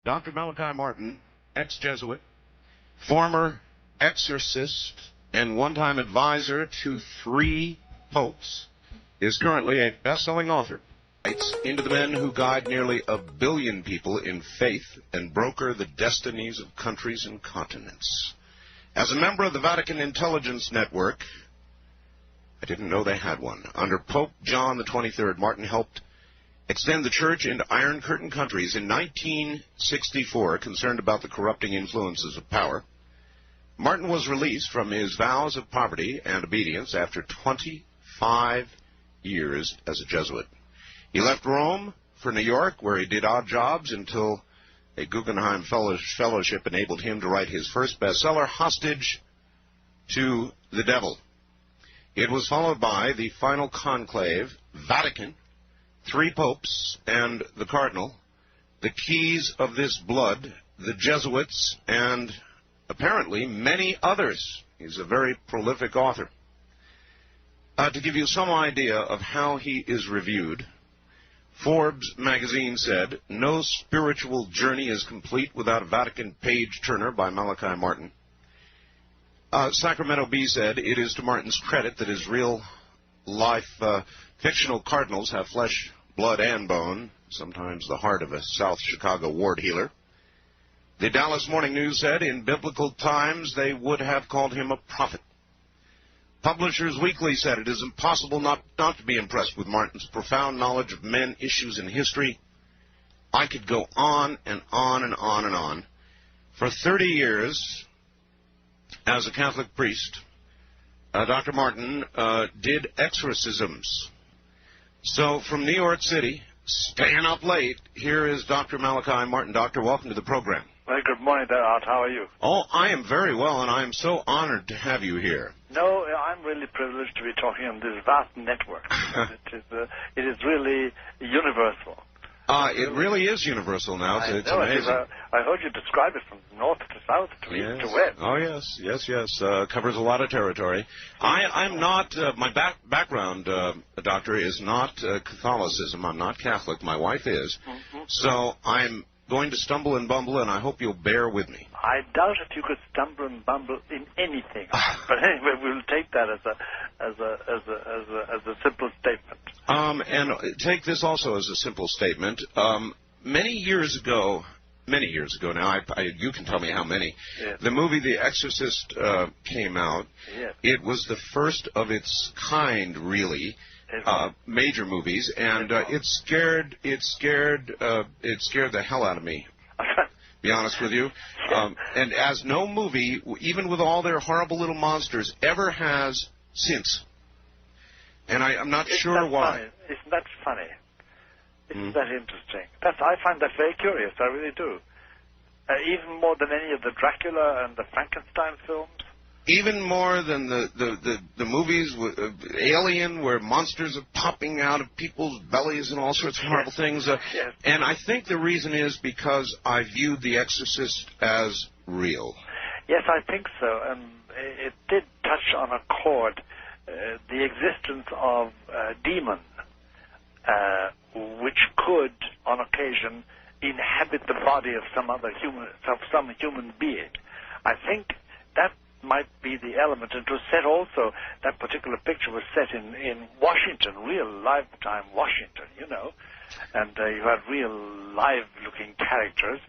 Dr. Malachi 𝗪𝗧, ex-Jesuit, former exorcist, and one-time advisor to 3 popes, is currently a best-selling author. Into the men who guide nearly 1 billion people in faith and broker the destinies of countries and continents. As a member of the Vatican Intelligence Network, I didn't know they had one. Under Pope John XXIII, Martin helped extend the church into Iron Curtain countries. In 1964, concerned about the corrupting influences of power, Martin was released from his vows of poverty and obedience after 25 years as a Jesuit. He left Rome for New York, where he did odd jobs until a Guggenheim Fellowship enabled him to write his first bestseller, Hostage to the Devil. It was followed by the final conclave, Vatican, 3 popes, and the cardinal, the keys of this blood, the Jesuits, and apparently many others. He's a very prolific author. To give you some idea of how he is reviewed, Forbes magazine said, "No spiritual journey is complete without a Vatican page-turner by Malachi 𝗪𝗧. Sacramento Bee said, "It is to Martin's credit that his real-life fictional cardinals have flesh, blood, and bone, sometimes the heart of a South Chicago ward healer." The Dallas Morning News said, "In biblical times, they would have called him a prophet." Publishers Weekly said, "It is impossible not to be impressed with Martin's profound knowledge of men, issues, and history." I could go on and on and on and on. For 30 years, as a Catholic priest, Dr. Martin did exorcisms. So from New York City, staying up late, here is Dr. Malachi 𝗪𝗧. Doctor, welcome to the program. Well, good morning there, Art. How are you? Oh, I am very well, and I am so honored to have you here. No, I'm really privileged to be talking on this vast network. It is really universal. It really is universal now. It's amazing. I heard you describe it from north to south to east to west. Oh, yes. Covers a lot of territory. I'm not, my background, Doctor, is not Catholicism. I'm not Catholic. My wife is. Mm-hmm. So I'm going to stumble and bumble, and I hope you'll bear with me. I doubt if you could stumble and bumble in anything. But anyway, we'll take that as a simple statement. And take this also as a simple statement. Many years ago now, you can tell me how many, yes. The movie The Exorcist came out. Yes. It was the first of its kind, really. Major movies, and it scared the hell out of me. Be honest with you, and as no movie, even with all their horrible little monsters, ever has since. And I'm not sure why. Funny? Isn't that funny? Isn't that interesting? I find that very curious. I really do. Even more than any of the Dracula and the Frankenstein films. Even more than the movies with Alien, where monsters are popping out of people's bellies and all sorts of horrible things. Yes. And I think the reason is because I viewed The Exorcist as real. Yes, I think so. And it did touch on a chord, the existence of a demon, which could, on occasion, inhabit the body of some human being. I think that might be the element. And it was set also, that particular picture was set in Washington, real lifetime Washington, you know. And you had real live-looking characters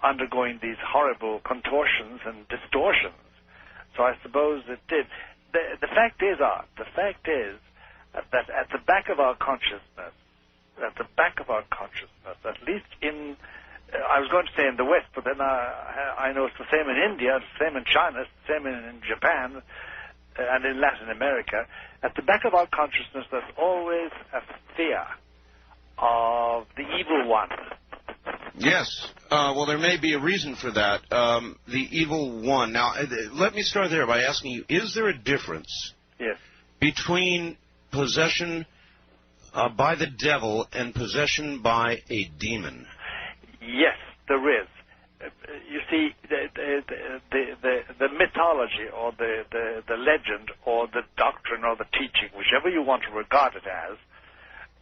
undergoing these horrible contortions and distortions. So I suppose it did. The fact is, Art, that at the back of our consciousness, at least in, I was going to say in the West, but then I know it's the same in India, it's the same in China, it's the same in Japan, and in Latin America. At the back of our consciousness, there's always a fear of the evil one. Yes. Well, there may be a reason for that. The evil one. Now, let me start there by asking you, is there a difference between possession by the devil and possession by a demon? Yes, there is. You see, the mythology or the legend or the doctrine or the teaching, whichever you want to regard it as,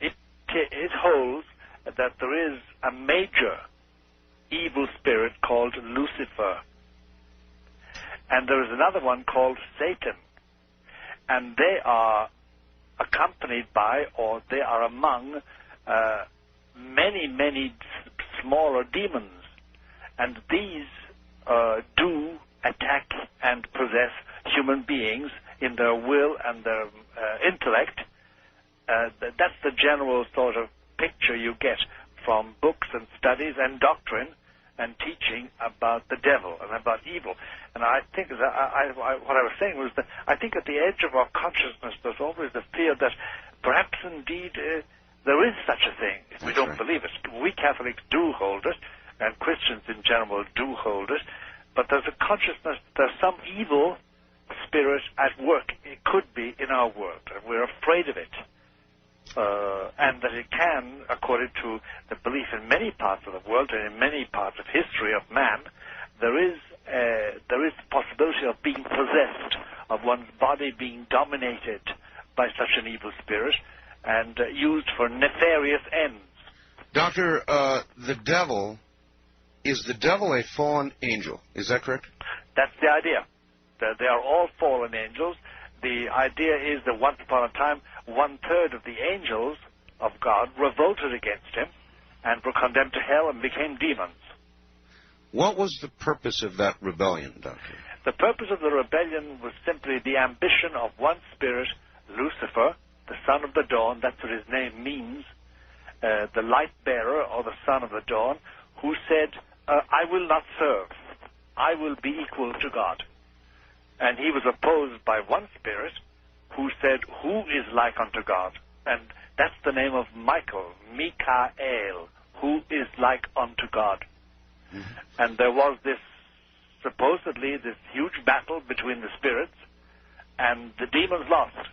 it holds that there is a major evil spirit called Lucifer. And there is another one called Satan. And they are accompanied by, or they are among, many, many smaller demons. And these do attack and possess human beings in their will and their intellect. That's the general sort of picture you get from books and studies and doctrine and teaching about the devil and about evil. And I think that what I was saying was that I think at the edge of our consciousness there's always the fear that perhaps indeed there is such a thing. We don't believe it. We Catholics do hold it, and Christians in general do hold it, but there's a consciousness there's some evil spirit at work. It could be in our world, and we're afraid of it. And that it can, according to the belief in many parts of the world and in many parts of history of man, there is the possibility of being possessed, of one's body being dominated by such an evil spirit and used for nefarious ends. Doctor, is the devil a fallen angel? Is that correct? That's the idea. They are all fallen angels. The idea is that once upon a time, 1/3 of the angels of God revolted against him and were condemned to hell and became demons. What was the purpose of that rebellion, Doctor? The purpose of the rebellion was simply the ambition of one spirit, Lucifer, the son of the dawn, that's what his name means, the light bearer or the son of the dawn, who said, I will not serve. I will be equal to God. And he was opposed by one spirit who said, who is like unto God? And that's the name of Michael, Mikael, who is like unto God. Mm-hmm. And there was supposedly this huge battle between the spirits, and the demons lost.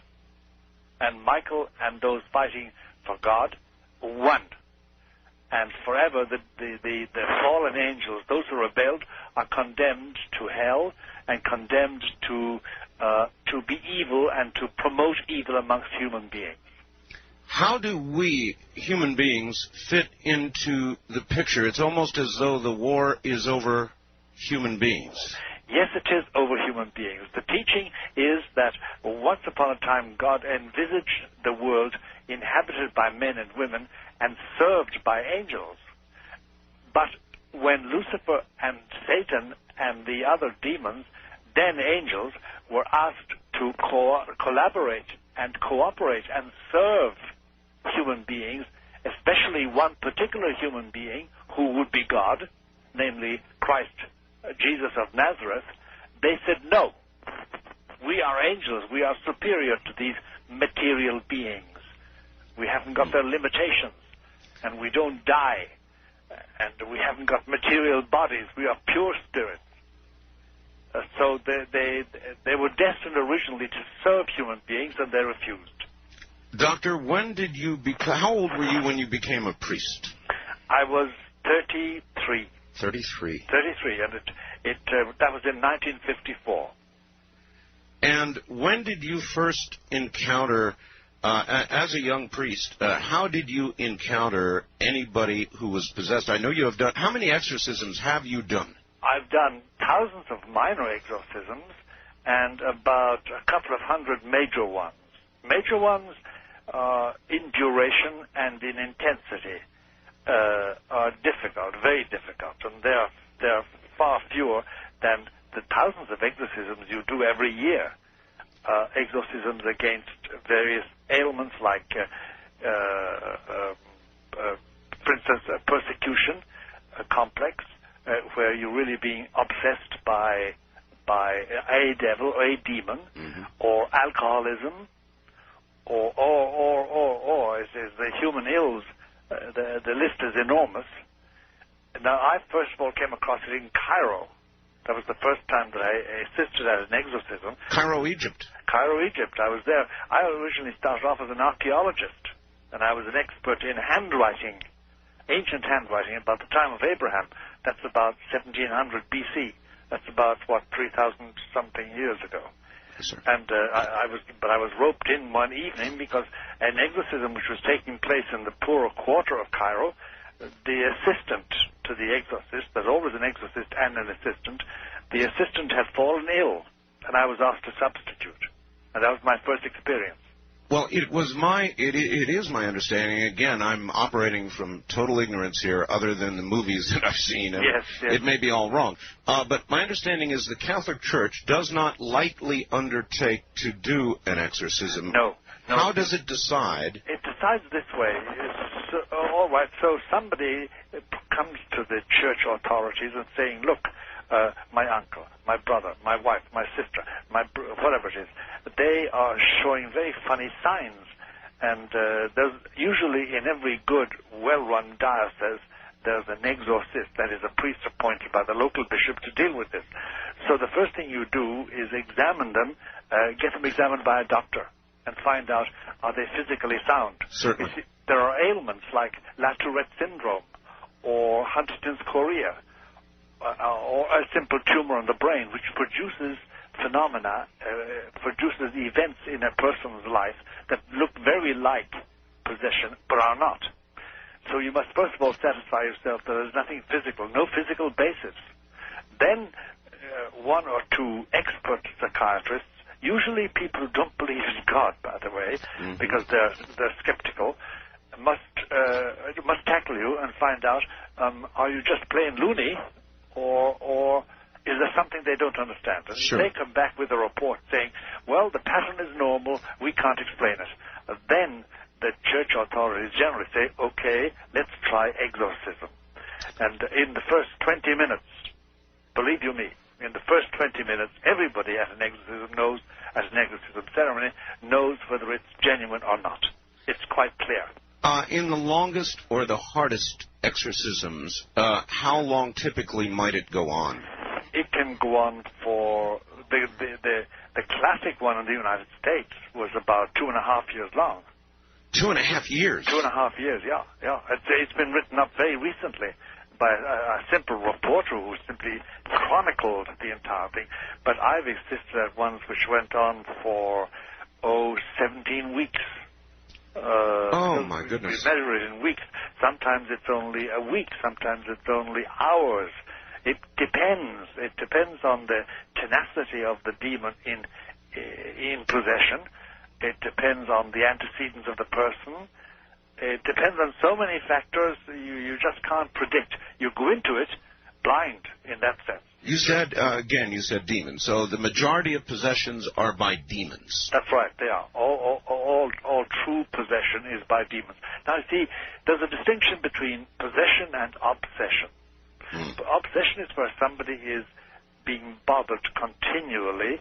And Michael and those fighting for God won. And forever the fallen angels, those who rebelled, are condemned to hell and condemned to be evil and to promote evil amongst human beings. How do we, human beings, fit into the picture? It's almost as though the war is over human beings. Yes, it is over human beings. The teaching is that once upon a time God envisaged the world inhabited by men and women and served by angels. But when Lucifer and Satan and the other demons, then angels, were asked to collaborate and cooperate and serve human beings, especially one particular human being who would be God, namely Christ, Jesus of Nazareth, they said, no, we are angels, we are superior to these material beings. We haven't got their limitations, and we don't die, and we haven't got material bodies, we are pure spirits. So they were destined originally to serve human beings, and they refused. Doctor, when did you how old were you when you became a priest? I was 33. 33. 33, and that was in 1954. And when did you first encounter, as a young priest, how did you encounter anybody who was possessed? I know you have done, how many exorcisms have you done? I've done thousands of minor exorcisms and about a couple of hundred major ones. Major ones in duration and in intensity are difficult, very difficult, and they're far fewer than the thousands of exorcisms you do every year. Exorcisms against various ailments like, for instance, persecution complex, where you're really being obsessed by a devil or a demon, mm-hmm. or alcoholism, or as the human ills, the list is enormous. Now, I first of all came across it in Cairo. That was the first time that I assisted at an exorcism. Cairo, Egypt. Cairo, Egypt. I was there. I originally started off as an archaeologist, and I was an expert in handwriting, ancient handwriting, about the time of Abraham. That's about 1700 BC. That's about, 3,000-something years ago. Yes, sir. And I was roped in one evening because an exorcism which was taking place in the poorer quarter of Cairo, the assistant to to the exorcist. There's always an exorcist and an assistant. The assistant had fallen ill, and I was asked to substitute. And that was my first experience. Well, it is my understanding. Again, I'm operating from total ignorance here, other than the movies that I've seen. And yes. It may be all wrong. But my understanding is the Catholic Church does not lightly undertake to do an exorcism. No. How does it decide? It decides this way. All right, so somebody comes to the church authorities and saying, look, my uncle, my brother, my wife, my sister, whatever it is, they are showing very funny signs. And there's usually in every good, well-run diocese, there's an exorcist, that is a priest appointed by the local bishop to deal with this. So the first thing you do is examine them, get them examined by a doctor, and find out, are they physically sound? Certainly. You see, there are ailments like 𝗪𝗪𝗪𝗪𝗪 syndrome or Huntington's chorea, or a simple tumor on the brain, which produces phenomena, produces events in a person's life that look very like possession, but are not. So you must first of all satisfy yourself that there's nothing physical, no physical basis. Then one or two expert psychiatrists, usually people who don't believe in God, by the way, because they're skeptical, must tackle you and find out, are you just plain loony, or is there something they don't understand? And sure. They come back with a report saying, well, the pattern is normal, we can't explain it. Then the church authorities generally say, okay, let's try exorcism. And in the first 20 minutes, believe you me, in the first 20 minutes, everybody at an exorcism ceremony knows whether it's genuine or not. It's quite clear. In the longest or the hardest exorcisms, how long typically might it go on? It can go on for the classic one in the United States was about 2.5 years long. 2.5 years? 2.5 years, yeah. It's been written up very recently by a simple reporter who simply chronicled the entire thing. But I've assisted at ones which went on for, 17 weeks. Oh, my goodness. We measure it in weeks. Sometimes it's only a week. Sometimes it's only hours. It depends. It depends on the tenacity of the demon in possession. It depends on the antecedents of the person. It depends on so many factors you just can't predict. You go into it blind in that sense. You said, you said demons. So the majority of possessions are by demons. That's right, they are. All true possession is by demons. Now, see, there's a distinction between possession and obsession. Obsession is where somebody is being bothered continually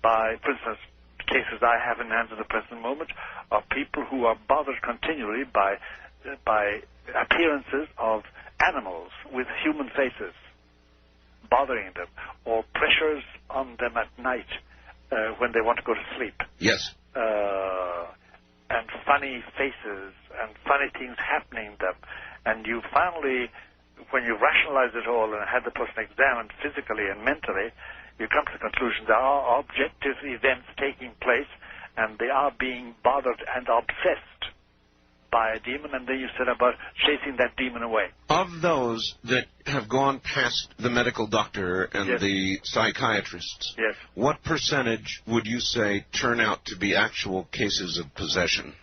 by, for instance, cases I have in hand at the present moment are people who are bothered continually by appearances of animals with human faces bothering them, or pressures on them at night when they want to go to sleep. Yes. And funny faces and funny things happening to them. And you finally, when you rationalize it all and have the person examined physically and mentally, you come to the conclusion there are objective events taking place, and they are being bothered and obsessed by a demon, and then you set about chasing that demon away. Of those that have gone past the medical doctor and yes. the psychiatrists, yes. what percentage would you say turn out to be actual cases of possession?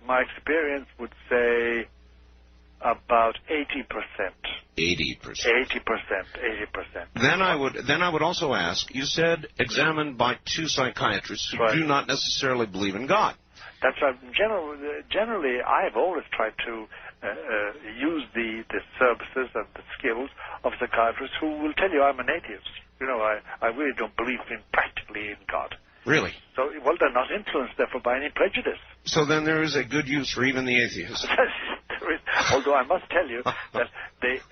My experience would say about 80%. 80%. 80%. Then I would also ask, you said examined by two psychiatrists who right. do not necessarily believe in God. That's right. Generally, I've always tried to use the services and the skills of psychiatrists who will tell you I'm an atheist. You know, I really don't believe practically in God. Really? So, well, they're not influenced, therefore, by any prejudice. So then there is a good use for even the atheists. There is. Although I must tell you that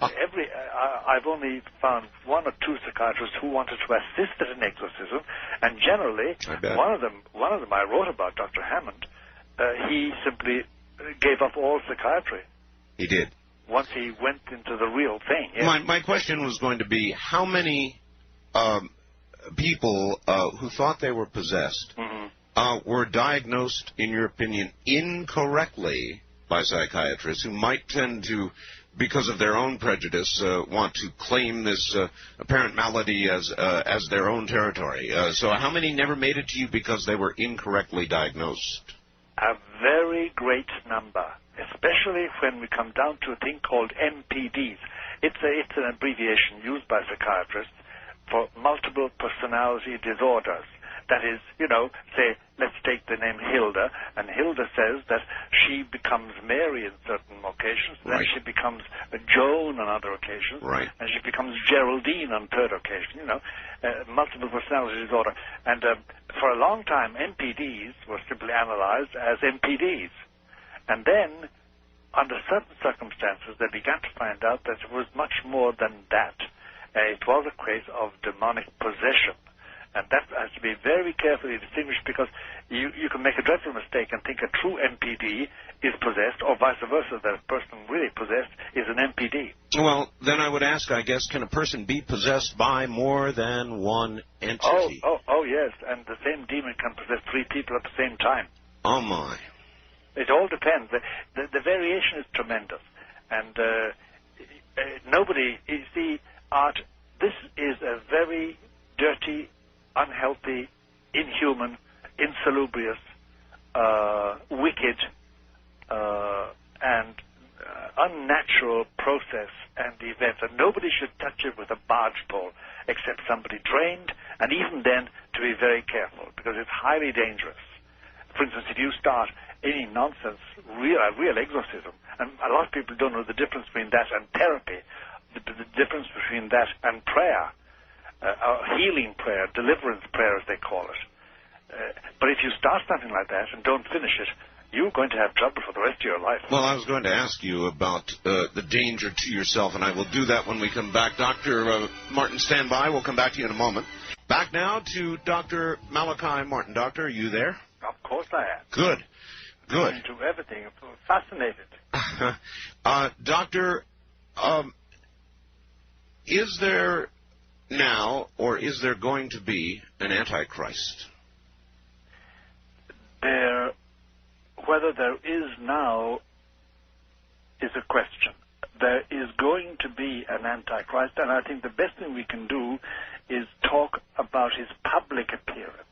I've only found one or two psychiatrists who wanted to assist at an exorcism, and generally, one of them I wrote about, Dr. Hammond. He simply gave up all psychiatry. He did. Once he went into the real thing. Yes. My question was going to be, how many people who thought they were possessed were diagnosed, in your opinion, incorrectly by psychiatrists who might tend to because of their own prejudice, want to claim this apparent malady as their own territory. So how many never made it to you because they were incorrectly diagnosed? A very great number, especially when we come down to a thing called MPDs. It's an abbreviation used by psychiatrists for multiple personality disorders. That is, say, let's take the name Hilda, and Hilda says that she becomes Mary in certain occasions, then she becomes Joan on other occasions, and she becomes Geraldine on third occasion, multiple personality disorder. And for a long time, MPDs were simply analyzed as MPDs. And then, under certain circumstances, they began to find out that it was much more than that. It was a case of demonic possession. And that has to be very carefully distinguished, because you can make a dreadful mistake and think a true MPD is possessed, or vice versa, that a person really possessed is an MPD. Well, then I would ask, I guess, can a person be possessed by more than one entity? Oh, yes, and the same demon can possess three people at the same time. Oh, my. It all depends. The variation is tremendous. And nobody, you see, Art, this is a very dirty, unhealthy, inhuman, insalubrious, wicked, and unnatural process and event. And nobody should touch it with a barge pole except somebody trained, and even then to be very careful, because it's highly dangerous. For instance, if you start any nonsense, real exorcism, and a lot of people don't know the difference between that and therapy, the difference between that and prayer, healing prayer, deliverance prayer, as they call it. But if you start something like that and don't finish it, you're going to have trouble for the rest of your life. Well, I was going to ask you about the danger to yourself, and I will do that when we come back. Dr. Martin, stand by. We'll come back to you in a moment. Back now to Dr. Malachi Martin. Doctor, are you there? Of course I am. Good. Good. I'm into everything. I'm fascinated. Doctor, is there now, or is there going to be, an Antichrist? Whether there is now is a question. There is going to be an Antichrist, and I think the best thing we can do is talk about his public appearance.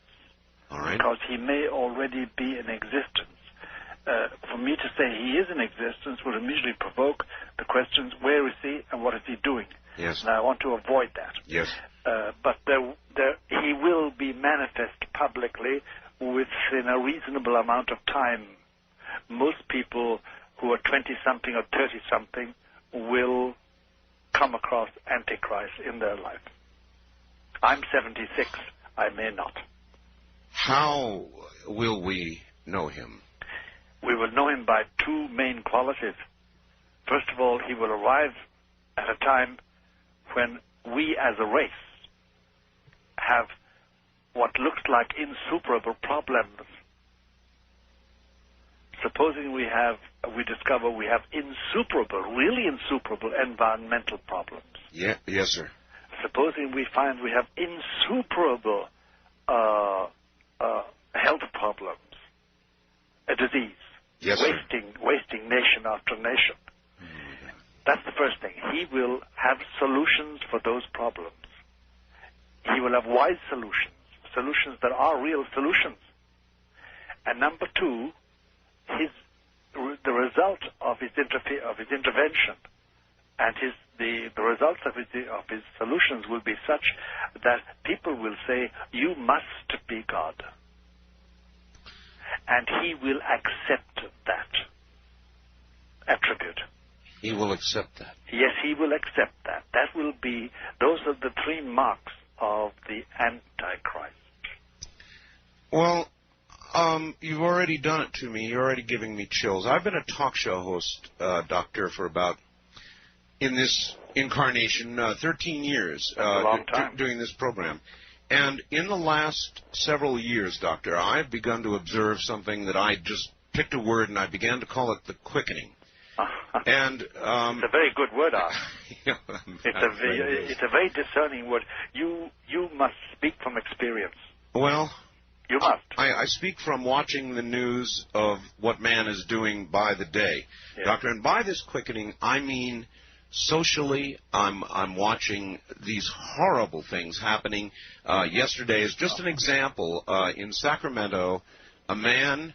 All right. Because he may already be in existence. For me to say he is in existence would immediately provoke the questions, where is he and what is he doing? Yes. And I want to avoid that. Yes. But he will be manifest publicly within a reasonable amount of time. Most people who are 20-something or 30-something will come across Antichrist in their life. I'm 76. I may not. How will we know him? We will know him by two main qualities. First of all, he will arrive at a time when we as a race have what looks like insuperable problems. Supposing we discover we have really insuperable environmental problems. Yeah, yes, sir. Supposing we find we have insuperable health problems, a disease, yes, wasting nation after nation. That's the first thing. He will have solutions for those problems. He will have wise solutions that are real solutions. And number two, the result of his intervention and the results of his solutions will be such that people will say, you must be God. And he will accept that attribute. He will accept that. Yes, he will accept that. Those are the three marks of the Antichrist. Well, you've already done it to me. You're already giving me chills. I've been a talk show host, Doctor, for about, in this incarnation, 13 years. That's a long time. Doing this program. And in the last several years, Doctor, I've begun to observe something that I just picked a word and I began to call it the quickening. And it's a very good word, Art. It's a very discerning word. You must speak from experience. Well, You must. I speak from watching the news of what man is doing by the day, Yes. Doctor. And by this quickening, I mean socially. I'm watching these horrible things happening. Yesterday is just an example. In Sacramento, a man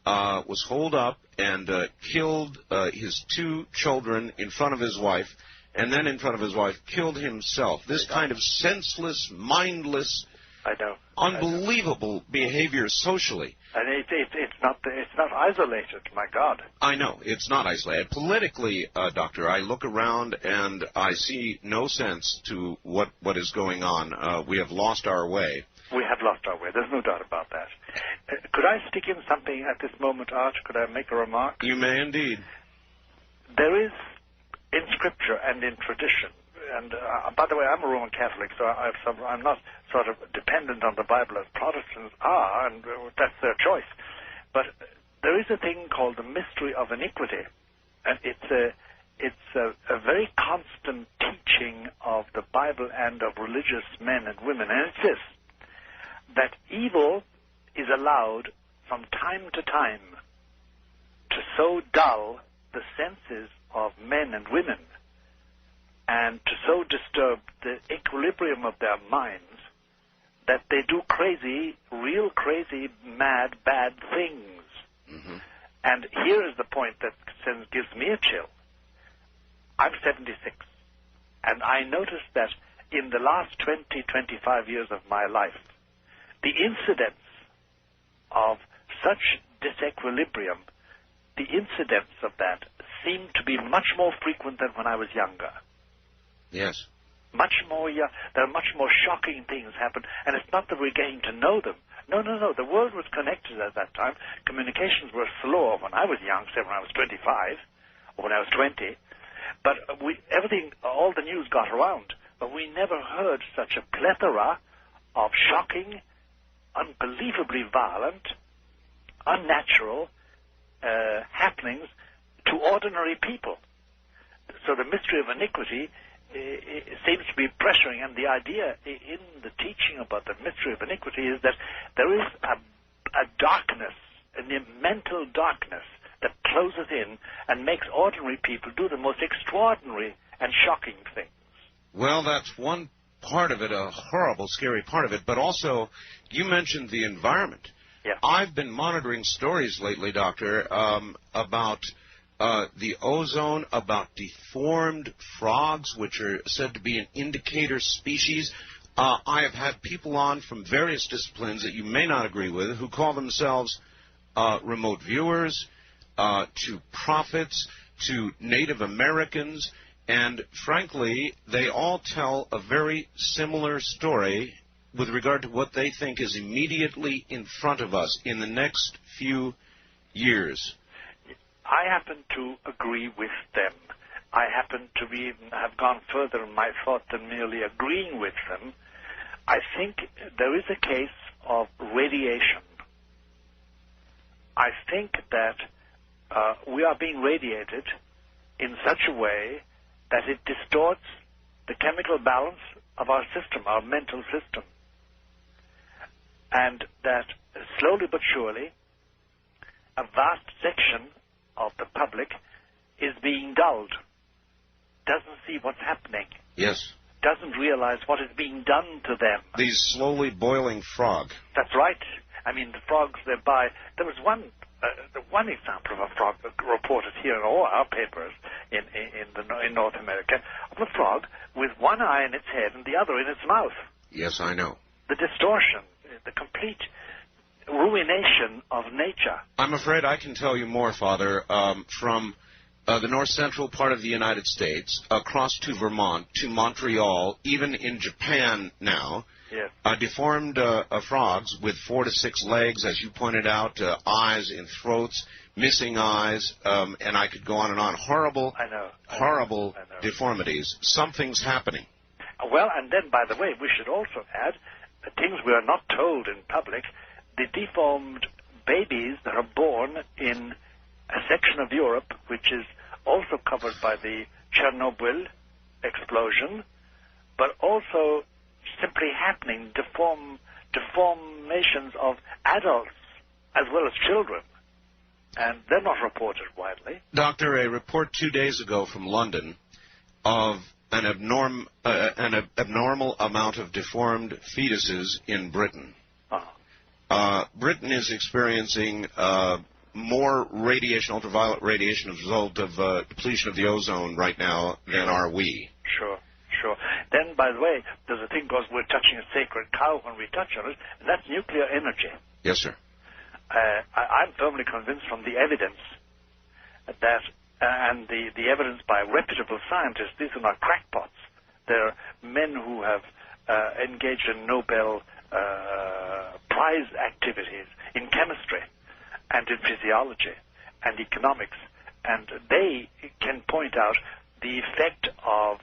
was holed up and killed his 2 children in front of his wife, and then in front of his wife killed himself. This kind of senseless, mindless, I know. unbelievable behavior socially. And it's not isolated, my God. I know, it's not isolated. Politically, Doctor, I look around and I see no sense to what is going on. We have lost our way. We have lost our way. There's no doubt about that. Could I stick in something at this moment, Art? Could I make a remark? You may indeed. There is, in Scripture and in tradition, and by the way, I'm a Roman Catholic, so I'm not sort of dependent on the Bible as Protestants are, and that's their choice. But there is a thing called the mystery of iniquity, and it's a very constant teaching of the Bible and of religious men and women, and it's this, that evil is allowed from time to time to so dull the senses of men and women and to so disturb the equilibrium of their minds that they do crazy, real crazy, mad, bad things. Mm-hmm. And here is the point that gives me a chill. I'm 76, and I noticed that in the last 20, 25 years of my life, the incidents of such disequilibrium, the incidents of that seem to be much more frequent than when I was younger. Yes. Much more, there are much more shocking things happen, and it's not that we're getting to know them. No. The world was connected at that time. Communications were slower when I was young, say when I was 25, or when I was 20. But all the news got around, but we never heard such a plethora of shocking, unbelievably violent, unnatural happenings to ordinary people. So the mystery of iniquity it seems to be pressuring, and the idea in the teaching about the mystery of iniquity is that there is a darkness, a mental darkness that closes in and makes ordinary people do the most extraordinary and shocking things. Well, that's one part of it, a horrible, scary part of it, but also you mentioned the environment. Yeah. I've been monitoring stories lately, Doctor, about the ozone, about deformed frogs, which are said to be an indicator species. I have had people on from various disciplines that you may not agree with who call themselves remote viewers, to prophets, to Native Americans, and frankly, they all tell a very similar story with regard to what they think is immediately in front of us in the next few years. I happen to agree with them. I happen to have gone further in my thought than merely agreeing with them. I think there is a case of radiation. I think that we are being radiated in such a way that it distorts the chemical balance of our system, our mental system. And that slowly but surely, a vast section of the public is being dulled, doesn't see what's happening. Yes. Doesn't realize what is being done to them. These slowly boiling frog. That's right. I mean, the frogs thereby. There was one example of a frog reported here in all our papers in North America, of a frog with one eye in its head and the other in its mouth. Yes, I know. The distortion, the complete ruination of nature. I'm afraid I can tell you more, Father, from the north central part of the United States, across to Vermont, to Montreal, even in Japan now. Yes. Deformed frogs with 4 to 6 legs, as you pointed out, eyes in throats, missing eyes, and I could go on and on. Horrible deformities. Something's happening. Well, and then, by the way, we should also add things we are not told in public. The deformed babies that are born in a section of Europe which is also covered by the Chernobyl explosion, but also simply happening, deformations of adults as well as children, and they're not reported widely. Doctor, a report 2 days ago from London of an abnormal amount of deformed fetuses in Britain. Britain is experiencing more radiation, ultraviolet radiation, as a result of depletion of the ozone right now than are we. Sure. Then, by the way, there's a thing because we're touching a sacred cow when we touch on it, and that's nuclear energy. Yes, sir. I'm firmly convinced from the evidence that, and the evidence by reputable scientists, these are not crackpots. They're men who have engaged in Nobel Prize activities in chemistry and in physiology and economics, and they can point out the effect of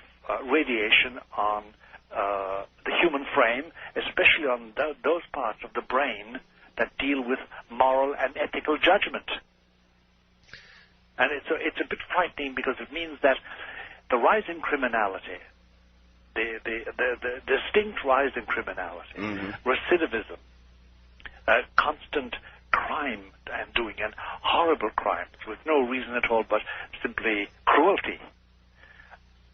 radiation on the human frame, especially on those parts of the brain that deal with moral and ethical judgment. And it's a bit frightening because it means that the rise in criminality, the distinct rise in criminality, recidivism, constant crime and doing, and horrible crimes with no reason at all but simply cruelty,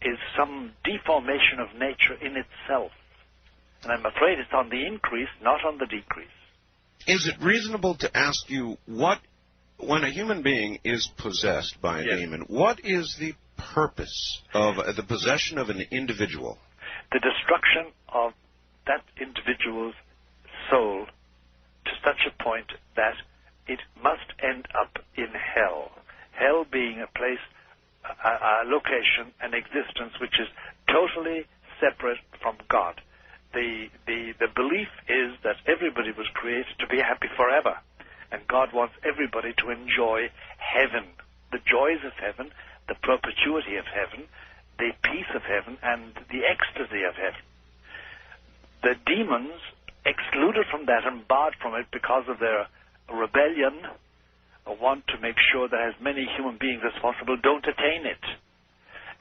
is some deformation of nature in itself. And I'm afraid it's on the increase, not on the decrease. Is it reasonable to ask you when a human being is possessed by a demon, what is the purpose of the possession of an individual? The destruction of that individual's soul to such a point that it must end up in hell. Hell being a place, a location, an existence which is totally separate from God. The belief is that everybody was created to be happy forever, and God wants everybody to enjoy heaven, the joys of heaven, the perpetuity of heaven, the peace of heaven, and the ecstasy of heaven. The demons, excluded from that and barred from it because of their rebellion, want to make sure that as many human beings as possible don't attain it.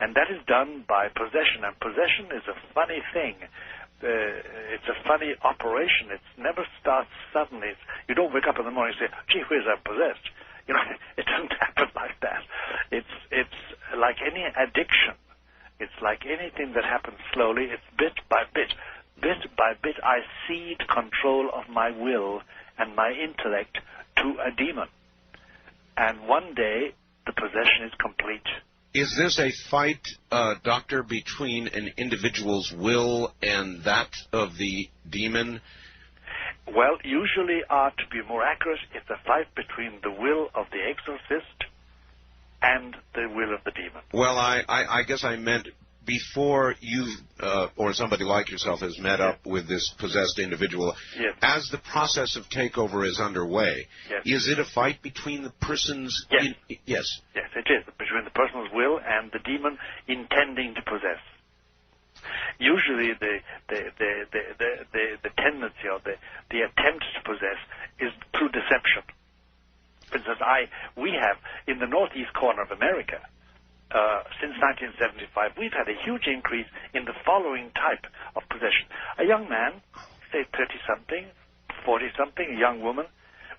And that is done by possession, and possession is a funny thing. It's a funny operation. It never starts suddenly. You don't wake up in the morning and say, gee whiz, I'm possessed. You know, it doesn't happen like that. It's like any addiction. It's like anything that happens slowly. It's bit by bit. Bit by bit, I cede control of my will and my intellect to a demon. And one day, the possession is complete. Is this a fight, Doctor, between an individual's will and that of the demon? Well, usually, to be more accurate, it's a fight between the will of the exorcist and the will of the demon. Well, I guess I meant before you or somebody like yourself has met up with this possessed individual, as the process of takeover is underway, is it a fight between the person's... Yes. Yes, it is, between the person's will and the demon intending to possess. Usually the tendency or the attempt to possess is through deception. For instance, we have, in the northeast corner of America, since 1975, we've had a huge increase in the following type of possession. A young man, say 30-something, 40-something, a young woman,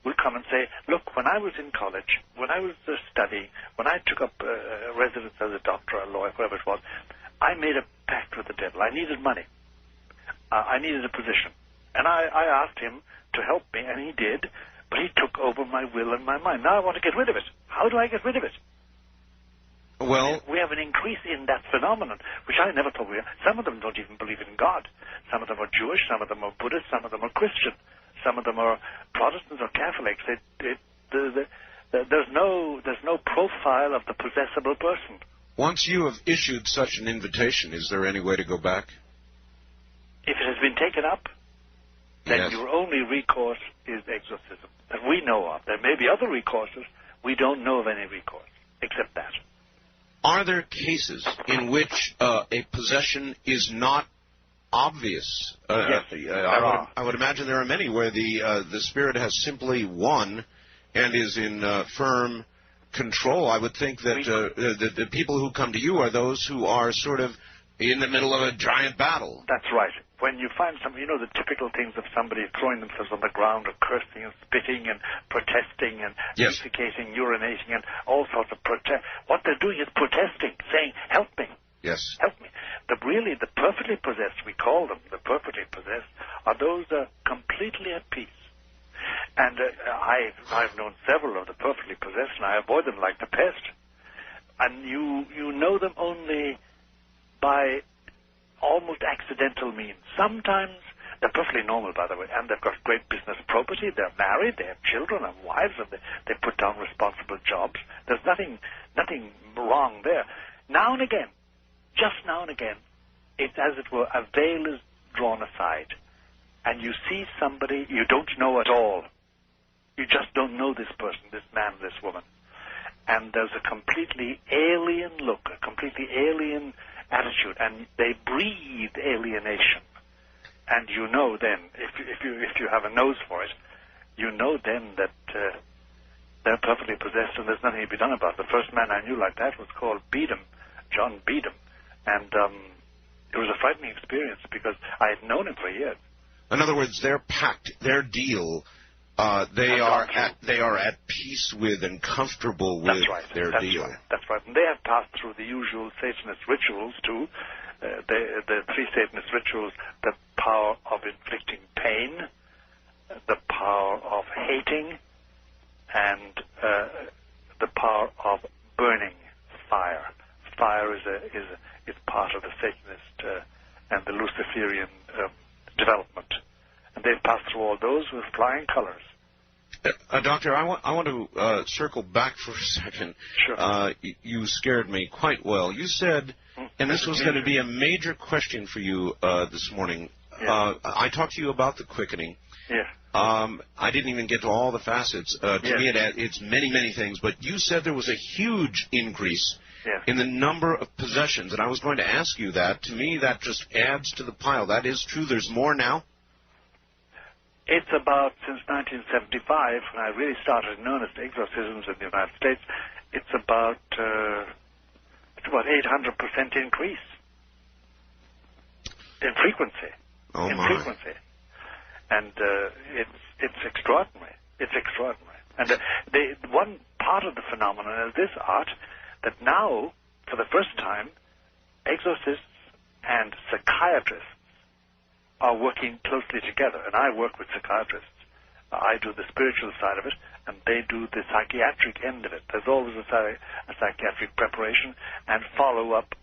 will come and say, look, when I was in college, when I was studying, when I took up residence as a doctor, a lawyer, whatever it was, I made a pact with the devil. I needed money. I needed a position. And I asked him to help me, and he did, but he took over my will and my mind. Now I want to get rid of it. How do I get rid of it? Well, we have an increase in that phenomenon, which I never thought we had. Some of them don't even believe in God. Some of them are Jewish, some of them are Buddhist, some of them are Christian, some of them are Protestants or Catholics. There's no profile of the possessible person. Once you have issued such an invitation, is there any way to go back? If it has been taken up, then your only recourse is exorcism, that we know of. There may be other recourses. We don't know of any recourse, except that. Are there cases in which a possession is not obvious? Yes, I would imagine there are many where the spirit has simply won and is in firm control. I would think that the people who come to you are those who are sort of in the middle of a giant battle. That's right. when you find somebody, you know, the typical things of somebody throwing themselves on the ground or cursing and spitting and protesting and Yes. defecating, urinating, and all sorts of protest. What they're doing is protesting, saying, help me. Yes. Help me. Really, the perfectly possessed, we call them the perfectly possessed, are those that are completely at peace. And I've known several of the perfectly possessed, and I avoid them like the pest. And you know them only by almost accidental means. Sometimes they're perfectly normal, by the way, and they've got great business property. They're married, they have children and wives, and they put down responsible jobs. There's nothing wrong there. Now and again, just now and again, it's as it were, a veil is drawn aside, and you see somebody you don't know at all. You just don't know this person, this man, this woman. And there's a completely alien look, a completely alien attitude, and they breathe alienation. And you know then, if you have a nose for it, you know then that they're perfectly possessed and there's nothing to be done about it. The first man I knew like that was called 𝗍𝗠𝗡, John 𝗍𝗠𝗡. And it was a frightening experience because I had known him for years. In other words, their pact, their deal, they are at peace with and comfortable with their deal. That's right. And they have passed through the usual Satanist rituals too. The three Satanist rituals: the power of inflicting pain, the power of hating, and the power of burning fire. Fire is part of the Satanist and the Luciferian development, and they've passed through all those with flying colors. Doctor, I want to circle back for a second. Sure. You scared me quite well. You said, and this was going to be a major question for you this morning. Yes. I talked to you about the quickening. Yes. I didn't even get to all the facets. To Yes. me, it's many, many things. But you said there was a huge increase in the number of possessions, and I was going to ask you that. To me, that just adds to the pile. That is true. There's more now? It's about, since 1975, when I really started in earnest exorcisms in the United States, it's about 800% increase in frequency. Oh, in my. frequency. And it's extraordinary. It's extraordinary. And one part of the phenomenon is this, Art, that now, for the first time, exorcists and psychiatrists are working closely together. And I work with psychiatrists. I do the spiritual side of it, and they do the psychiatric end of it. There's always a psychiatric preparation and follow-up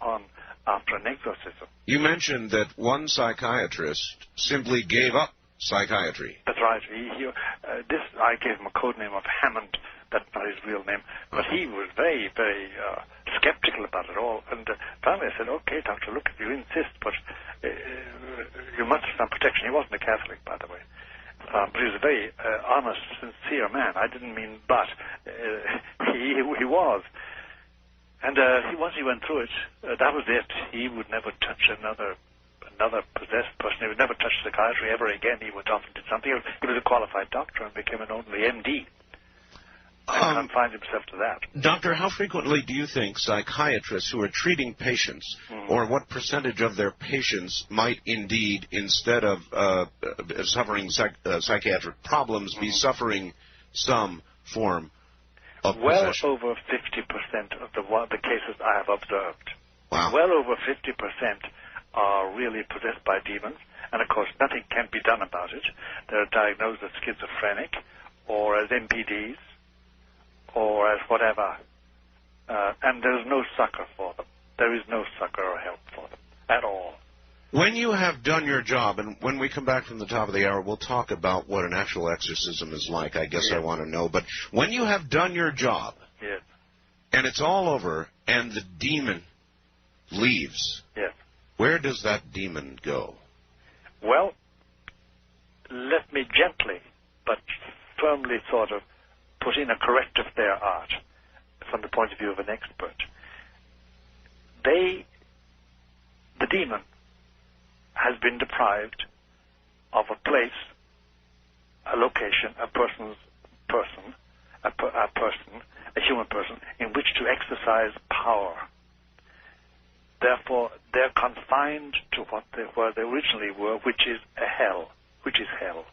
after an exorcism. You mentioned that one psychiatrist simply gave up psychiatry. That's right. I gave him a code name of Hammond. That's not his real name. But he was very, very skeptical about it all. And finally I said, okay, doctor, look, if you insist, but you must have some protection. He wasn't a Catholic, by the way. But he was a very honest, sincere man. I didn't mean but. He was. And once he went through it, that was it. He would never touch another possessed person. He would never touch psychiatry ever again. He went off and did something. He was a qualified doctor and became an only MD. And confined himself to that. Doctor, how frequently do you think psychiatrists who are treating patients, or what percentage of their patients might indeed, instead of suffering psychiatric problems, be suffering some form of possession? Well over 50% of the cases I have observed. Wow. Well over 50% are really possessed by demons, and of course nothing can be done about it. They're diagnosed as schizophrenic or as MPDs or as whatever, and there's no succor for them. There is no succor or help for them at all. When you have done your job, and when we come back from the top of the hour, we'll talk about what an actual exorcism is like. I guess I want to know. But when you have done your job, and it's all over, and the demon leaves, where does that demon go? Well, let me gently but firmly sort of put in a corrective there, Art, from the point of view of an expert. The demon has been deprived of a place, a location, a human person, in which to exercise power. therefore, they're confined to where they originally were, which is a hell, which is hell.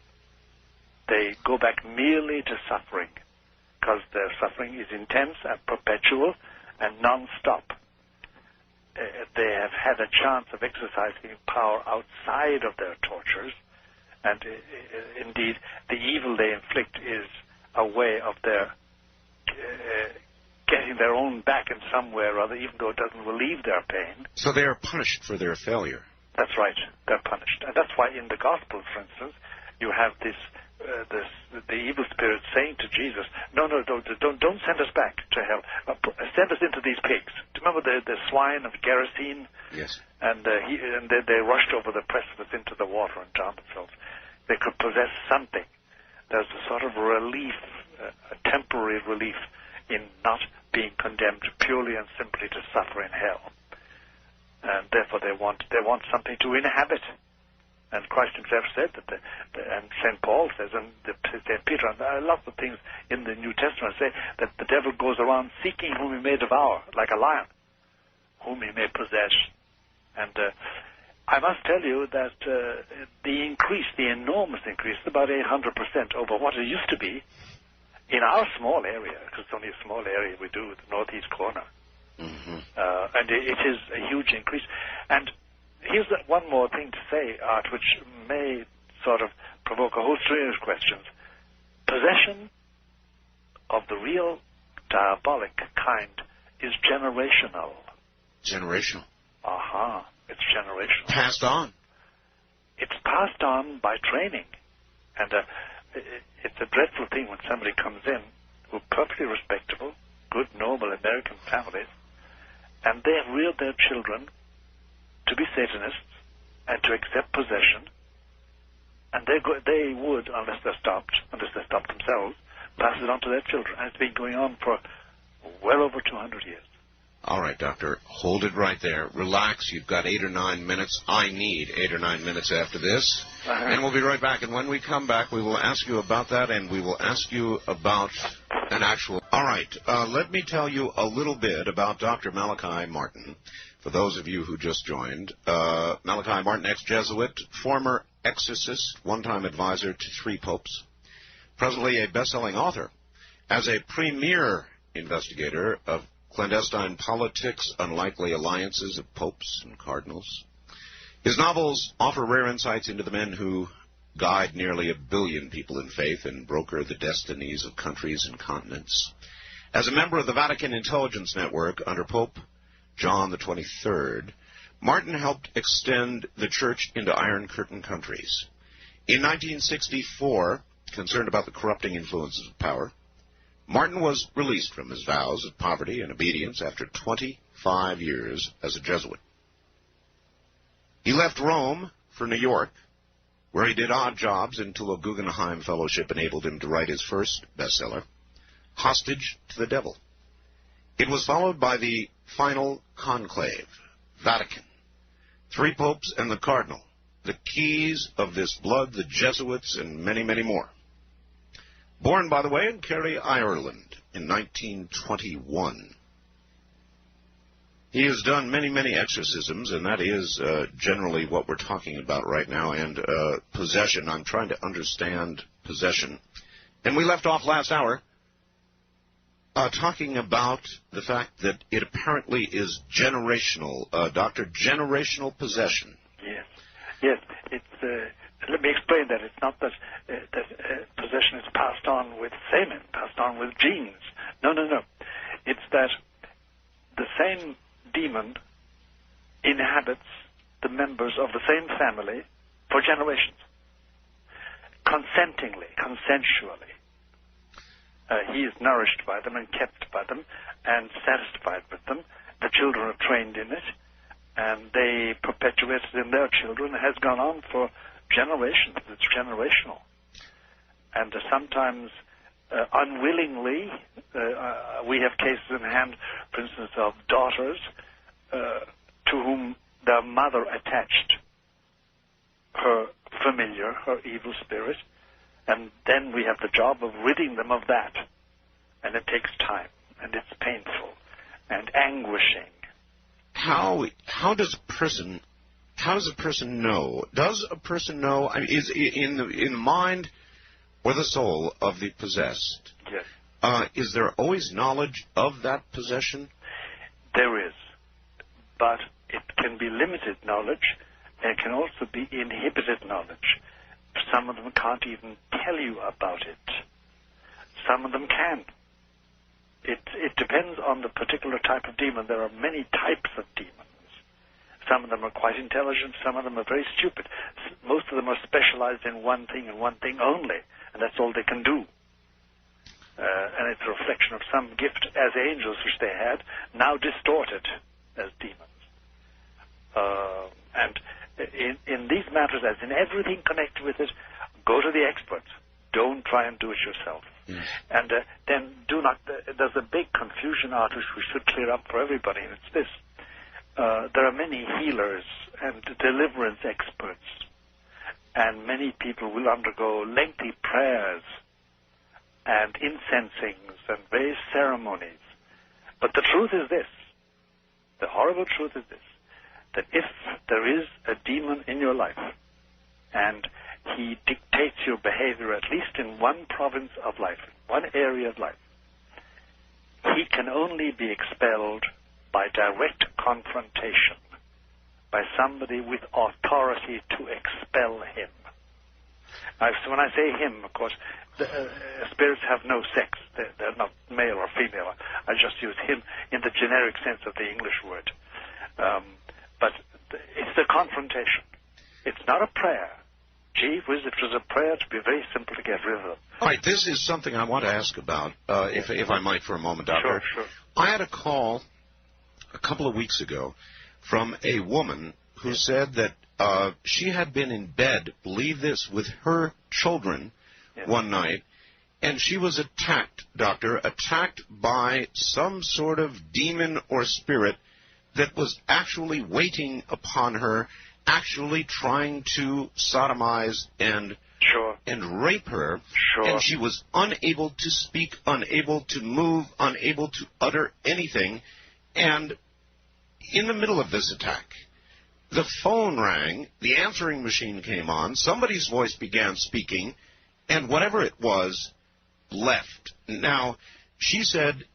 They go back merely to suffering, because their suffering is intense and perpetual and non-stop. They have had a chance of exercising power outside of their tortures, and indeed, the evil they inflict is a way of their getting their own back in some way or other, even though it doesn't relieve their pain. So they are punished for their failure. That's right. They're punished. And that's why in the Gospels, for instance, you have the evil spirit saying to Jesus, no, don't send us back to hell. Send us into these pigs. Do you remember the swine of Gerasene? Yes. And they rushed over the precipice into the water and drowned themselves. They could possess something. There's a sort of relief, a temporary relief in not being condemned purely and simply to suffer in hell. And therefore they want something to inhabit. And Christ himself said that, and St. Paul says, and St. Peter, and I love the things in the New Testament say that the devil goes around seeking whom he may devour, like a lion, whom he may possess. And I must tell you that the enormous increase, about 800% over what it used to be in our small area, because it's only a small area we do, the northeast corner. Mm-hmm. And it is a huge increase. And here's one more thing to say, Art, which may sort of provoke a whole string of questions. Possession of the real diabolic kind is generational. Generational. Aha. It's generational. Passed on. It's passed on by training. And it's a dreadful thing when somebody comes in who are perfectly respectable, good, noble American families, and they have reared their children to be Satanists and to accept possession, and they would, unless they're stopped themselves, pass it on to their children. And it's been going on for well over 200 years. All right, Doctor, hold it right there. Relax. You've got 8 or 9 minutes. I need 8 or 9 minutes after this. And we'll be right back. And when we come back, we will ask you about that, and we will ask you about an actual... All right, let me tell you a little bit about Dr. Malachi Martin. For those of you who just joined, Malachi Martin, ex-Jesuit, former exorcist, one-time advisor to 3 popes, presently a best-selling author, as a premier investigator of clandestine politics, unlikely alliances of popes and cardinals. His novels offer rare insights into the men who guide nearly 1 billion people in faith and broker the destinies of countries and continents. As a member of the Vatican Intelligence Network under Pope John XXIII, Martin helped extend the Church into Iron Curtain countries. In 1964, concerned about the corrupting influences of power, Martin was released from his vows of poverty and obedience after 25 years as a Jesuit. He left Rome for New York, where he did odd jobs until a Guggenheim Fellowship enabled him to write his first bestseller, Hostage to the Devil. It was followed by the final conclave, Vatican, 3 popes and the cardinal, the keys of this blood, the Jesuits, and many, many more. Born, by the way, in Kerry, Ireland in 1921. He has done many, many exorcisms, and that is generally what we're talking about right now, and possession. I'm trying to understand possession. And we left off last hour talking about the fact that it apparently is generational. Doctor, generational possession. Yes. Yes. It's... Let me explain that. It's not that possession is passed on with semen, passed on with genes. No. It's that the same demon inhabits the members of the same family for generations, consensually. He is nourished by them and kept by them and satisfied with them. The children are trained in it, and they perpetuate it in their children. It has gone on for generations. It's generational. And sometimes unwillingly, we have cases in hand, for instance, of daughters to whom their mother attached her familiar, her evil spirit, and then we have the job of ridding them of that. And it takes time, and it's painful, and anguishing. how does a person know? Does a person know? I mean, is in the mind or the soul of the possessed? Yes. Is there always knowledge of that possession? There is, but it can be limited knowledge, and it can also be inhibited knowledge. Some of them can't even tell you about it. Some of them can. It depends on the particular type of demon. There are many types of demons. Some of them are quite intelligent. Some of them are very stupid. Most of them are specialized in one thing and one thing only, and that's all they can do. And it's a reflection of some gift as angels which they had, now distorted as demons. And in these matters, as in everything connected with it, go to the experts. Don't try and do it yourself. Yes. And then do not. There's a big confusion out which we should clear up for everybody, and it's this. There are many healers and deliverance experts, and many people will undergo lengthy prayers and incensings and various ceremonies. But the truth is this, the horrible truth is this, that if there is a demon in your life and he dictates your behavior, at least in one province of life, one area of life, he can only be expelled by direct confrontation, by somebody with authority to expel him. Now, so when I say him, of course, spirits have no sex. They're not male or female. I just use him in the generic sense of the English word. But it's the confrontation. It's not a prayer. Gee whiz, if it was a prayer, to be very simple to get rid of them. All right, this is something I want to ask about, if I might for a moment, Doctor. Sure. I had a call a couple of weeks ago from a woman who said that she had been in bed, believe this, with her children one night, and she was attacked, Doctor, attacked by some sort of demon or spirit that was actually waiting upon her, actually trying to sodomize and rape her, and she was unable to speak, unable to move, unable to utter anything. And in the middle of this attack, the phone rang, the answering machine came on, somebody's voice began speaking, and whatever it was left. Now, she said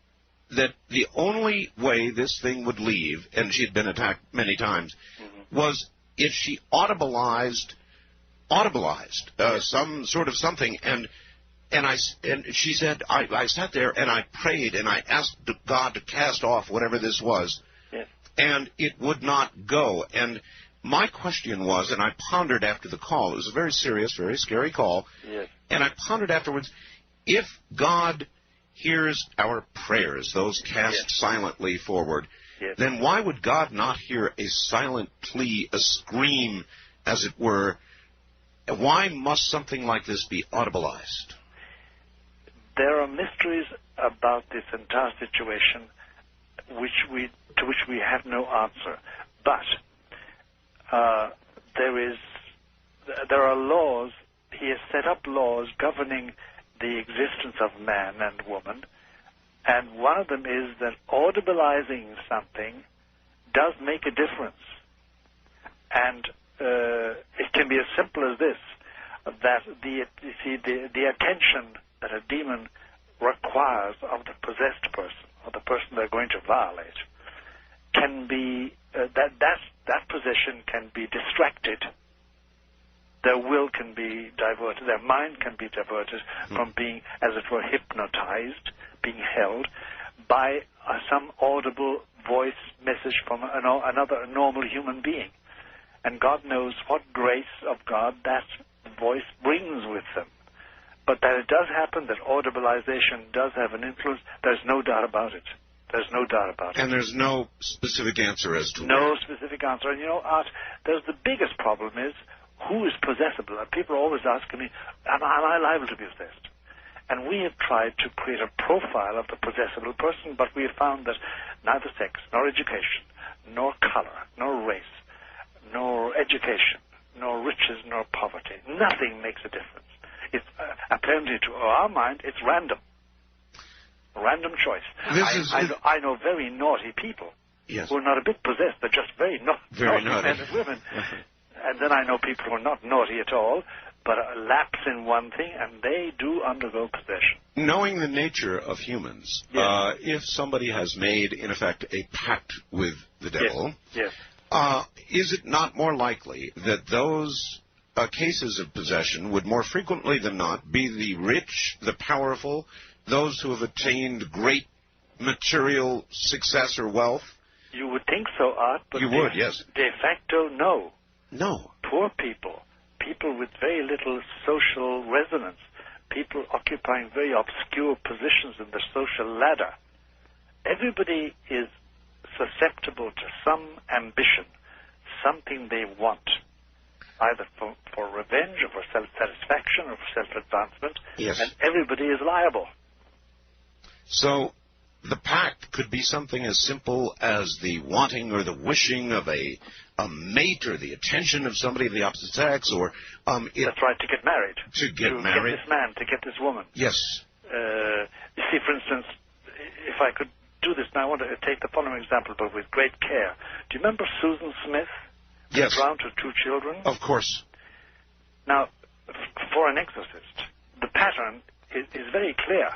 that the only way this thing would leave, and she had been attacked many times, was if she audibleized some sort of something. And she said, I sat there and I prayed and I asked God to cast off whatever this was, and it would not go. And my question was, and I pondered after the call, it was a very serious, very scary call, and I pondered afterwards, if God hears our prayers, those cast silently forward, then why would God not hear a silent plea, a scream, as it were? Why must something like this be audibleized? There are mysteries about this entire situation to which we have no answer. But there are laws. He has set up laws governing the existence of man and woman, and one of them is that audibilizing something does make a difference. And it can be as simple as this, that the attention that a demon requires of the possessed person, or the person they're going to violate, can be, that possession can be distracted. Their will can be diverted, their mind can be diverted from being, as it were, hypnotized, being held by some audible voice message from another normal human being. And God knows what grace of God that voice brings with them. But that it does happen, that audibilization does have an influence, there's no doubt about it. There's no doubt about it. And there's no specific answer as to no specific answer. And Art, there's the biggest problem is, who is possessible? And people are always asking me, am I liable to be possessed? And we have tried to create a profile of the possessible person, but we have found that neither sex, nor education, nor color, nor race, nor education, nor riches, nor poverty, nothing makes a difference. It's apparently, to our mind, it's random. Random choice. I know very naughty people Yes. who are not a bit possessed. They're just very naughty men and women. And then I know people who are not naughty at all, but lapse in one thing, and they do undergo possession. Knowing the nature of humans, if somebody has made, in effect, a pact with the devil, is it not more likely that those cases of possession would more frequently than not be the rich, the powerful, those who have attained great material success or wealth? You would think so, Art, but you would, yes. De facto, no. No. Poor people, people with very little social resonance, people occupying very obscure positions in the social ladder. Everybody is susceptible to some ambition, something they want, either for revenge or for self-satisfaction or for self-advancement, and everybody is liable. So the pact could be something as simple as the wanting or the wishing of a mate or the attention of somebody of the opposite sex, or that's right, to get married. To get married. Get this man, to get this woman. Yes. You see, for instance, if I could do this now, I want to take the following example, but with great care. Do you remember Susan Smith? Yes. Drowned her 2 children? Of course. Now, for an exorcist, the pattern is very clear.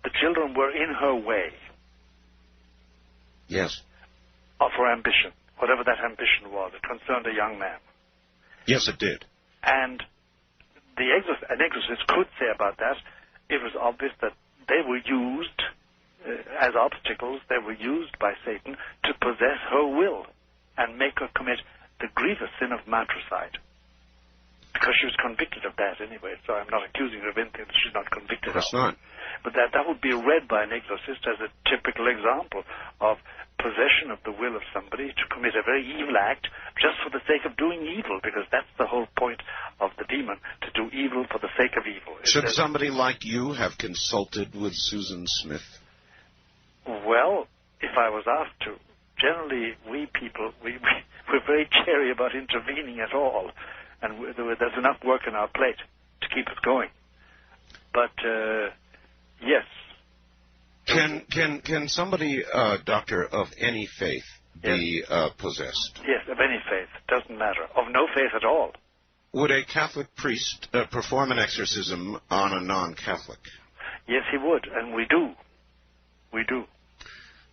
The children were in her way. Yes. Of her ambition, whatever that ambition was. It concerned a young man. Yes, it did. And an exorcist could say about that, it was obvious that they were used as obstacles, they were used by Satan to possess her will and make her commit the grievous sin of matricide. Because she was convicted of that anyway, so I'm not accusing her of anything that she's not convicted of. Of course not. But that would be read by an exorcist as a typical example of possession of the will of somebody to commit a very evil act just for the sake of doing evil, because that's the whole point of the demon, to do evil for the sake of evil. Should somebody like you have consulted with Susan Smith? Well, if I was asked to, generally we people, we're very chary about intervening at all, and there's enough work on our plate to keep us going. But yes. Can somebody, doctor, of any faith be possessed? Yes, of any faith. Doesn't matter. Of no faith at all. Would a Catholic priest perform an exorcism on a non-Catholic? Yes, he would, and we do. We do.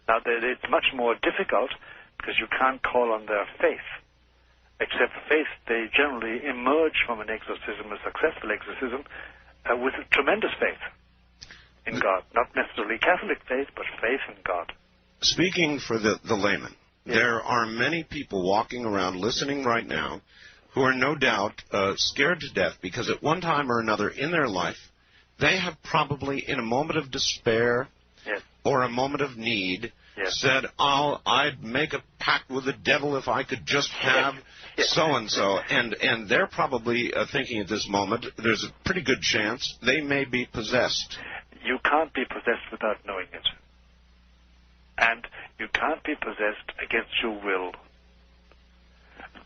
Now, it's much more difficult because you can't call on their faith. Except faith, they generally emerge from an exorcism, a successful exorcism, with a tremendous faith in God. Not necessarily Catholic faith, but faith in God. Speaking for the layman, there are many people walking around listening right now who are no doubt scared to death because at one time or another in their life, they have probably, in a moment of despair or a moment of need, said, I'd make a pact with the devil if I could just have so-and-so. And they're probably thinking at this moment, there's a pretty good chance they may be possessed. You can't be possessed without knowing it. And you can't be possessed against your will.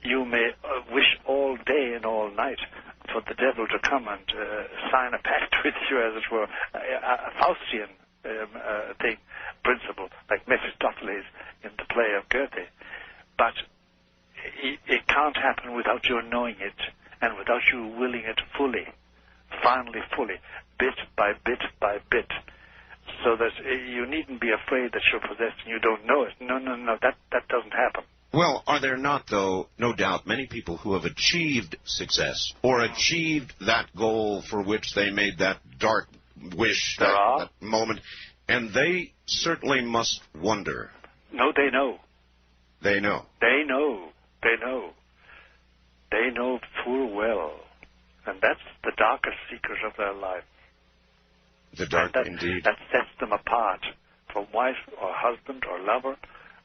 You may wish all day and all night for the devil to come and sign a pact with you, as it were, a Faustian principle, like Mephistopheles in the play of Goethe. But it can't happen without your knowing it and without you willing it fully, finally fully, bit by bit by bit. So that you needn't be afraid that you're possessed and you don't know it. No, that doesn't happen. Well, are there not, though, no doubt, many people who have achieved success or achieved that goal for which they made that dark wish, that moment, and they certainly must wonder. No, they know. They know. They know. They know. They know full well. And that's the darkest secret of their life. The dark, indeed. That sets them apart from wife or husband or lover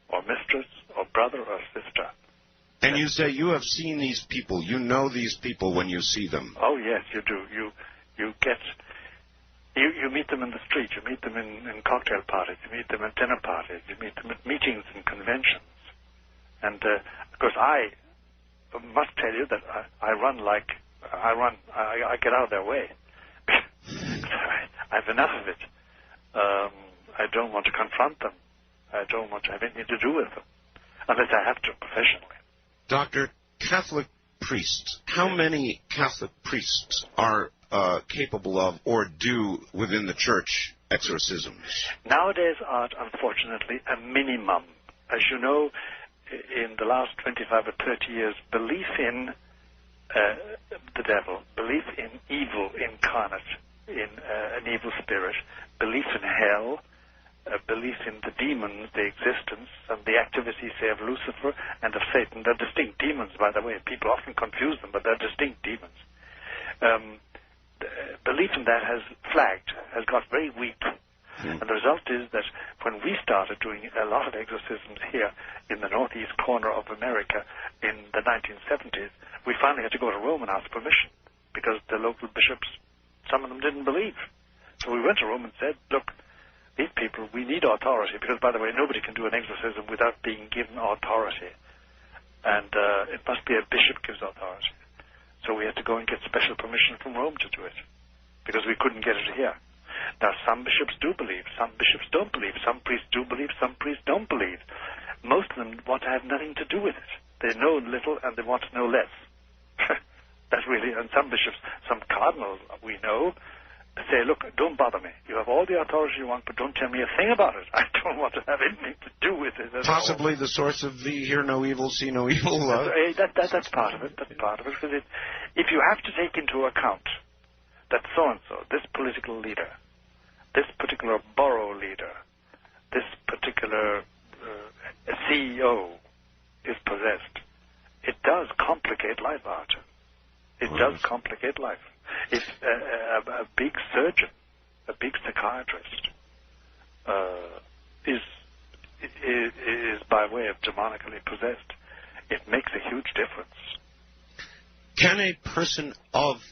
or mistress or brother or sister. And you say you have seen these people. You know these people when you see them. Oh, yes, you do. You meet them in the street. You meet them in cocktail parties. You meet them at dinner parties. You meet them at meetings and conventions. And, of course, I must tell you that I get out of their way. I've enough of it. I don't want to confront them. I don't want to have anything to do with them, unless I have to professionally. Doctor, Catholic priests, how many Catholic priests are capable of or do within the church exorcisms? Nowadays, Art, unfortunately, a minimum. As you know, in the last 25 or 30 years, belief in the devil, belief in evil incarnate, in an evil spirit, belief in hell, belief in the demons, the existence, and the activity, say, of Lucifer and of Satan. They're distinct demons, by the way. People often confuse them, but they're distinct demons. Belief in that has flagged, has got very weak. And the result is that when we started doing a lot of exorcisms here in the northeast corner of America in the 1970s, we finally had to go to Rome and ask permission because the local bishops, some of them didn't believe. So we went to Rome and said, look, these people, we need authority because, by the way, nobody can do an exorcism without being given authority. And it must be a bishop gives authority. So we had to go and get special permission from Rome to do it because we couldn't get it here. Now, some bishops do believe, some bishops don't believe, some priests do believe, some priests don't believe. Most of them want to have nothing to do with it. They know little and they want to know less. That's really, and some bishops, some cardinals we know, say, look, don't bother me. You have all the authority you want, but don't tell me a thing about it. I don't want to have anything to do with it at Possibly all. the source of the hear no evil, see no evil. That's part of it. That's part of it. Because if you have to take into account that so-and-so, this political leader, this particular borough leader, this particular CEO is possessed, it does complicate life, Art. It does complicate life. If a big surgeon, a big psychiatrist, is by way of demonically possessed, it makes a huge difference. Can a person of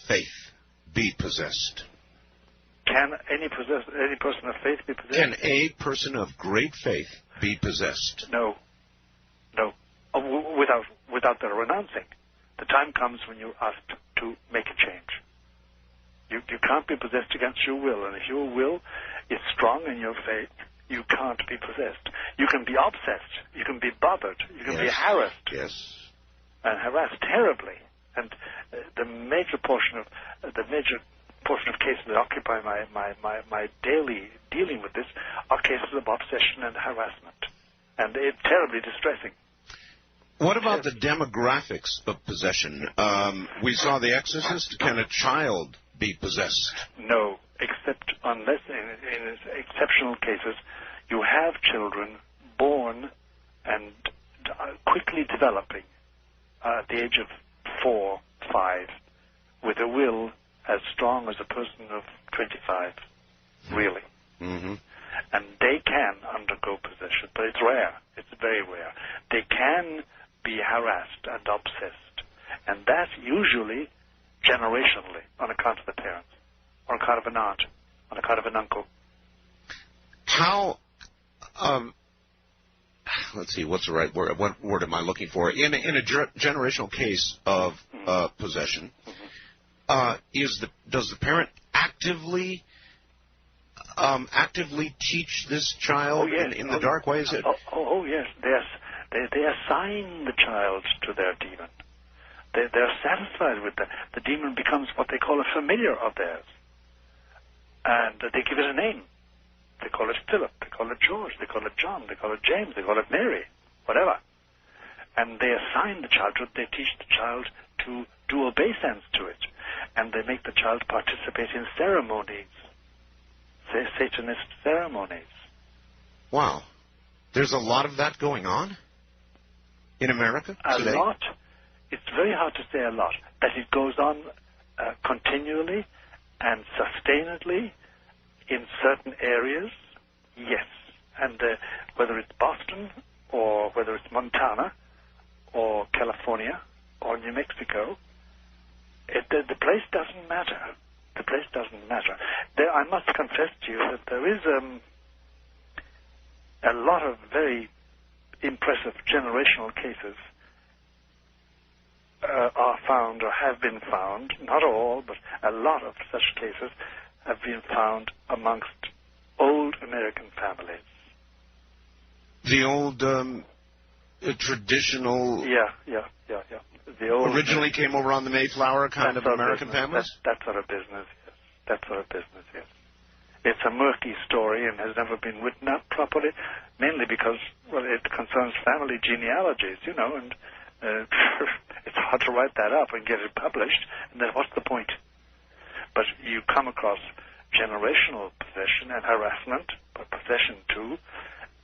faith be possessed? Can any person of faith be possessed? Can a person of great faith be possessed? No. Without their renouncing. The time comes when you're asked to make a change. You can't be possessed against your will, and if your will is strong in your faith, you can't be possessed. You can be obsessed. You can be bothered. You can be harassed. Yes. And harassed terribly. And the major portion of cases that occupy my daily dealing with this are cases of obsession and harassment. And it's terribly distressing. What about the demographics of possession? We saw The Exorcist. Can a child be possessed? No, except unless in exceptional cases you have children born and quickly developing at the age of 4, 5, with a will as strong as a person of 25, really. Mm-hmm. And they can undergo possession, but it's rare. It's very rare. They can be harassed and obsessed, and that usually generationally on account of the parents, on account of an aunt, on account of an uncle. How, let's see, what's the right word? What word am I looking for? In a generational case of possession, does the parent actively teach this child in the dark way? Is it? Oh yes, they assign the child to their demon. They're satisfied with that. The demon becomes what they call a familiar of theirs. And they give it a name. They call it Philip, they call it George, they call it John, they call it James, they call it Mary, whatever. And they assign the child to it. They teach the child to do obeisance to it. And they make the child participate in ceremonies, say Satanist ceremonies. Wow. There's a lot of that going on in America today? A lot. It's very hard to say a lot. That it goes on continually and sustainedly in certain areas, yes. And whether it's Boston or whether it's Montana or California or New Mexico, the place doesn't matter. The place doesn't matter. I must confess to you that there is a lot of very impressive generational cases are found or have been found, not all, but a lot of such cases have been found amongst old American families. The old traditional... Yeah. The old, originally came over on the Mayflower kind of American families? That sort of business, yes. That sort of business, yes. It's a murky story and has never been written up properly, mainly because, well, it concerns family genealogies, you know, and it's hard to write that up and get it published, and then what's the point? But you come across generational possession and harassment, but possession too,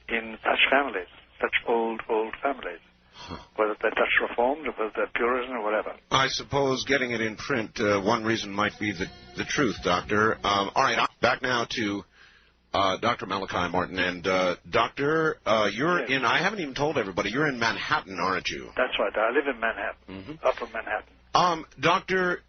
in such families, such old families. Whether they're Dutch Reformed, or whether they're Puritan, or whatever. I suppose getting it in print, one reason might be the truth, Doctor. All right, back now to Dr. Malachi Martin. And, Doctor, you're in, I haven't even told everybody, you're in Manhattan, aren't you? That's right. I live in Manhattan, Upper Manhattan. Doctor,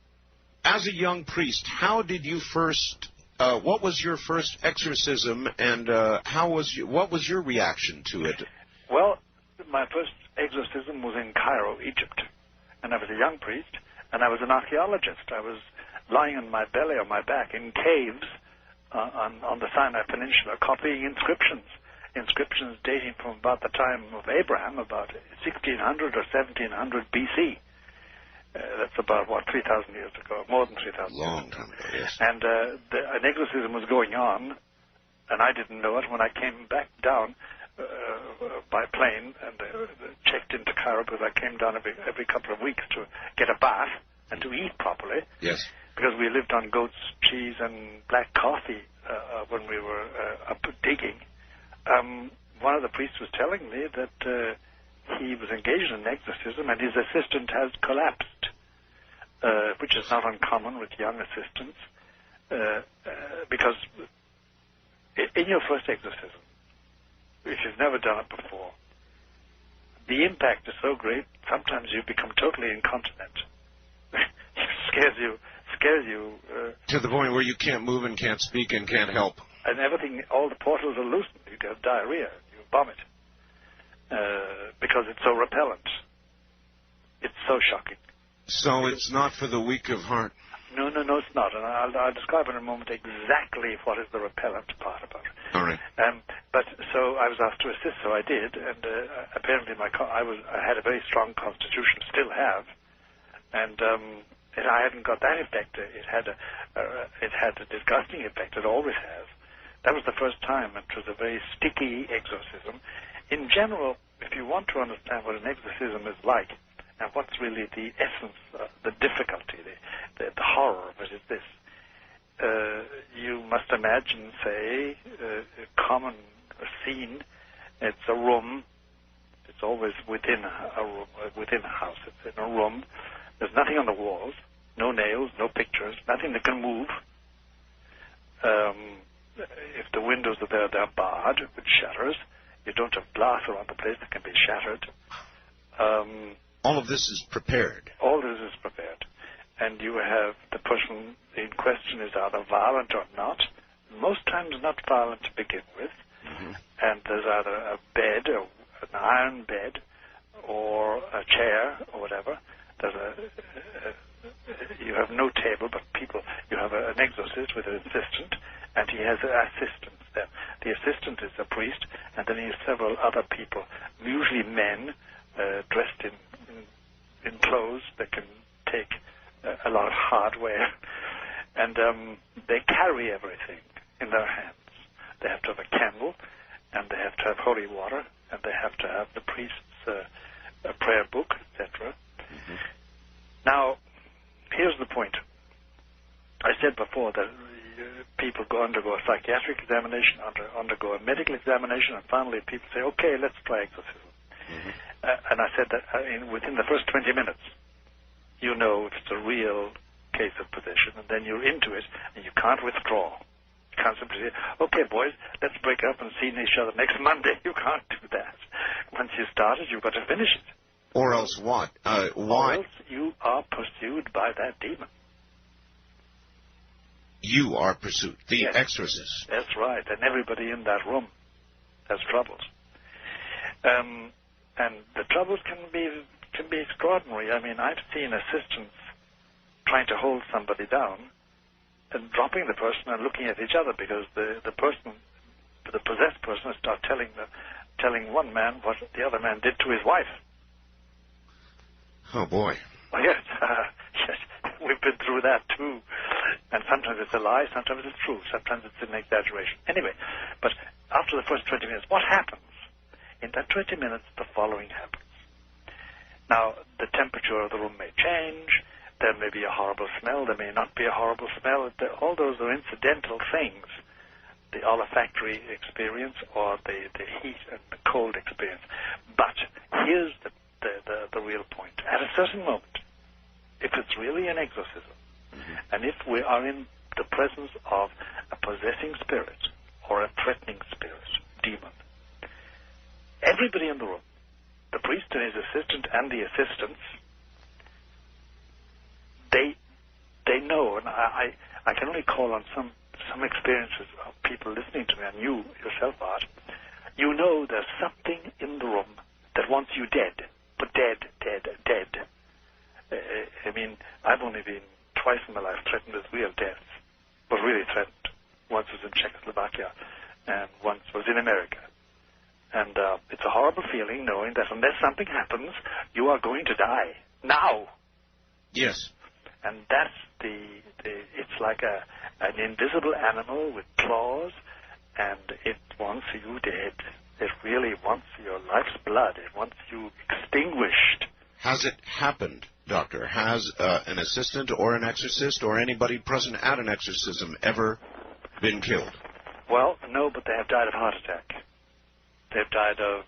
as a young priest, how did you first, what was your first exorcism, and what was your reaction to it? Well, my first exorcism was in Cairo, Egypt, and I was a young priest, and I was an archaeologist. I was lying on my belly, on my back, in caves on the Sinai Peninsula, copying inscriptions dating from about the time of Abraham, about 1600 or 1700 BC. That's about, 3,000 years ago, more than 3,000 years ago. Long time ago, yes. And an exorcism was going on, and I didn't know it. When I came back down by plane and checked into Cairo, because I came down every couple of weeks to get a bath and to eat properly. Yes. Because we lived on goat's cheese and black coffee when we were up digging. One of the priests was telling me that he was engaged in an exorcism and his assistant has collapsed, which is not uncommon with young assistants, because in your first exorcism, if you've never done it before, the impact is so great, sometimes you become totally incontinent. It scares you. To the point where you can't move and can't speak and can't help. And everything, all the portals are loosened. You get diarrhea, you vomit, because it's so repellent. It's so shocking. So it's not for the weak of heart? No, it's not. And I'll describe in a moment exactly what is the repellent part about it. All right. But so I was asked to assist, so I did, and apparently I had a very strong constitution, still have, and I hadn't got that effect. It had a disgusting effect. It always has. That was the first time. It was a very sticky exorcism. In general, if you want to understand what an exorcism is like, and what's really the essence, the difficulty, the horror of it is this. You must imagine, say, a common scene. It's a room. It's always within a room, within a house. It's in a room. There's nothing on the walls, no nails, no pictures, nothing that can move. If the windows are there, they're barred with shutters. You don't have glass around the place that can be shattered. All of this is prepared. All this is prepared. And you have the person in question is either violent or not. Most times not violent to begin with. Mm-hmm. And there's either a bed, or an iron bed, or a chair, or whatever. You have no table, but you have an exorcist with an assistant, and he has assistants there. The assistant is a priest, and then he has several other people, usually men, dressed in clothes that can take a lot of hardware, and they carry everything in their hands. They have to have a candle, and they have to have holy water, and they have to have the priest's prayer book, etc. Mm-hmm. Now, here's the point. I said before that people undergo a psychiatric examination, undergo a medical examination, and finally people say, okay, let's try exorcism. Mm-hmm. And I said that within the first 20 minutes, you know if it's a real case of possession, and then you're into it, and you can't withdraw. You can't simply say, okay, boys, let's break up and see each other next Monday. You can't do that. Once you started, you've got to finish it. Or else what? Why? Or else you are pursued by that demon. You are pursued. The yes. exorcist. That's right. And everybody in that room has troubles. And the troubles can be extraordinary. I mean, I've seen assistants trying to hold somebody down and dropping the person and looking at each other because the possessed person starts telling telling one man what the other man did to his wife. Oh, boy. Oh, yes. Yes, we've been through that, too. And sometimes it's a lie, sometimes it's true, sometimes it's an exaggeration. Anyway, but after the first 20 minutes, what happens? In that 20 minutes, the following happens. Now, the temperature of the room may change. There may be a horrible smell. There may not be a horrible smell. All those are incidental things. The olfactory experience or the heat and the cold experience. But here's the real point. At a certain moment, if it's really an exorcism, and if we are in the presence of a possessing spirit or a threatening spirit, demon, everybody in the room, the priest and his assistant and the assistants, they know, and I can only call on some experiences of people listening to me, and you yourself, Art. You know there's something in the room that wants you dead, but dead. I mean, I've only been twice in my life threatened with real death, but really threatened. Once was in Czechoslovakia, and once was in America. And it's a horrible feeling knowing that unless something happens, you are going to die now. Yes. And that's it's like an invisible animal with claws, and it wants you dead. It really wants your life's blood. It wants you extinguished. Has it happened, Doctor? Has an assistant or an exorcist or anybody present at an exorcism ever been killed? Well, no, but they have died of heart attack. They've died of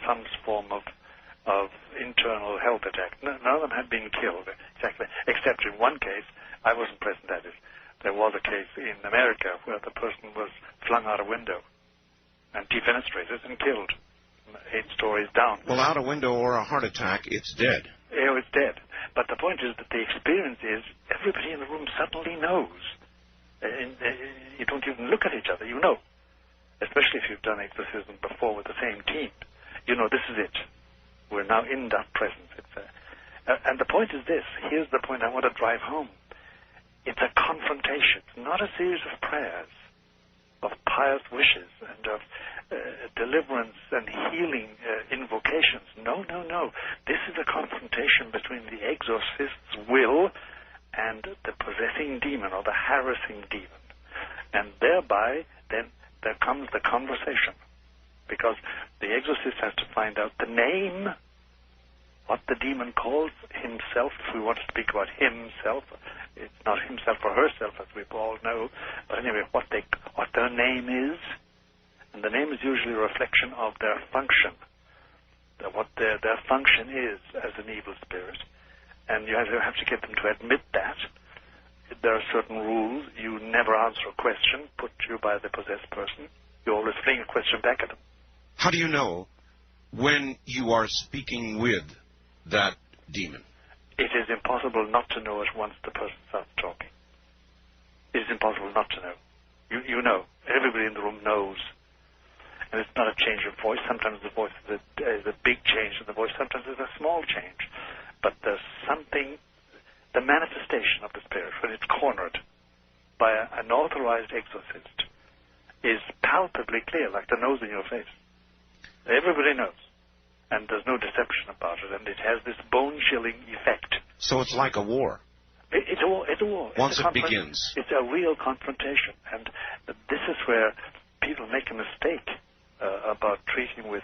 some form of internal health attack. None of them have been killed, exactly, except in one case. I wasn't present at it. There was a case in America where the person was flung out a window and defenestrated and killed 8 stories down. Well, out a window or a heart attack, it's dead. It's dead. But the point is that the experience is everybody in the room suddenly knows. You don't even look at each other, you know. Especially if you've done exorcism before with the same team. You know, this is it. We're now in that presence. And the point is this. Here's the point I want to drive home. It's a confrontation. It's not a series of prayers, of pious wishes, and of deliverance and healing invocations. No. This is a confrontation between the exorcist's will and the possessing demon or the harassing demon. And thereby, then, there comes the conversation. Because the exorcist has to find out the name, what the demon calls himself. If we want to speak about himself, it's not himself or herself, as we all know. But anyway, what their name is. And the name is usually a reflection of their function, what their function is as an evil spirit. And you have to get them to admit that. There are certain rules. You never answer a question put to you by the possessed person. You always fling a question back at them. How do you know when you are speaking with that demon? It is impossible not to know it once the person starts talking. It is impossible not to know. You know. Everybody in the room knows. And it's not a change of voice. Sometimes the voice is a big change in the voice. Sometimes it's a small change. But there's something, the manifestation of the spirit, when it's cornered by an authorized exorcist, is palpably clear, like the nose in your face. Everybody knows. And there's no deception about it. And it has this bone-chilling effect. So it's like a war. It's a war. Once it begins. It's a real confrontation. And this is where people make a mistake about treating with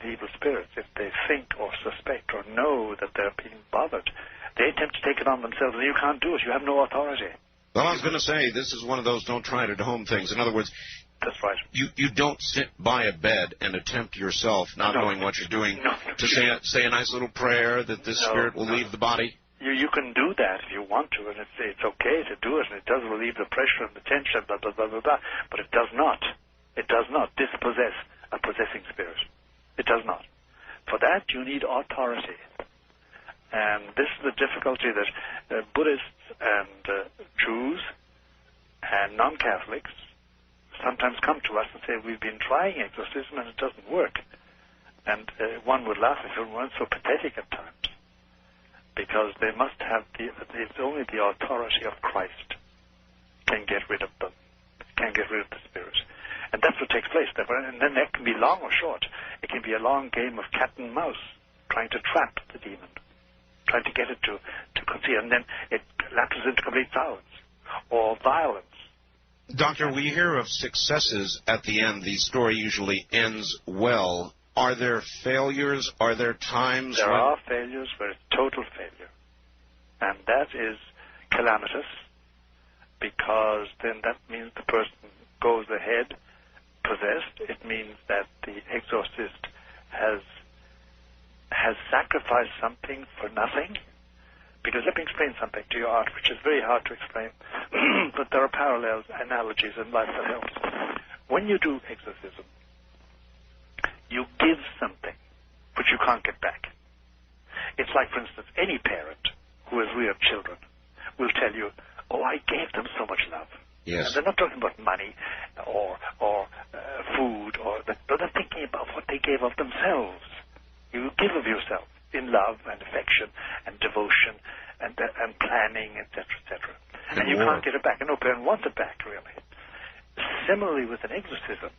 evil spirits. If they think or suspect or know that they're being bothered, they attempt to take it on themselves, and you can't do it. You have no authority. Well, I was going to say, this is one of those don't try it at home things. In other words, that's right. You don't sit by a bed and attempt yourself, not knowing what you're doing, to say a nice little prayer that this spirit will leave the body. You can do that if you want to, and it's okay to do it, and it does relieve the pressure and the tension, blah, blah, blah, blah, blah, but it does not. It does not dispossess a possessing spirit. It does not. For that, you need authority. And this is the difficulty that Buddhists and Jews and non-Catholics sometimes come to us and say, we've been trying exorcism and it doesn't work. And one would laugh if it weren't so pathetic at times. Because they must have it's only the authority of Christ can get rid of them, can get rid of the spirit. And that's what takes place. And then that can be long or short. It can be a long game of cat and mouse, trying to trap the demon, trying to get it to conceal, and then it lapses into complete silence or violence. Doctor, we hear of successes at the end. The story usually ends well. Are there failures? Are there times There are failures where it's total failure. And that is calamitous, because then that means the person goes ahead possessed. It means that the exorcist has sacrificed something for nothing. Because let me explain something to you, Art, which is very hard to explain, but there are parallels, analogies in life that helps. When you do exorcism, you give something which you can't get back. It's like, for instance, any parent who has reared children will tell you, oh, I gave them so much love. Yes. And they're not talking about money or food, but they're thinking about what they gave of themselves. You give of yourself in love and affection and devotion and planning, etc., etc. And you can't get it back. And no parent wants it back, really. Similarly, with an exorcism,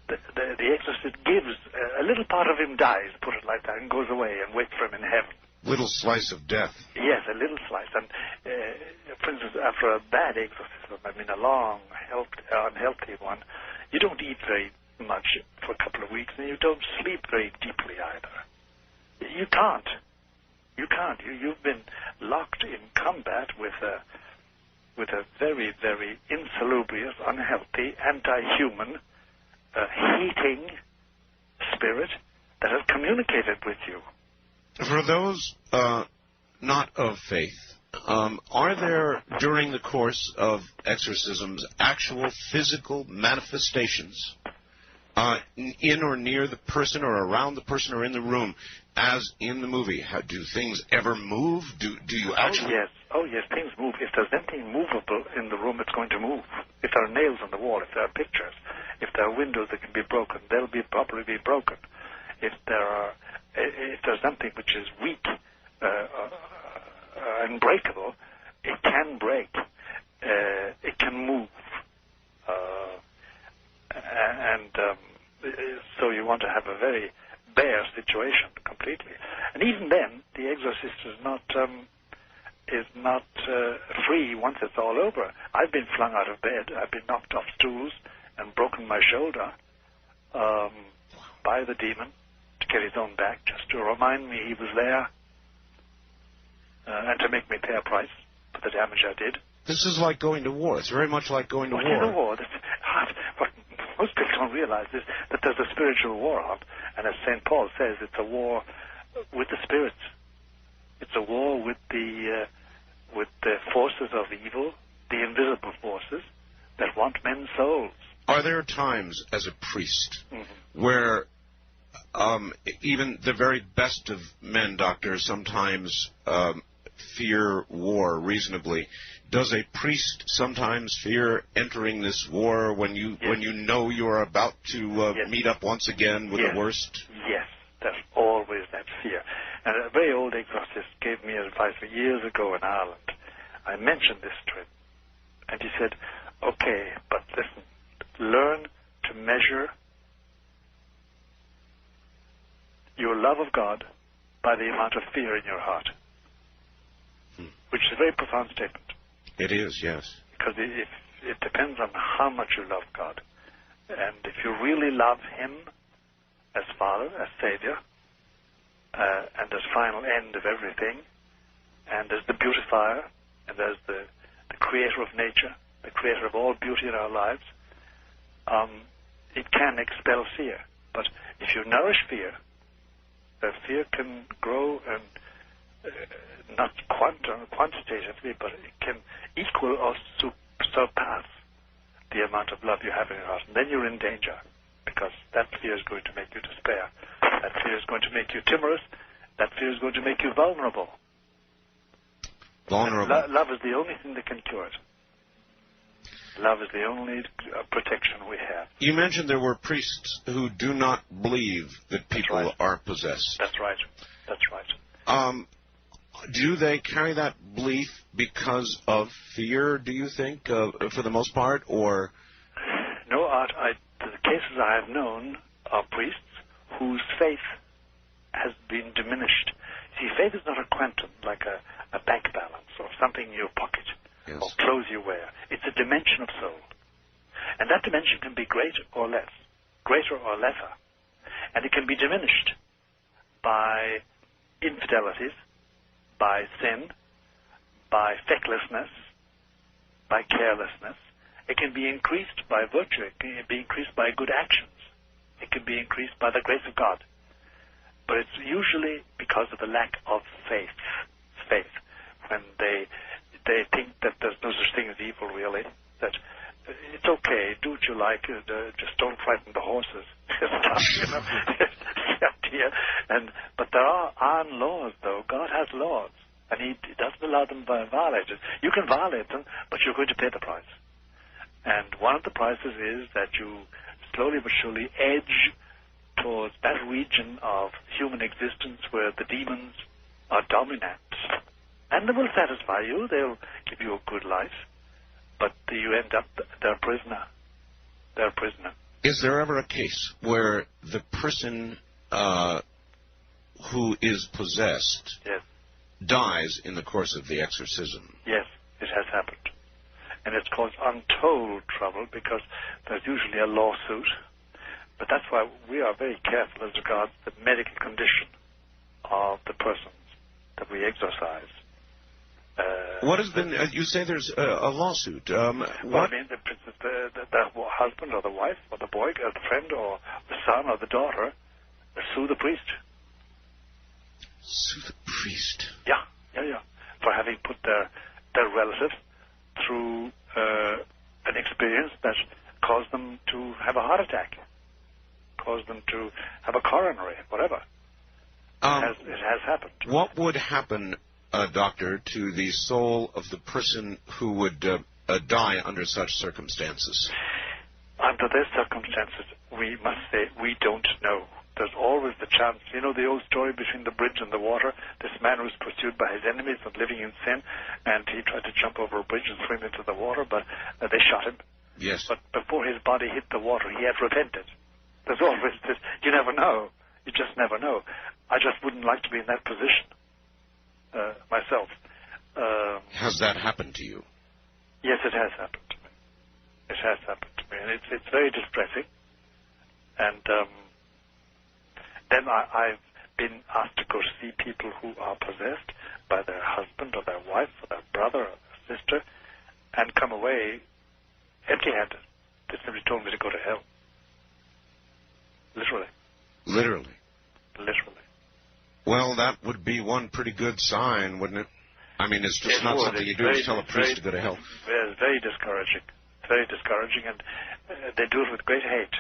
the exorcist gives, a little part of him dies, put it like that, and goes away and waits for him in heaven. Little slice of death. Yes, a little slice. And, for instance, after a bad exorcism, I mean a long, unhealthy one, you don't eat very much for a couple of weeks, and you don't sleep very deeply either. You can't. You can't. You've been locked in combat with a very, very insalubrious, unhealthy, anti-human, hating spirit that has communicated with you. For those not of faith, are there, during the course of exorcisms, actual physical manifestations in or near the person or around the person or in the room, as in the movie? Do things ever move? Do you actually... Oh, yes, things move. If there's anything movable in the room, it's going to move. If there are nails on the wall, if there are pictures, if there are windows that can be broken, they'll probably be broken. If there's something which is weak, unbreakable, it can break. It can move. So you want to have a very bare situation completely. And even then, the exorcist is not free once it's all over. I've been flung out of bed. I've been knocked off stools and broken my shoulder by the demon to get his own back, just to remind me he was there and to make me pay a price for the damage I did. This is like going to war. It's very much like going to war. Going to war. What most people don't realize is that there's a spiritual war on, and as St. Paul says, it's a war with the spirits. It's a war with the forces of evil, the invisible forces that want men's souls. Are there times as a priest where even the very best of men, doctors, sometimes fear war reasonably? Does a priest sometimes fear entering this war when you know you're about to meet up once again with the worst? Yes, there's always that fear. And a very old exorcist gave me advice years ago in Ireland. I mentioned this to him, and he said, okay, but listen, learn to measure your love of God by the amount of fear in your heart, which is a very profound statement. It is, yes. Because it depends on how much you love God. And if you really love Him as Father, as Savior, and as final end of everything, and as the beautifier, and as the creator of nature, the creator of all beauty in our lives, it can expel fear. But if you nourish fear, fear can grow and not quantitatively, but it can equal or surpass the amount of love you have in your heart. And then you're in danger, because that fear is going to make you despair. That fear is going to make you timorous. That fear is going to make you vulnerable. Love is the only thing that can cure it. Love is the only protection we have. You mentioned there were priests who do not believe that people are possessed. That's right. That's right. Do they carry that belief because of fear, do you think, for the most part, or? No, Art, the cases I have known are priests whose faith has been diminished. See, faith is not a quantum, like a bank balance or something in your pocket or clothes you wear. It's a dimension of soul. And that dimension can be greater or lesser. And it can be diminished by infidelities, by sin, by fecklessness, by carelessness. It can be increased by virtue. It can be increased by good actions. It can be increased by the grace of God. But it's usually because of the lack of faith. Faith. When they think that there's no such thing as evil, really. That it's okay, do what you like, just don't frighten the horses. But there are iron laws, though. God has laws, and He doesn't allow them to be violated. You can violate them, but you're going to pay the price. And one of the prices is that you slowly but surely edge towards that region of human existence where the demons are dominant. And they will satisfy you. They'll give you a good life. But you end up their prisoner. Their prisoner. Is there ever a case where the person who is possessed dies in the course of the exorcism? Yes, it has happened. And it's caused untold trouble because there's usually a lawsuit. But that's why we are very careful as regards the medical condition of the persons that we exorcise. What has been? You say there's a lawsuit. Well, I mean, the husband or the wife or the boy or the friend or the son or the daughter sue the priest. Sue the priest? Yeah. For having put their relative through an experience that caused them to have a heart attack, caused them to have a coronary, whatever. It has happened. What would happen, Doctor, to the soul of the person who would die under such circumstances? Under these circumstances, we must say we don't know. There's always the chance. You know the old story between the bridge and the water? This man was pursued by his enemies and living in sin, and he tried to jump over a bridge and swim into the water, but they shot him. Yes. But before his body hit the water, he had repented. There's always this. You never know. You just never know. I just wouldn't like to be in that position myself. Has that happened to you? Yes, it has happened to me. It has happened to me, and it's very distressing. And then I've been asked to go see people who are possessed by their husband or their wife or their brother or their sister and come away empty-handed. They simply told me to go to hell. Literally. Literally? Literally. Well, that would be one pretty good sign, wouldn't it? I mean, it's just not something you do to tell a priest to go to hell. It's very discouraging. Very discouraging, and they do it with great hate.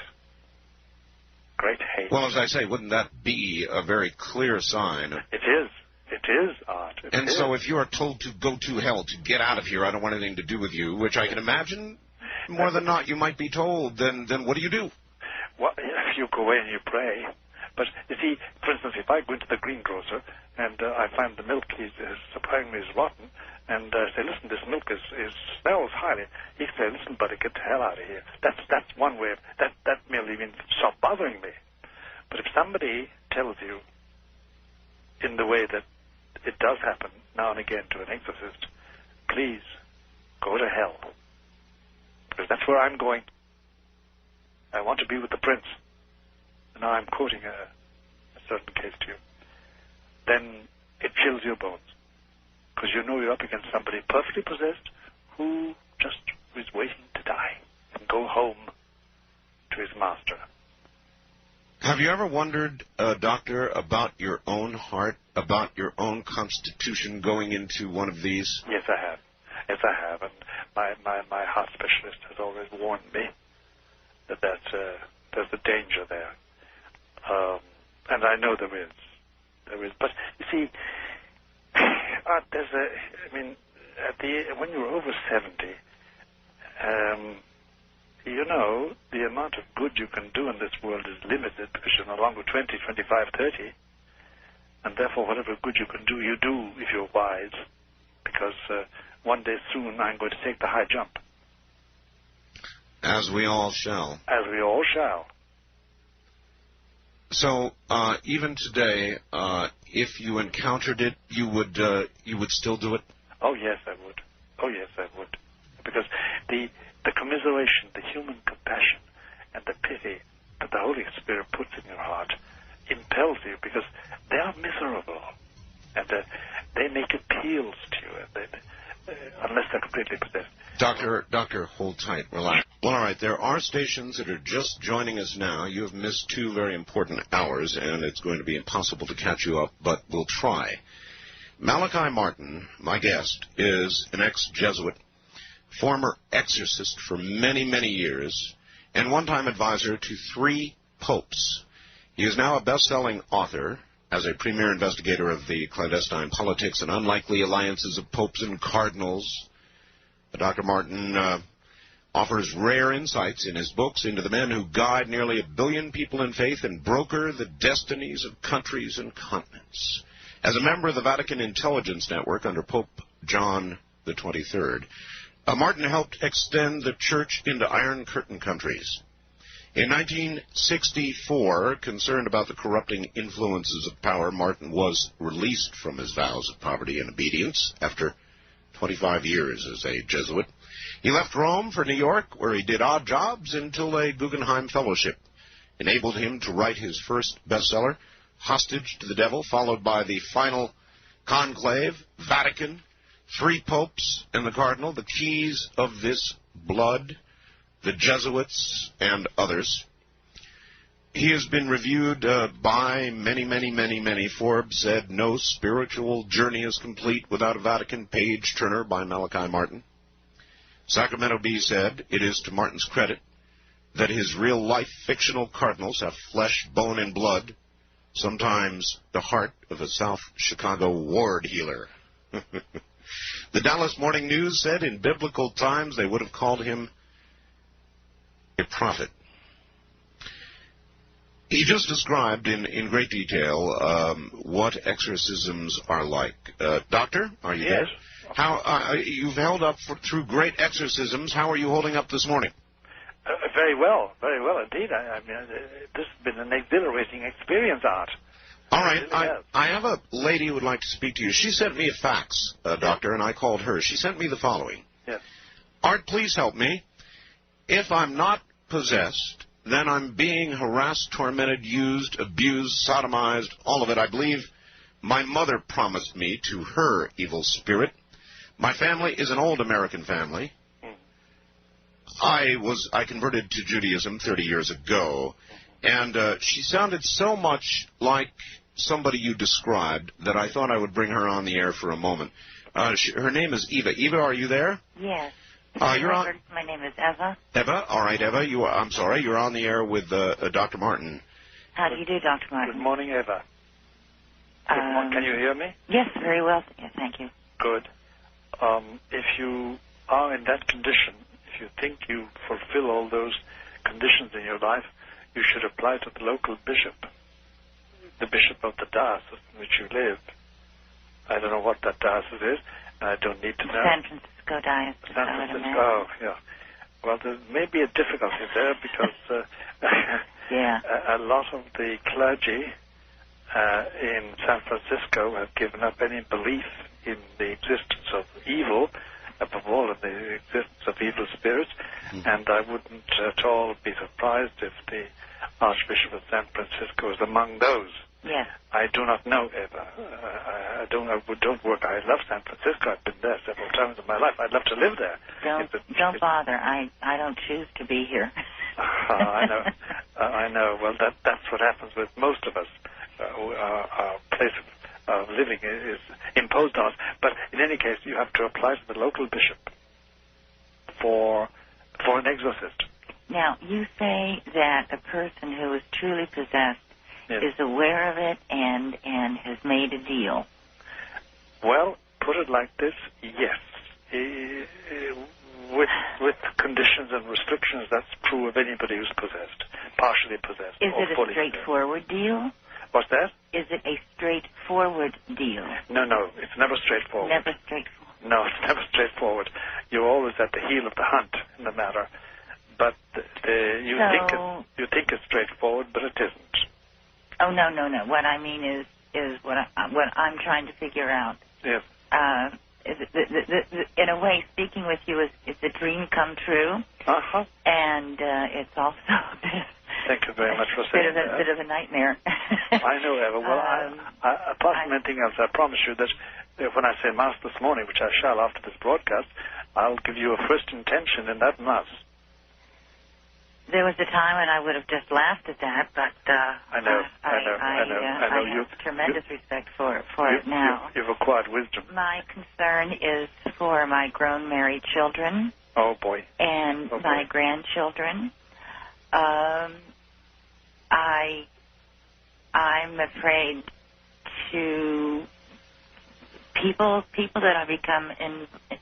Great hate. Well, as I say, wouldn't that be a very clear sign? It is. It is, Art. So if you are told to go to hell, to get out of here, I don't want anything to do with you, which I can imagine more than not you might be told, then what do you do? Well, you go away and you pray. But, you see, for instance, if I go into the greengrocer and I find the milk he's supplying me is rotten, and say, listen, this milk smells highly, he can say, listen, buddy, get the hell out of here. That's one way. That merely means stop bothering me. But if somebody tells you in the way that it does happen now and again to an exorcist, please go to hell. Because that's where I'm going. I want to be with the prince. And now I'm quoting a certain case to you. Then it chills your bones. Because you know you're up against somebody perfectly possessed who just is waiting to die and go home to his master. Have you ever wondered, Doctor, about your own heart, about your own constitution going into one of these? Yes, I have. Yes, I have. And my heart specialist has always warned me that there's a danger there. And I know there is. There is. But, you see, when you're over 70, you know, the amount of good you can do in this world is limited because you're no longer 20, 25, 30. And therefore, whatever good you can do, you do if you're wise. Because one day soon I'm going to take the high jump. As we all shall. As we all shall. So, even today, if you encountered it, you would still do it? Oh, yes, I would. Oh, yes, I would. Because the commiseration, the human compassion, and the pity that the Holy Spirit puts in your heart impels you, because they are miserable, and they make appeals to you, unless they're completely possessed. Doctor, hold tight, relax. Well, all right, there are stations that are just joining us now. You have missed 2 very important hours, and it's going to be impossible to catch you up, but we'll try. Malachi Martin, my guest, is an ex-Jesuit, former exorcist for many, many years, and one-time advisor to 3 popes. He is now a best-selling author as a premier investigator of the clandestine politics and unlikely alliances of popes and cardinals. Dr. Martin offers rare insights in his books into the men who guide nearly 1 billion people in faith and broker the destinies of countries and continents. As a member of the Vatican Intelligence Network under Pope John XXIII, Martin helped extend the Church into Iron Curtain countries. In 1964, concerned about the corrupting influences of power, Martin was released from his vows of poverty and obedience after 25 years as a Jesuit. He left Rome for New York, where he did odd jobs until a Guggenheim Fellowship enabled him to write his first bestseller, Hostage to the Devil, followed by the final conclave, Vatican, 3 popes and the cardinal, the keys of this blood, the Jesuits, and others. He has been reviewed by many. Forbes said, no spiritual journey is complete without a Vatican page-turner by Malachi Martin. Sacramento Bee said, it is to Martin's credit that his real-life fictional cardinals have flesh, bone, and blood, sometimes the heart of a South Chicago ward healer. The Dallas Morning News said in biblical times they would have called him a prophet. He just described in great detail what exorcisms are like. Doctor, are you there? Yes. How you've held up through great exorcisms. How are you holding up this morning? Very well indeed. I mean, this has been an exhilarating experience, Art. All right, I have a lady who would like to speak to you. She sent me a fax, Doctor, and I called her. She sent me the following. Yes. Art, please help me. If I'm not possessed, then I'm being harassed, tormented, used, abused, sodomized, all of it. I believe my mother promised me to her evil spirit. My family is an old American family. I converted to Judaism 30 years ago, and she sounded so much like somebody you described that I thought I would bring her on the air for a moment. Her name is Eva. Eva, are you there? Yes. You're on. My name is Eva. Eva, all right, Eva. I'm sorry, you're on the air with Dr. Martin. How do you do, Dr. Martin? Good morning, Eva. Can you hear me? Yes, very well. Yes, thank you. Good. If you are in that condition, if you think you fulfill all those conditions in your life, you should apply to the local bishop, the bishop of the diocese in which you live. I don't know what that diocese is, and I don't need to know. San Francisco diocese. San Francisco, oh, yeah. Well, there may be a difficulty there because yeah. a lot of the clergy in San Francisco have given up any belief in the existence of evil, above all in the existence of evil spirits, and I wouldn't at all be surprised if the Archbishop of San Francisco is among those. Yes. I do not know, Eva. I don't work. I love San Francisco. I've been there several times in my life. I'd love to live there. Don't bother. I don't choose to be here. I know. I know. Well, that's what happens with most of us. Our place of living is imposed on us. But in any case, you have to apply to the local bishop for an exorcist. Now, you say that a person who is truly possessed is aware of it and has made a deal. Well, put it like this, yes. With conditions and restrictions, that's true of anybody who's possessed, partially possessed. Is it a straightforward deal? What's that? Is it a straightforward deal? No, it's never straightforward. Never straightforward. No, it's never straightforward. You're always at the heel of the hunt in the matter. But you think it's straightforward, but it isn't. Oh, no. What I mean is what I'm trying to figure out. Yes. In a way, speaking with you is a dream come true. Uh-huh. And it's also thank you very much for saying that. A bit of a nightmare. I know, Eva. Well, apart from anything else, I promise you that when I say Mass this morning, which I shall after this broadcast, I'll give you a first intention in that Mass. There was a time when I would have just laughed at that, but I know. I have tremendous respect for it now. You've acquired wisdom. My concern is for my grown married children. Oh, boy. And my grandchildren. I'm afraid to people that I become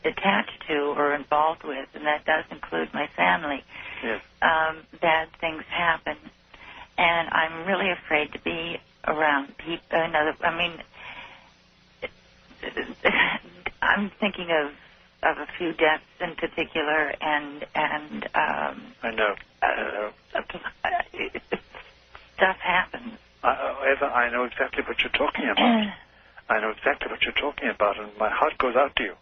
attached to or involved with, and that does include my family. Yes. Bad things happen, and I'm really afraid to be around people. I'm thinking of a few deaths in particular, and I know. Stuff happens. Eva, I know exactly what you're talking about. I know exactly what you're talking about, and my heart goes out to you.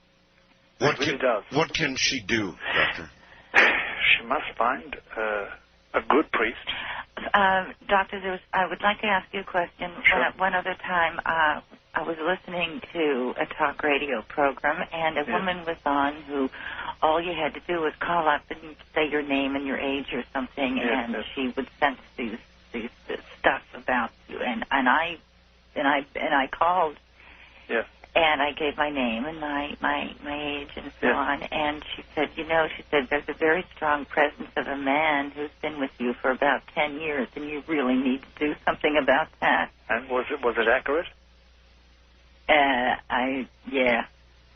It really does. What can she do, Doctor? She must find a good priest. Doctor, I would like to ask you a question. Sure. One other time, I was listening to a talk radio program, and a woman was on who all you had to do was call up and say your name and your age or something, and she would sense these stuff about you. And I called. Yes. And I gave my name and my age and so on. And she said, there's a very strong presence of a man who's been with you for about 10 years, and you really need to do something about that. And was it accurate? Yeah.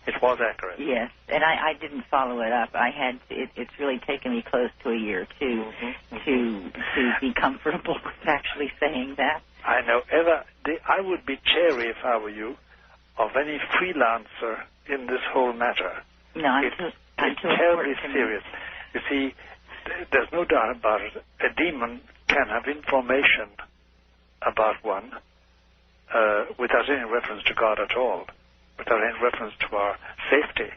It was accurate. Yes, and I didn't follow it up. It's really taken me close to a year to be comfortable with actually saying that. I know. Eva, I would be chary if I were you of any freelancer in this whole matter. No, it's terribly serious. You see, there's no doubt about it. A demon can have information about one without any reference to God at all, without any reference to our safety.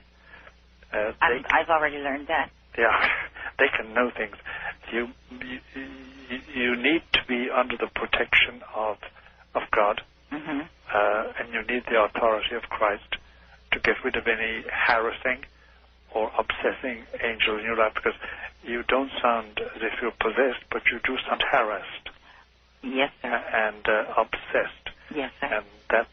I've already learned that. Yeah, they can know things. You need to be under the protection of God. Mm-hmm. And you need the authority of Christ to get rid of any harassing or obsessing angel in your life, because you don't sound as if you're possessed, but you do sound harassed. Yes, sir. And obsessed. Yes, sir. And that's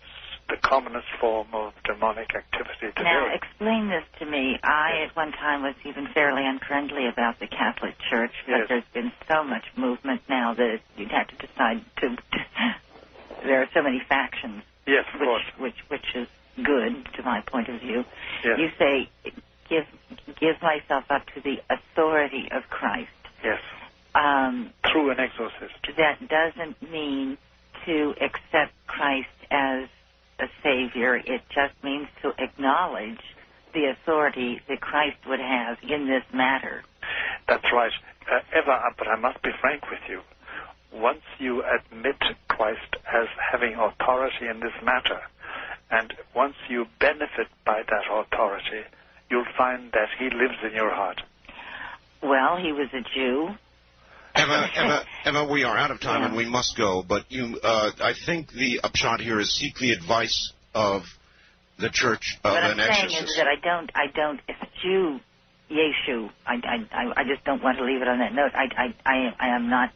the commonest form of demonic activity today. Now, explain this to me. I, at one time, was even fairly unfriendly about the Catholic Church, but there's been so much movement now that you'd have to decide to there are so many factions. Yes, of course. Which is good, to my point of view. Yes. You say, give myself up to the authority of Christ. Yes. Through an exorcist. That doesn't mean to accept Christ as a savior. It just means to acknowledge the authority that Christ would have in this matter. That's right. Eva, but I must be frank with you. Once you admit Christ as having authority in this matter, and once you benefit by that authority, you'll find that he lives in your heart. Well, he was a Jew. Emma, we are out of time and we must go, but I think the upshot here is seek the advice of the Church of an Exorcist. What I'm saying is that I don't, if Jew, Yeshu, I just don't want to leave it on that note. I am not,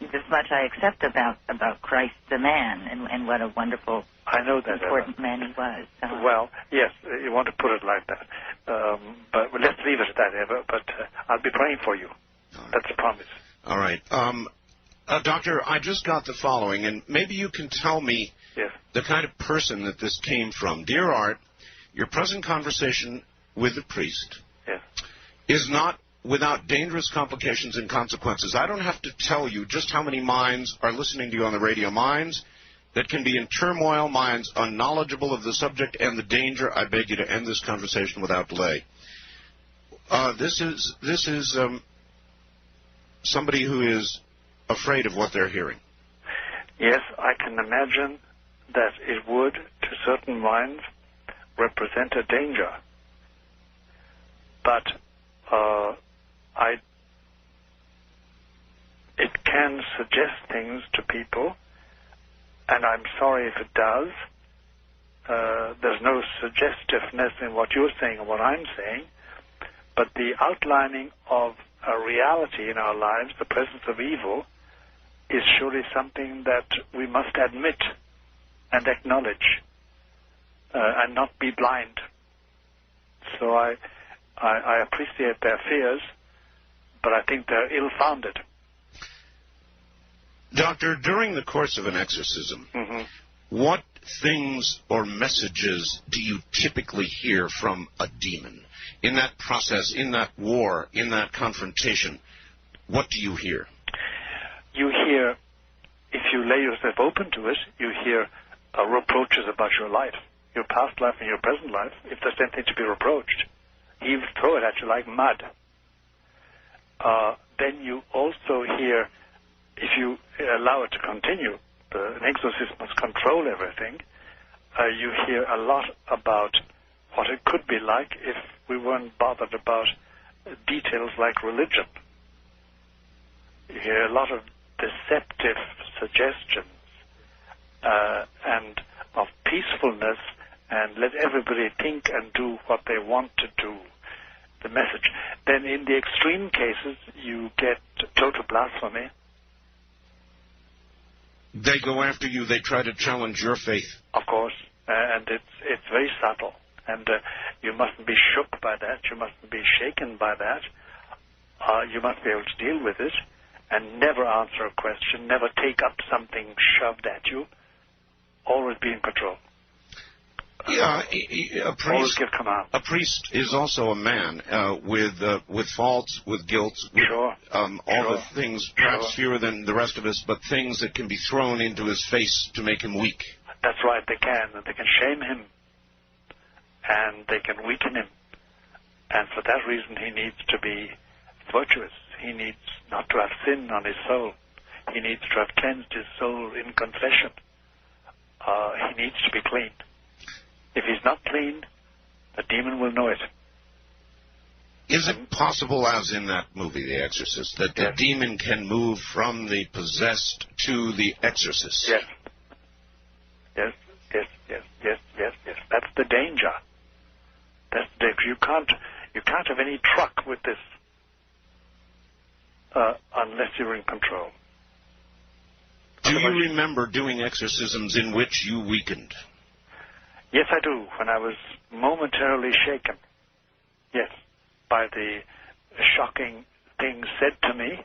this much I accept about Christ the man and what a wonderful, important man he was. So. Well, yes, you want to put it like that. But let's leave it at that, Eva. But I'll be praying for you. That's a promise. All right. Doctor, I just got the following, and maybe you can tell me the kind of person that this came from. Dear Art, your present conversation with the priest is not without dangerous complications and consequences. I don't have to tell you just how many minds are listening to you on the radio. Minds that can be in turmoil, minds unknowledgeable of the subject and the danger. I beg you to end this conversation without delay. This is somebody who is afraid of what they're hearing? Yes, I can imagine that it would, to certain minds, represent a danger. But it can suggest things to people, and I'm sorry if it does. There's no suggestiveness in what you're saying or what I'm saying, but the outlining of a reality in our lives, the presence of evil, is surely something that we must admit and acknowledge and not be blind. So I appreciate their fears, but I think they're ill-founded. Doctor, during the course of an exorcism, what things or messages do you typically hear from a demon? In that process, in that war, in that confrontation, what do you hear? You hear, if you lay yourself open to it, you hear reproaches about your life, your past life and your present life. If there's anything to be reproached, he will throw it at you like mud. Then you also hear, if you allow it to continue, an exorcist must control everything. You hear a lot about what it could be like if we weren't bothered about details like religion. You hear a lot of deceptive suggestions and of peacefulness, and let everybody think and do what they want to do, the message. Then in the extreme cases, you get total blasphemy. They go after you, they try to challenge your faith. Of course, and it's very subtle, and you mustn't be shook by that, you mustn't be shaken by that. You must be able to deal with it, and never answer a question, never take up something shoved at you, always be in control. Yeah, Always give command. A priest is also a man with faults, with guilt, with all the things, perhaps fewer than the rest of us, but things that can be thrown into his face to make him weak. That's right, they can. And they can shame him, and they can weaken him. And for that reason, he needs to be virtuous. He needs not to have sin on his soul. He needs to have cleansed his soul in confession. He needs to be clean. If he's not clean, the demon will know it. Is it possible, as in that movie, The Exorcist, that the demon can move from the possessed to the exorcist? Yes. Yes. That's the danger. That's the danger. You can't have any truck with this unless you're in control. Do you remember doing exorcisms in which you weakened? Yes, I do. When I was momentarily shaken, yes, by the shocking things said to me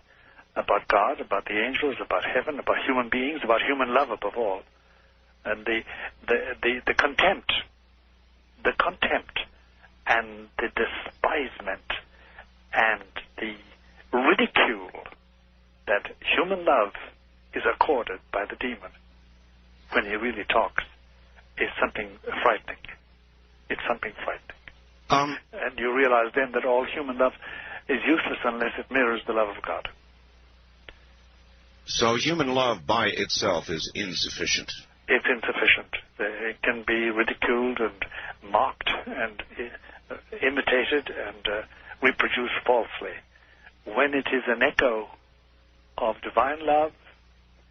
about God, about the angels, about heaven, about human beings, about human love above all, and the contempt and the despisement and the ridicule that human love is accorded by the demon when he really talks is something frightening. It's something frightening. And you realize then that all human love is useless unless it mirrors the love of God. So human love by itself is insufficient. It's insufficient. It can be ridiculed and mocked and imitated and reproduced falsely. When it is an echo of divine love,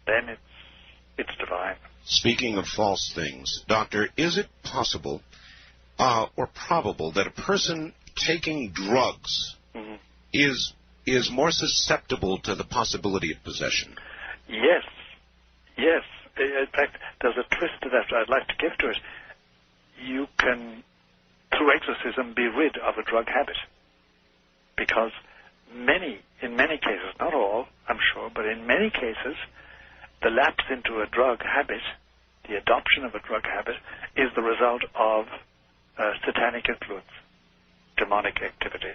then it's divine. Speaking of false things, Doctor, is it possible or probable that a person taking drugs is more susceptible to the possibility of possession? Yes. In fact, there's a twist to that I'd like to give to it. You can, through exorcism, be rid of a drug habit. Because in many cases, not all, I'm sure, but in many cases, the lapse into a drug habit, the adoption of a drug habit, is the result of satanic influence, demonic activity.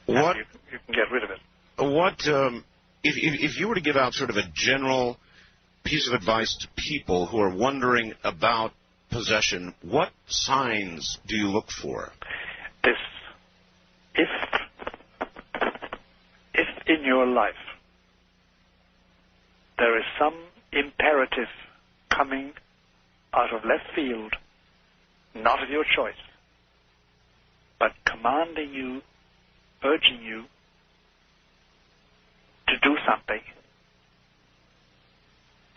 What you can get rid of it. What if you were to give out sort of a general piece of advice to people who are wondering about possession, what signs do you look for? This, if in your life there is some imperative coming out of left field, not of your choice, but commanding you, urging you to do something,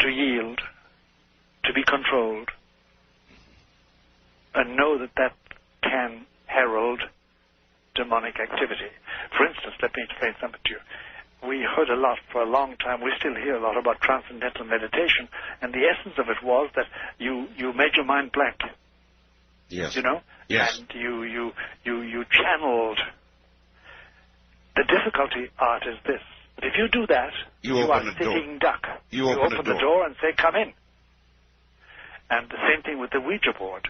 to yield, to be controlled, and know that that can herald demonic activity. For instance, let me explain something to you. We heard a lot for a long time, we still hear a lot about transcendental meditation, and the essence of it was that you made your mind blank. Yes. You know? Yes. And you channeled. The difficulty, Art, is this. If you do that, you are sitting duck. You open the door and say, come in. And the same thing with the Ouija board.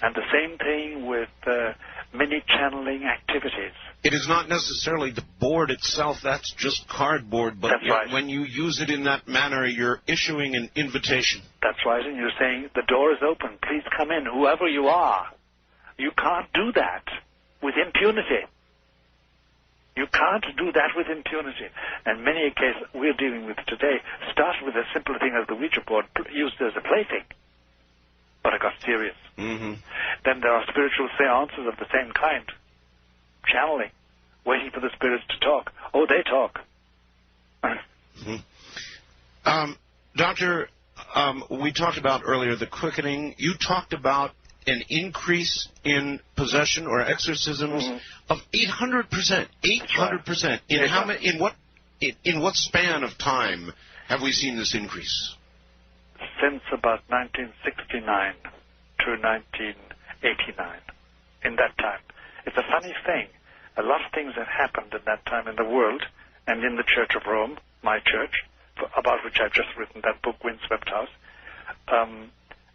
And the same thing with many channeling activities. It is not necessarily the board itself, that's just cardboard, but right. When you use it in that manner, you're issuing an invitation. That's right, and you're saying, the door is open, please come in, whoever you are. You can't do that with impunity. You can't do that with impunity. And many a case we're dealing with today started with a simple thing as the Ouija board, used as a plaything. But it got serious. Mm-hmm. Then there are spiritual seances of the same kind. Channeling, waiting for the spirits to talk. Oh, they talk. Mm-hmm. Doctor, we talked about earlier the quickening. You talked about an increase in possession or exorcisms of 800%. 800%. In what span of time have we seen this increase? Since about 1969 to 1989. In that time. It's a funny thing. A lot of things have happened in that time in the world and in the Church of Rome, my church, about which I've just written that book, 𝗪𝗪𝗪.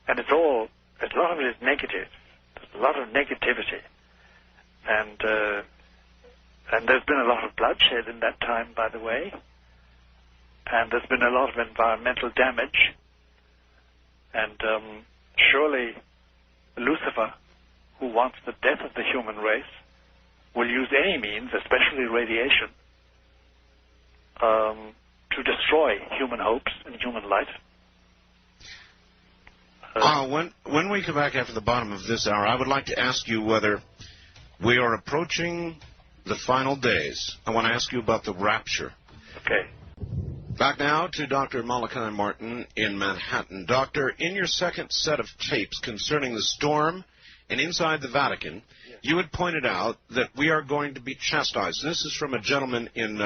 And it's all, a lot of it is negative. There's a lot of negativity. And there's been a lot of bloodshed in that time, by the way. And there's been a lot of environmental damage. And surely Lucifer, who wants the death of the human race, will use any means, especially radiation, to destroy human hopes and human life. When we come back after the bottom of this hour, I would like to ask you whether we are approaching the final days. I want to ask you about the rapture. Okay. Back now to Dr. Malachi Martin in Manhattan. Doctor, in your second set of tapes concerning the storm and inside the Vatican, you had pointed out that we are going to be chastised. This is from a gentleman in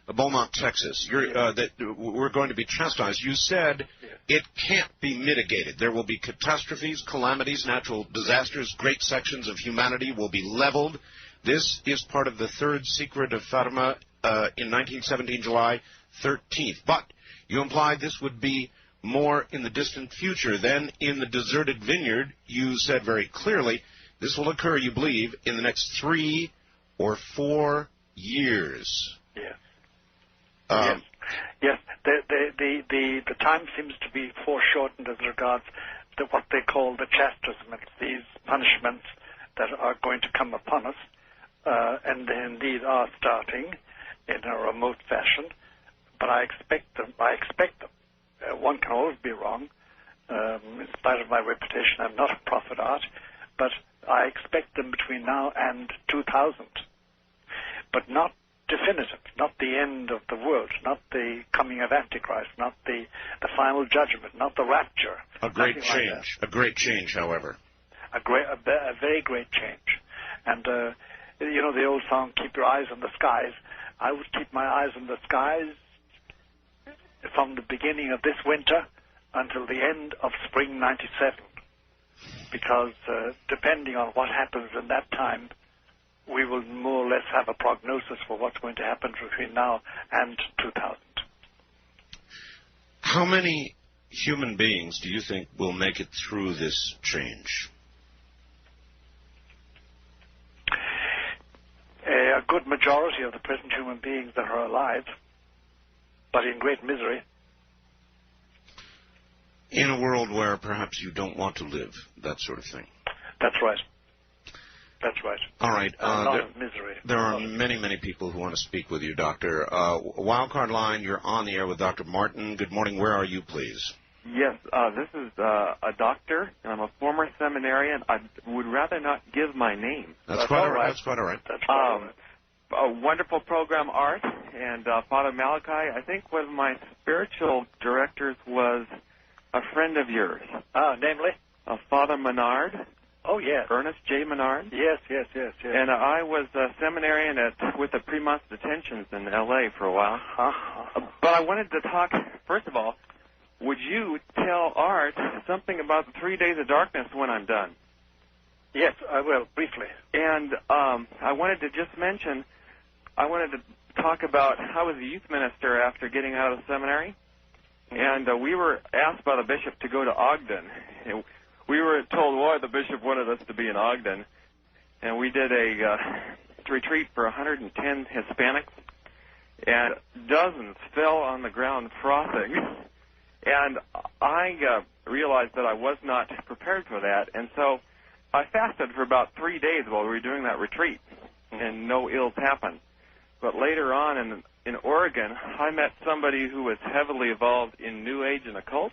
Beaumont, Texas. That we're going to be chastised. You said it can't be mitigated. There will be catastrophes, calamities, natural disasters. Great sections of humanity will be leveled. This is part of the third secret of Fatima in 1917, July 13th. But you implied this would be more in the distant future. Then in the deserted vineyard, you said very clearly, this will occur, you believe, in the next 3 or 4 years. Yes. Yes. The time seems to be foreshortened as regards to what they call the chastisements, these punishments that are going to come upon us, and they indeed are starting in a remote fashion. But I expect them. One can always be wrong. In spite of my reputation, I'm not a prophet, Art, but I expect them between now and 2000. But not definitive, not the end of the world, not the coming of Antichrist, not the final judgment, not the rapture. A great change. A great change, however. A very great change. And, the old song, keep your eyes on the skies. I would keep my eyes on the skies from the beginning of this winter until the end of spring 97. Because depending on what happens in that time, we will more or less have a prognosis for what's going to happen between now and 2000. How many human beings do you think will make it through this change? A good majority of the present human beings that are alive, but in great misery. In a world where perhaps you don't want to live, that sort of thing. That's right. That's right. All right. Not of misery. There are many, many people who want to speak with you, Doctor. Wildcard line, you're on the air with Dr. Martin. Good morning. Where are you, please? Yes, this is a doctor, and I'm a former seminarian. I would rather not give my name. That's quite all right. That's quite all right. That's quite all right. A wonderful program, Art, and Father Malachi. I think one of my spiritual directors was a friend of yours. Namely? Father Menard. Oh, yes. Ernest J. Menard. Yes. And I was a seminarian with the Pre-Month Detentions in L.A. for a while. But I wanted to talk, first of all, would you tell Art something about the 3 days of darkness when I'm done? Yes, I will, briefly. And I wanted to just mention, I wanted to talk about how I was a youth minister after getting out of the seminary. And we were asked by the bishop to go to Ogden. And we were told why the bishop wanted us to be in Ogden. And we did a retreat for 110 Hispanics. And dozens fell on the ground frothing. And I realized that I was not prepared for that. And so I fasted for about 3 days while we were doing that retreat. And no ills happened. But later on in Oregon, I met somebody who was heavily involved in New Age and occult.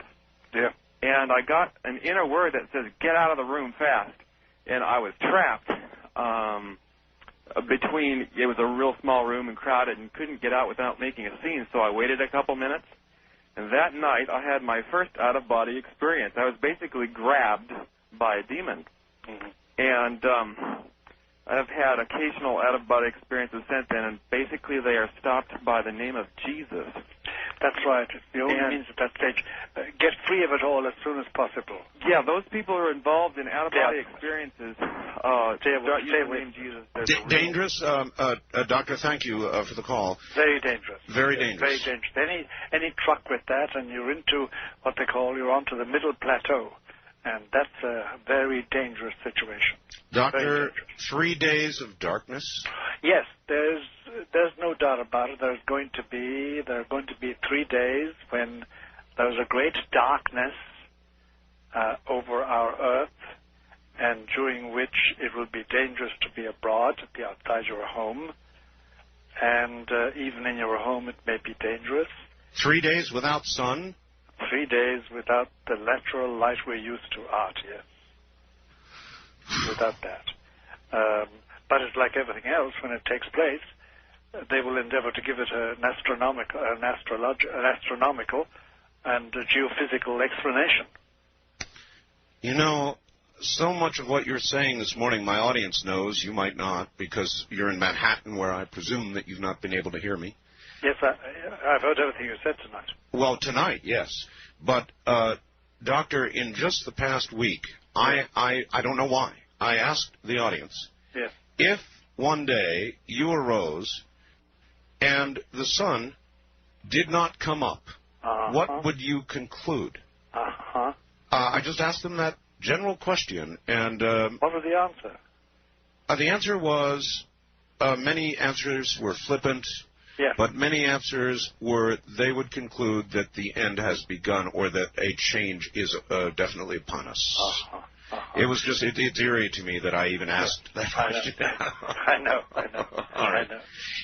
Yeah. And I got an inner word that says, get out of the room fast. And I was trapped between, it was a real small room and crowded and couldn't get out without making a scene. So I waited a couple minutes. And that night, I had my first out-of-body experience. I was basically grabbed by a demon. Mm-hmm. And I've had occasional out-of-body experiences since then, and basically they are stopped by the name of Jesus. That's right. It's the only means at that stage. Get free of it all as soon as possible. Yeah, those people who are involved in out-of-body experiences, don't use the name Jesus. Dangerous? Doctor, thank you for the call. Very dangerous. Very dangerous. Very dangerous. Any truck with that, and you're into what they call, you're onto the middle plateau. And that's a very dangerous situation. Doctor, 3 days of darkness? Yes, there's no doubt about it. There are going to be 3 days when there's a great darkness over our earth, and during which it will be dangerous to be abroad, to be outside your home, and even in your home it may be dangerous. 3 days without sun? 3 days without the lateral light we're used to, Art, yes. Without that. But it's like everything else, when it takes place, they will endeavor to give it an astronomical and a geophysical explanation. You know, so much of what you're saying this morning, my audience knows, you might not, because you're in Manhattan, where I presume that you've not been able to hear me. Yes, I've heard everything you said tonight. Well, tonight, yes. But, Doctor, in just the past week, I don't know why, I asked the audience, yes, if one day you arose and the sun did not come up, what would you conclude? I just asked them that general question, and... what was the answer? The answer was, many answers were flippant, yes, but many answers were they would conclude that the end has begun or that a change is definitely upon us. It was just, it's eerie to me that I even asked that question. I know. All right.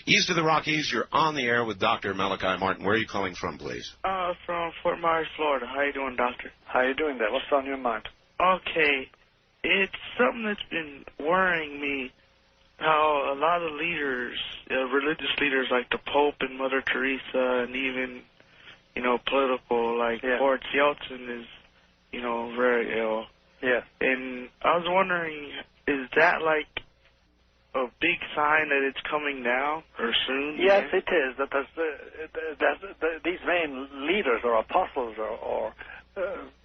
East of the Rockies, you're on the air with Dr. Malachi Martin. Where are you calling from, please? From Fort Myers, Florida. How you doing, doctor? How you doing there? What's on your mind? Okay. It's something that's been worrying me, how a lot of leaders, religious leaders like the Pope and Mother Teresa and even, political, like Boris Yeltsin is, very ill. Yeah. And I was wondering, is that like a big sign that it's coming now or soon? Yes, it is. That these main leaders or apostles or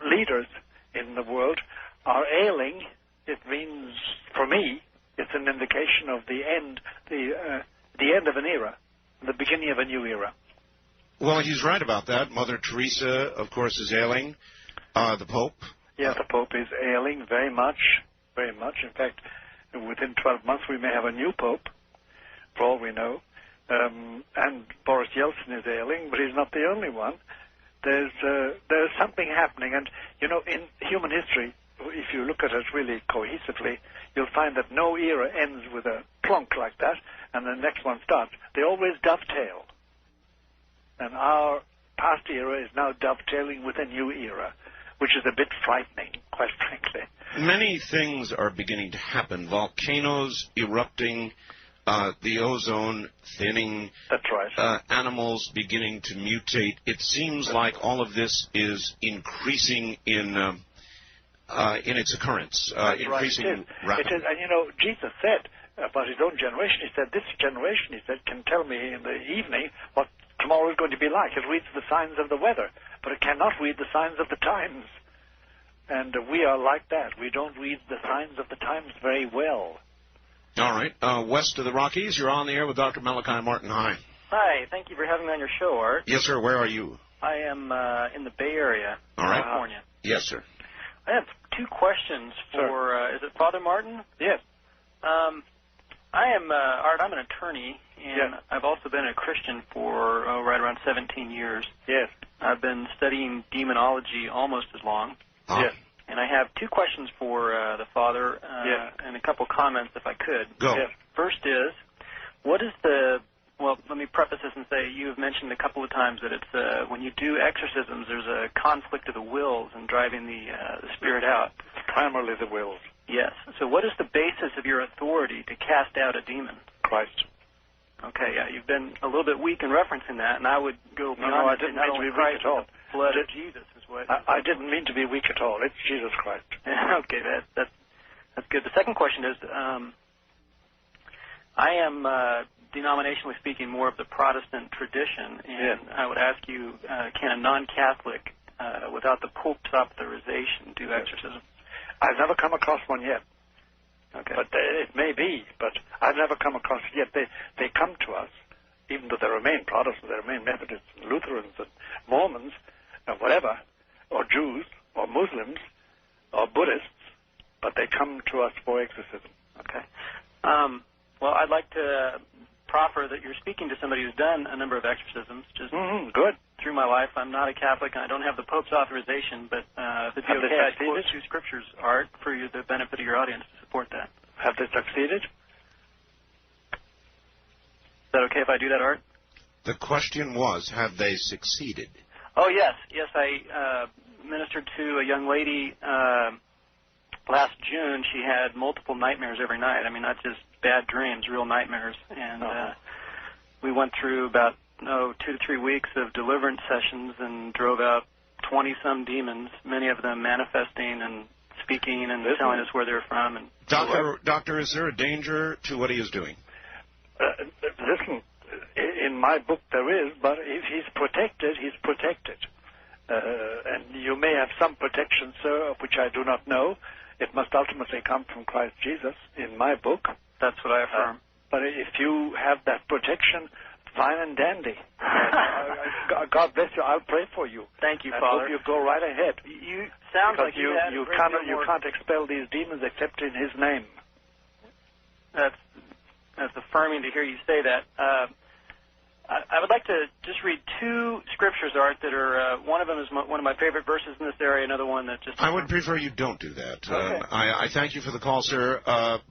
leaders in the world are ailing. It means, for me, it's an indication of the end, the end of an era, the beginning of a new era. Well, he's right about that. Mother Teresa, of course, is ailing. The Pope. Yes, the Pope is ailing very much, very much. In fact, within 12 months we may have a new Pope, for all we know. And Boris Yeltsin is ailing, but he's not the only one. There's something happening, and in human history, if you look at it really cohesively, you'll find that no era ends with a plonk like that, and the next one starts. They always dovetail. And our past era is now dovetailing with a new era, which is a bit frightening, quite frankly. Many things are beginning to happen. Volcanoes erupting, the ozone thinning. That's right. Animals beginning to mutate. It seems like all of this is increasing in its occurrence, increasing rapidly. It is, and you know, Jesus said about his own generation, he said, this generation, he said, can tell me in the evening what tomorrow is going to be like. It reads the signs of the weather, but it cannot read the signs of the times. And we are like that. We don't read the signs of the times very well. All right. West of the Rockies, you're on the air with Dr. Malachi Martin. Hi. Hi. Thank you for having me on your show, Art. Yes, sir. Where are you? I am in the Bay Area, California. Yes, sir. I have two questions for, is it Father Martin? Yes. I am, Art, I'm an attorney, and I've also been a Christian for right around 17 years. Yes. I've been studying demonology almost as long. Yes. And I have two questions for the Father and a couple comments, if I could. Go. Yes. First is, what is the, well, let me preface this and say you have mentioned a couple of times that it's when you do exorcisms, there's a conflict of the wills and driving the spirit out. Primarily the wills. Yes. So what is the basis of your authority to cast out a demon? Christ. Okay, yeah, you've been a little bit weak in referencing that, and I would go beyond I didn't mean to be weak at all. The blood of Jesus is what... I didn't mean to be weak at all. It's Jesus Christ. Okay, that's good. The second question is, I am, denominationally speaking, more of the Protestant tradition, and I would ask you, can a non-Catholic, without the Pope's authorization, do exorcism? I've never come across one yet. Okay. But it may be, but I've never come across it yet. They come to us, even though they remain Protestants, they remain Methodists and Lutherans and Mormons and whatever, or Jews or Muslims or Buddhists, but they come to us for exorcism. Okay. Well, I'd like to proffer that you're speaking to somebody who's done a number of exorcisms. Just good. Through my life, I'm not a Catholic, and I don't have the Pope's authorization, but if it's okay, I'd quote two scriptures, Art, for the benefit of your audience to support that. Have they succeeded? Is that okay if I do that, Art? The question was, have they succeeded? Oh, yes. Yes, I ministered to a young lady last June. She had multiple nightmares every night. I mean, not just bad dreams, real nightmares. And we went through about 2 to 3 weeks of deliverance sessions and drove out 20-some demons, many of them manifesting and speaking and telling us where they're from. And Doctor, is there a danger to what he is doing? Listen, in my book there is, but if he's protected, he's protected. And you may have some protection, sir, of which I do not know. It must ultimately come from Christ Jesus in my book. That's what I affirm. But if you have that protection, fine and dandy. God bless you. I'll pray for you. Thank you, and Father. Hope you go right ahead. You sound like you can't expel these demons except in His name. That's affirming to hear you say that. I would like to just read two scriptures, Art, that are one of them is one of my favorite verses in this area. Another one that just I would prefer you don't do that. Okay. I thank you for the call, sir.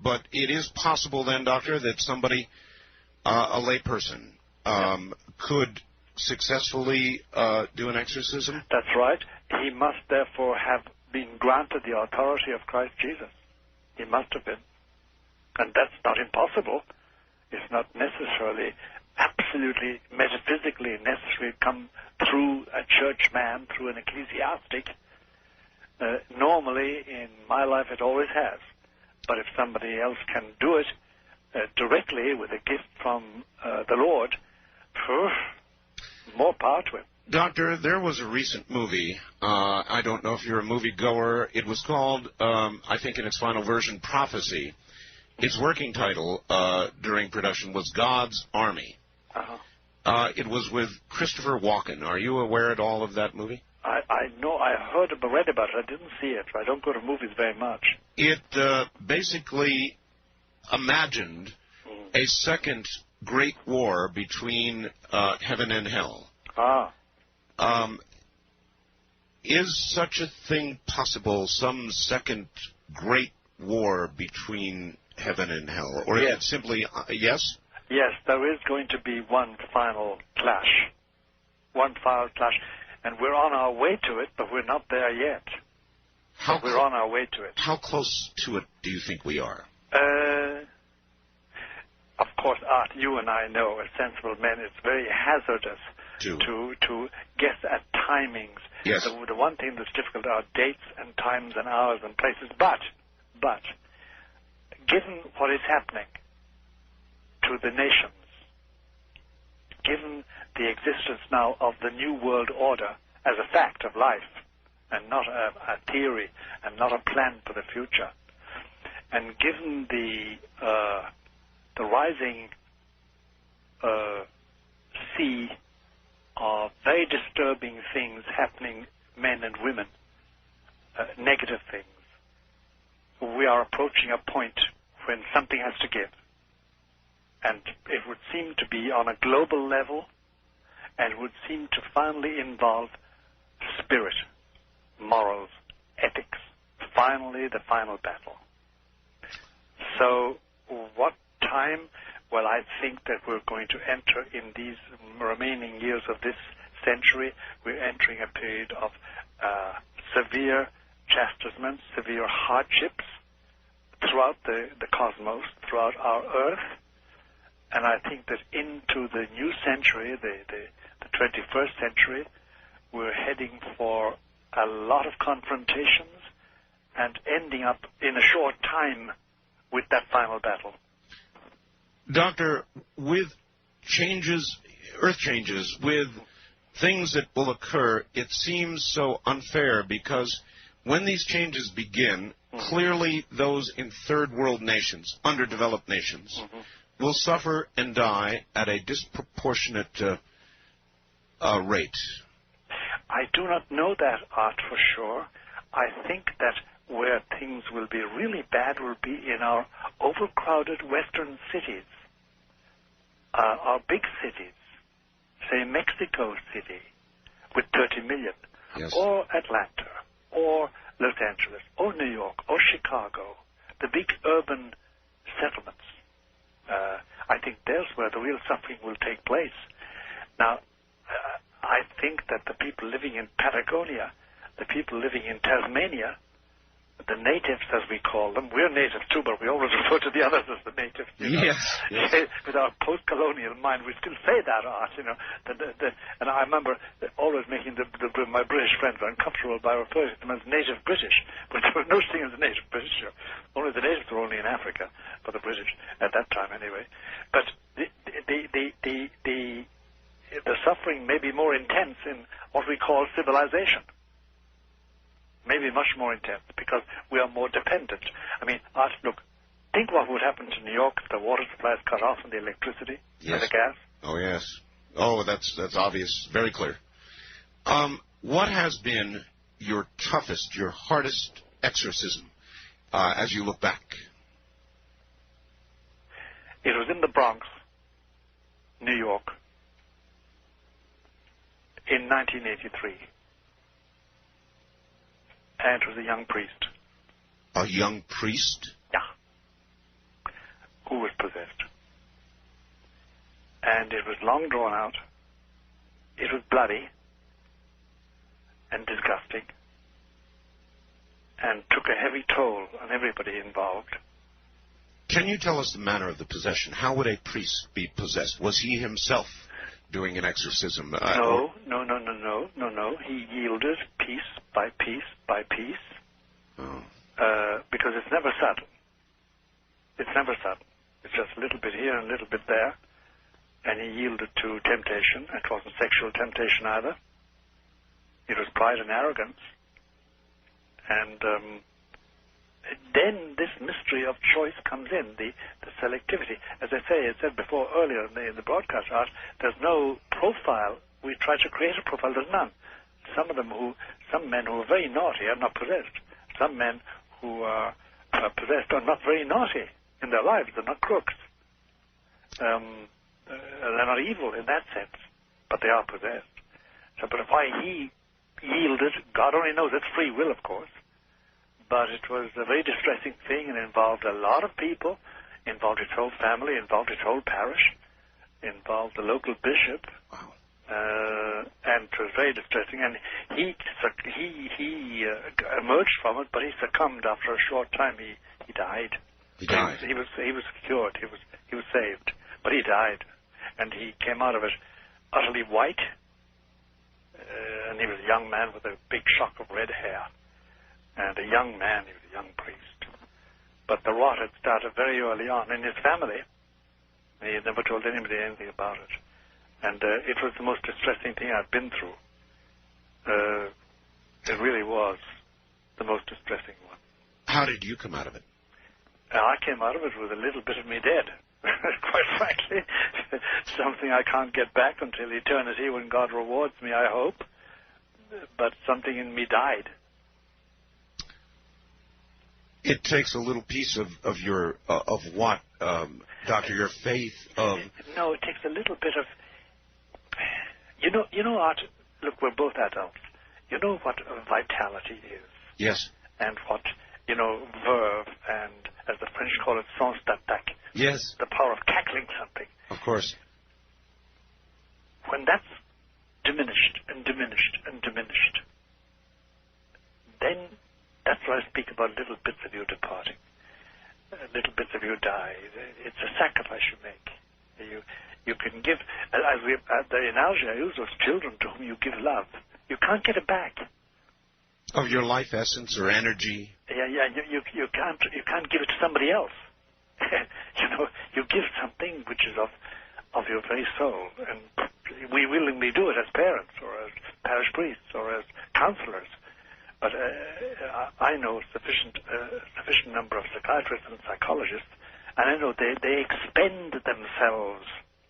But it is possible then, Doctor, that somebody, a layperson, could successfully do an exorcism? That's right. He must therefore have been granted the authority of Christ Jesus. He must have been. And that's not impossible. It's not necessarily absolutely metaphysically necessary to come through a churchman, through an ecclesiastic. Normally, in my life, it always has. But if somebody else can do it directly with a gift from the Lord, more power to him. Doctor, there was a recent movie. I don't know if you're a movie goer. It was called, I think in its final version, Prophecy. Its working title during production was God's Army. It was with Christopher Walken. Are you aware at all of that movie? I know. I heard about, read about it. I didn't see it. I don't go to movies very much. It basically imagined a second great war between heaven and hell. is such a thing possible, some second great war between heaven and hell? Or is it simply, yes? Yes, there is going to be one final clash. One final clash. And we're on our way to it, but we're not there yet. But we're on our way to it. How close to it do you think we are? Of course, Art, you and I know, as sensible men, it's very hazardous to guess at timings. Yes. The one thing that's difficult are dates and times and hours and places. But, given what is happening to the nations, given the existence now of the New World Order as a fact of life, and not a theory, and not a plan for the future, and given the rising sea of very disturbing things happening, men and women, negative things, we are approaching a point when something has to give. And it would seem to be on a global level, and would seem to finally involve spirit, morals, ethics, finally the final battle. So what time? Well, I think that we're going to enter in these remaining years of this century, we're entering a period of severe chastisements, severe hardships throughout the cosmos, throughout our Earth. And I think that into the new century, the 21st century, we're heading for a lot of confrontations and ending up in a short time with that final battle. Doctor, with changes, earth changes, with things that will occur, it seems so unfair because when these changes begin, clearly those in third world nations, underdeveloped nations, will suffer and die at a disproportionate rate. I do not know that, Art, for sure. I think that where things will be really bad will be in our overcrowded western cities, our big cities, say Mexico City with 30 million, yes, or Atlanta, or Los Angeles, or New York, or Chicago, the big urban settlements. I think there's where the real suffering will take place. Now, I think that the people living in Patagonia, the people living in Tasmania, the natives, as we call them, we're natives too, but we always refer to the others as the natives. Yes. With our post-colonial mind, we still say that, Art, and I remember always making my British friends uncomfortable by referring to them as native British, but there was no such thing as native British here. Only the natives were only in Africa, for the British, at that time anyway. But the suffering may be more intense in what we call civilization. Maybe much more intense, because we are more dependent. I mean, look, think what would happen to New York if the water supply is cut off and the electricity and the gas. Oh, yes. Oh, that's obvious, very clear. What has been your toughest, your hardest exorcism as you look back? It was in the Bronx, New York, in 1983. And it was a young priest. A young priest? Yeah. Who was possessed. And it was long drawn out. It was bloody and disgusting and took a heavy toll on everybody involved. Can you tell us the manner of the possession? How would a priest be possessed? Was he himself doing an exorcism? No. He yielded piece by piece by piece, because it's never sudden. It's never sudden. It's just a little bit here and a little bit there, and he yielded to temptation. It wasn't sexual temptation either. It was pride and arrogance. And then this mystery of choice comes in, the selectivity. As I said before earlier in the broadcast, Art, there's no profile. We try to create a profile. There's none. Some men who are very naughty are not possessed. Some men who are possessed are not very naughty in their lives. They're not crooks. They're not evil in that sense, but they are possessed. So, but why he yielded. God only knows, it's free will, of course. But it was a very distressing thing and involved a lot of people, involved his whole family, involved his whole parish, involved the local bishop. Wow. And it was very distressing. And he emerged from it, but he succumbed after a short time. He died. He died. He was cured. He was saved, but he died, and he came out of it utterly white. And he was a young man with a big shock of red hair, and a young man. He was a young priest. But the rot had started very early on in his family. He had never told anybody anything about it. And it was the most distressing thing I've been through. It really was the most distressing one. How did you come out of it? I came out of it with a little bit of me dead, quite frankly. Something I can't get back until eternity when God rewards me, I hope. But something in me died. It takes a little piece of your, of what, Doctor, your faith of... No, it takes a little bit of... You know, Art, look, we're both adults. You know what vitality is. Yes. And what, verve, and as the French call it, sans d'attaque. Yes. The power of tackling something. Of course. When that's diminished and diminished and diminished, then that's why I speak about little bits of you departing. Little bits of you die. It's a sacrifice you make. You can give, as we the analogy I use, those children to whom you give love. You can't get it back. Of your life essence or energy. Yeah. You can't give it to somebody else. You give something which is of your very soul, and we willingly do it as parents or as parish priests or as counselors. But I know sufficient number of psychiatrists and psychologists, and I know they expend themselves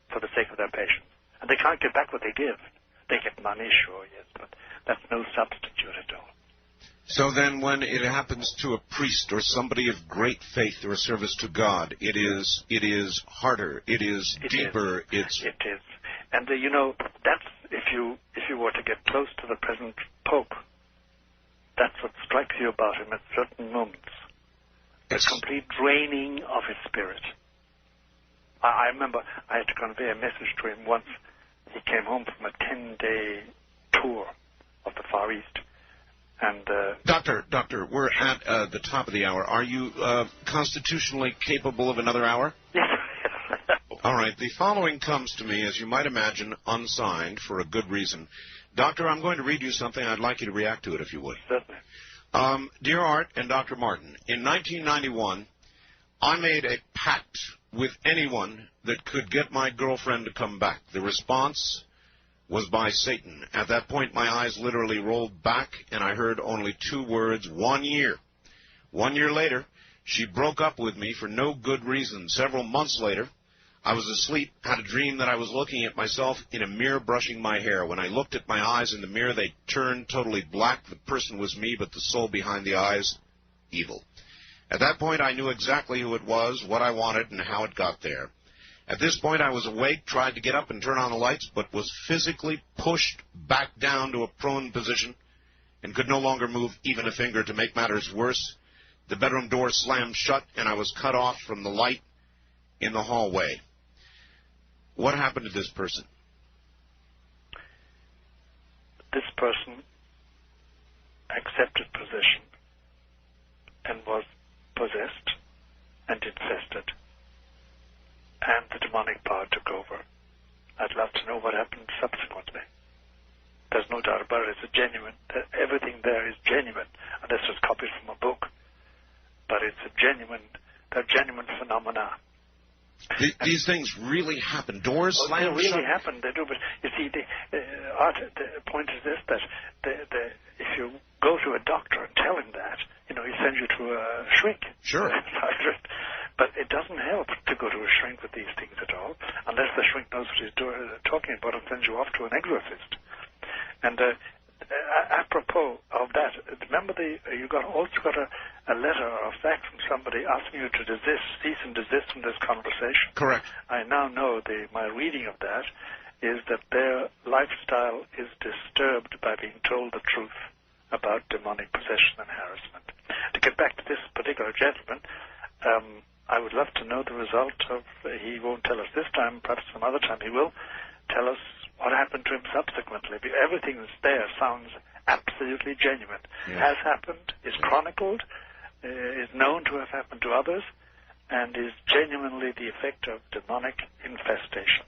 for the sake of their patients, and they can't get back what they give. They get money, sure, yes, but that's no substitute at all. So then when it happens to a priest or somebody of great faith or service to God, it is harder, it is deeper, It is. And, that's, if you were to get close to the present Pope, that's what strikes you about him at certain moments. The complete draining of his spirit. I remember I had to convey a message to him once. He came home from a 10-day tour of the Far East. And Doctor, we're at the top of the hour. Are you constitutionally capable of another hour? Yes. All right. The following comes to me, as you might imagine, unsigned for a good reason. Doctor, I'm going to read you something. I'd like you to react to it, if you would. Certainly. Dear Art and Dr. Martin, in 1991, I made a pact with anyone that could get my girlfriend to come back. The response was by Satan. At that point, my eyes literally rolled back, and I heard only two words, 1 year. 1 year later, she broke up with me for no good reason. Several months later, I was asleep, had a dream that I was looking at myself in a mirror brushing my hair. When I looked at my eyes in the mirror, they turned totally black. The person was me, but the soul behind the eyes, evil. At that point, I knew exactly who it was, what I wanted, and how it got there. At this point, I was awake, tried to get up and turn on the lights, but was physically pushed back down to a prone position and could no longer move even a finger. To make matters worse, the bedroom door slammed shut, and I was cut off from the light in the hallway. What happened to this person? This person accepted possession and was possessed and infested, and the demonic power took over. I'd love to know what happened subsequently. There's no doubt about it. It's a genuine, everything there is genuine, unless it's copied from a book. But it's they're genuine phenomena. These things really happen. Doors slam they really shut. happen. They do. But you see, the point is this: that if you go to a doctor and tell him that, he sends you to a shrink. Sure. But it doesn't help to go to a shrink with these things at all, unless the shrink knows what he's talking about and sends you off to an exorcist. And apropos of that, remember you also got a letter or a fax from somebody asking you to cease and desist from this conversation. Correct. I now know my reading of that is that their lifestyle is disturbed by being told the truth about demonic possession and harassment. To get back to this particular gentleman, I would love to know the result of, he won't tell us this time, perhaps some other time he will, tell us what happened to him subsequently. Everything that's there sounds absolutely genuine. Has happened, is chronicled, is known to have happened to others, and is genuinely the effect of demonic infestation.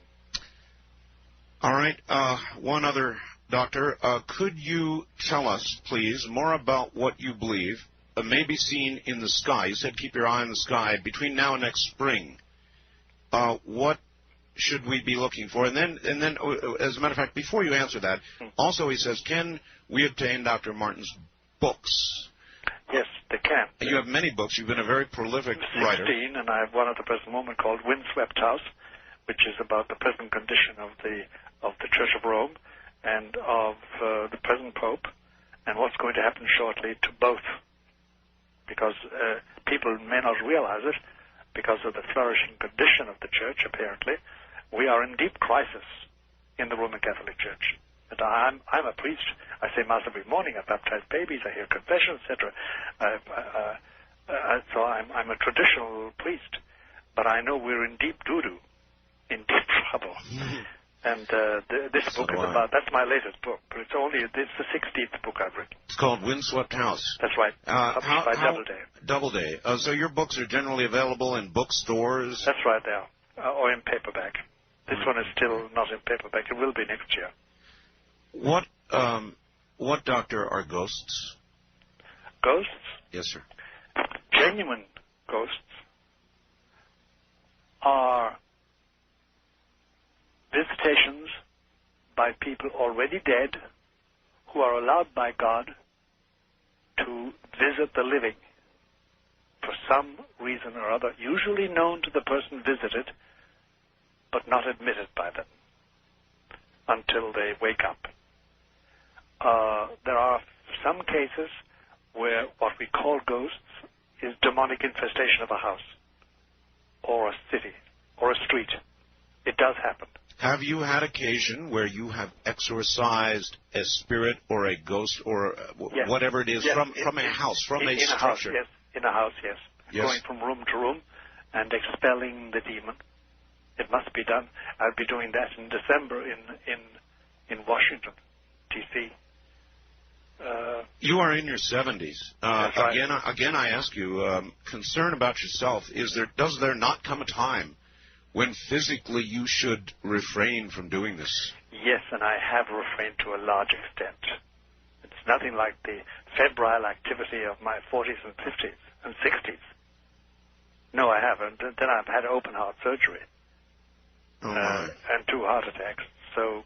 All right. One other, Doctor. Could you tell us, please, more about what you believe may be seen in the sky? You said keep your eye on the sky between now and next spring. What should we be looking for? And then, as a matter of fact, before you answer that, also he says, can we obtain Dr. Martin's books? Yes, they can. You have many books. You've been a very prolific writer. 16, and I have one at the present moment called Windswept House, which is about the present condition of the Church of Rome and of the present Pope, and what's going to happen shortly to both. Because people may not realize it, because of the flourishing condition of the Church, apparently, we are in deep crisis in the Roman Catholic Church. And I'm a priest. I say Mass every morning. I baptize babies. I hear confession, etc. So I'm a traditional priest. But I know we're in deep doo-doo, in deep trouble. And this book is about, that's my latest book, but it's the 16th book I've written. It's called Windswept House. That's right. Published by Doubleday. Doubleday. So your books are generally available in bookstores? That's right, they are. Or in paperback. This one is still not in paperback. It will be next year. What, Doctor, are ghosts? Ghosts? Yes, sir. Genuine ghosts are visitations by people already dead who are allowed by God to visit the living for some reason or other, usually known to the person visited, but not admitted by them until they wake up. There are some cases where what we call ghosts is demonic infestation of a house or a city or a street. It does happen. Have you had occasion where you have exorcised a spirit or a ghost or whatever it is from a house, from a structure? House, yes. In a house, yes. Going from room to room and expelling the demon. It must be done. I'll be doing that in December in Washington, D.C. You are in your 70s. Right. Again, I ask you, concern about yourself. Does there not come a time when physically you should refrain from doing this? Yes, and I have refrained to a large extent. It's nothing like the febrile activity of my 40s and 50s and 60s. No, I haven't. Then I've had open heart surgery and 2 heart attacks. So,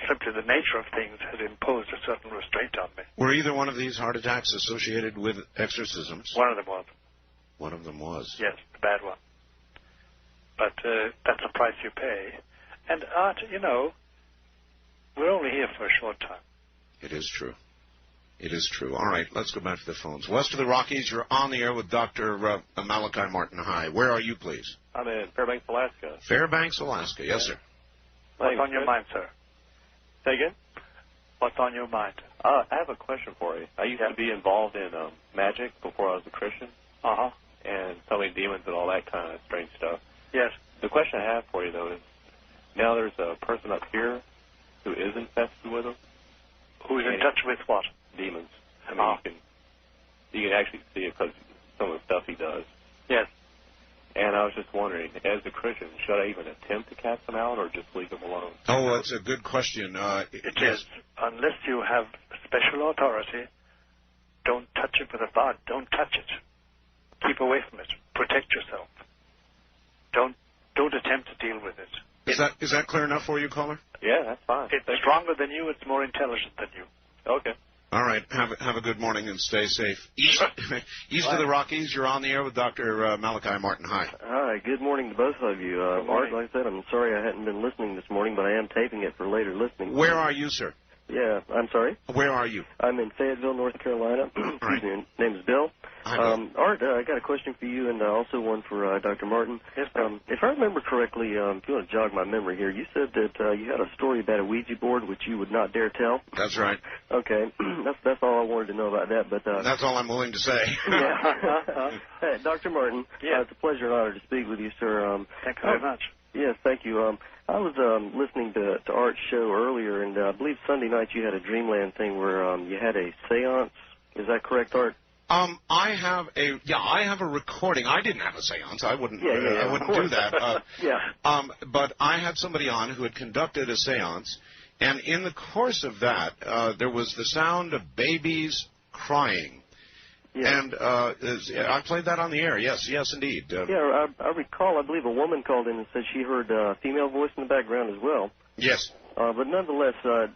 simply the nature of things has imposed a certain restraint on me. Were either one of these heart attacks associated with exorcisms? One of them was. One of them was? Yes, the bad one. But that's the price you pay. And Art, we're only here for a short time. It is true. It is true. All right, let's go back to the phones. West of the Rockies, you're on the air with Dr. Malachi Martin. Hi. Where are you, please? I'm in Fairbanks, Alaska. Fairbanks, Alaska. Yes, sir. What's on your mind, sir? Say again? What's on your mind? I have a question for you. I used to be involved in magic before I was a Christian. Uh-huh. And so many demons and all that kind of strange stuff. Yes. The question I have for you, though, is now there's a person up here who is infested with them. Who's in touch with what? Demons. I mean, you can actually see it because some of the stuff he does. Yes. And I was just wondering, as a Christian, should I even attempt to cast them out or just leave them alone? Oh, that's a good question. It is. Unless you have special authority, don't touch it with a rod. Don't touch it. Keep away from it. Protect yourself. Don't attempt to deal with it. Is that clear enough for you, caller? Yeah, that's fine. It's stronger than you. It's more intelligent than you. Okay. All right. Have a good morning and stay safe. East of the Rockies, you're on the air with Dr. Malachi Martin. Hi. Hi. Good morning to both of you. Art, like I said, I'm sorry I hadn't been listening this morning, but I am taping it for later listening. Where are you, sir? Yeah, I'm sorry? Where are you? I'm in Fayetteville, North Carolina. Right. My name is Bill. Hi, Bill. Art, I got a question for you and also one for Dr. Martin. Yes, if I remember correctly, if you want to jog my memory here, you said that you had a story about a Ouija board which you would not dare tell. That's right. Okay, that's all I wanted to know about that. But That's all I'm willing to say. yeah. Hey, Dr. Martin, Yeah. it's a pleasure and honor to speak with you, sir. Thank you very much. Yes, thank you. I was listening to Art's show earlier, and I believe Sunday night you had a Dreamland thing where you had a seance. Is that correct, Art? I have a recording. I didn't have a seance. I wouldn't I wouldn't do that. Yeah. But I had somebody on who had conducted a seance, and in the course of that, there was the sound of babies crying. Yeah. And I played that on the air. Yes, indeed. Yeah, I recall, I believe a woman called in and said she heard a female voice in the background as well. Yes. But nonetheless,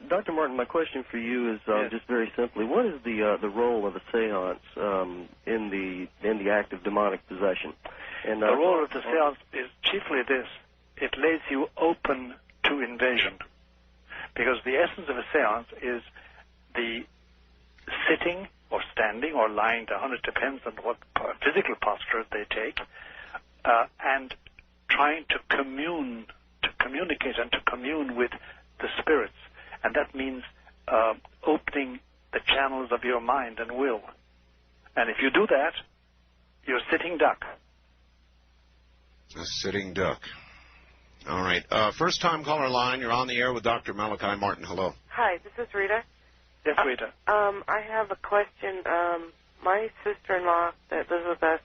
Dr. Martin, my question for you is just very simply, what is the role of a seance in the act of demonic possession? And The role of the seance is chiefly this. It lays you open to invasion. Because the essence of a seance is the sitting or standing or lying down, it depends on what physical posture they take, and trying to communicate and to commune with the spirits. And that means opening the channels of your mind and will. And if you do that, you're sitting duck. A sitting duck. All right. First-time caller line. You're on the air with Dr. Malachi Martin. Hello. Hi, this is Rita. Yes, Rita. I have a question. My sister-in-law that lives with us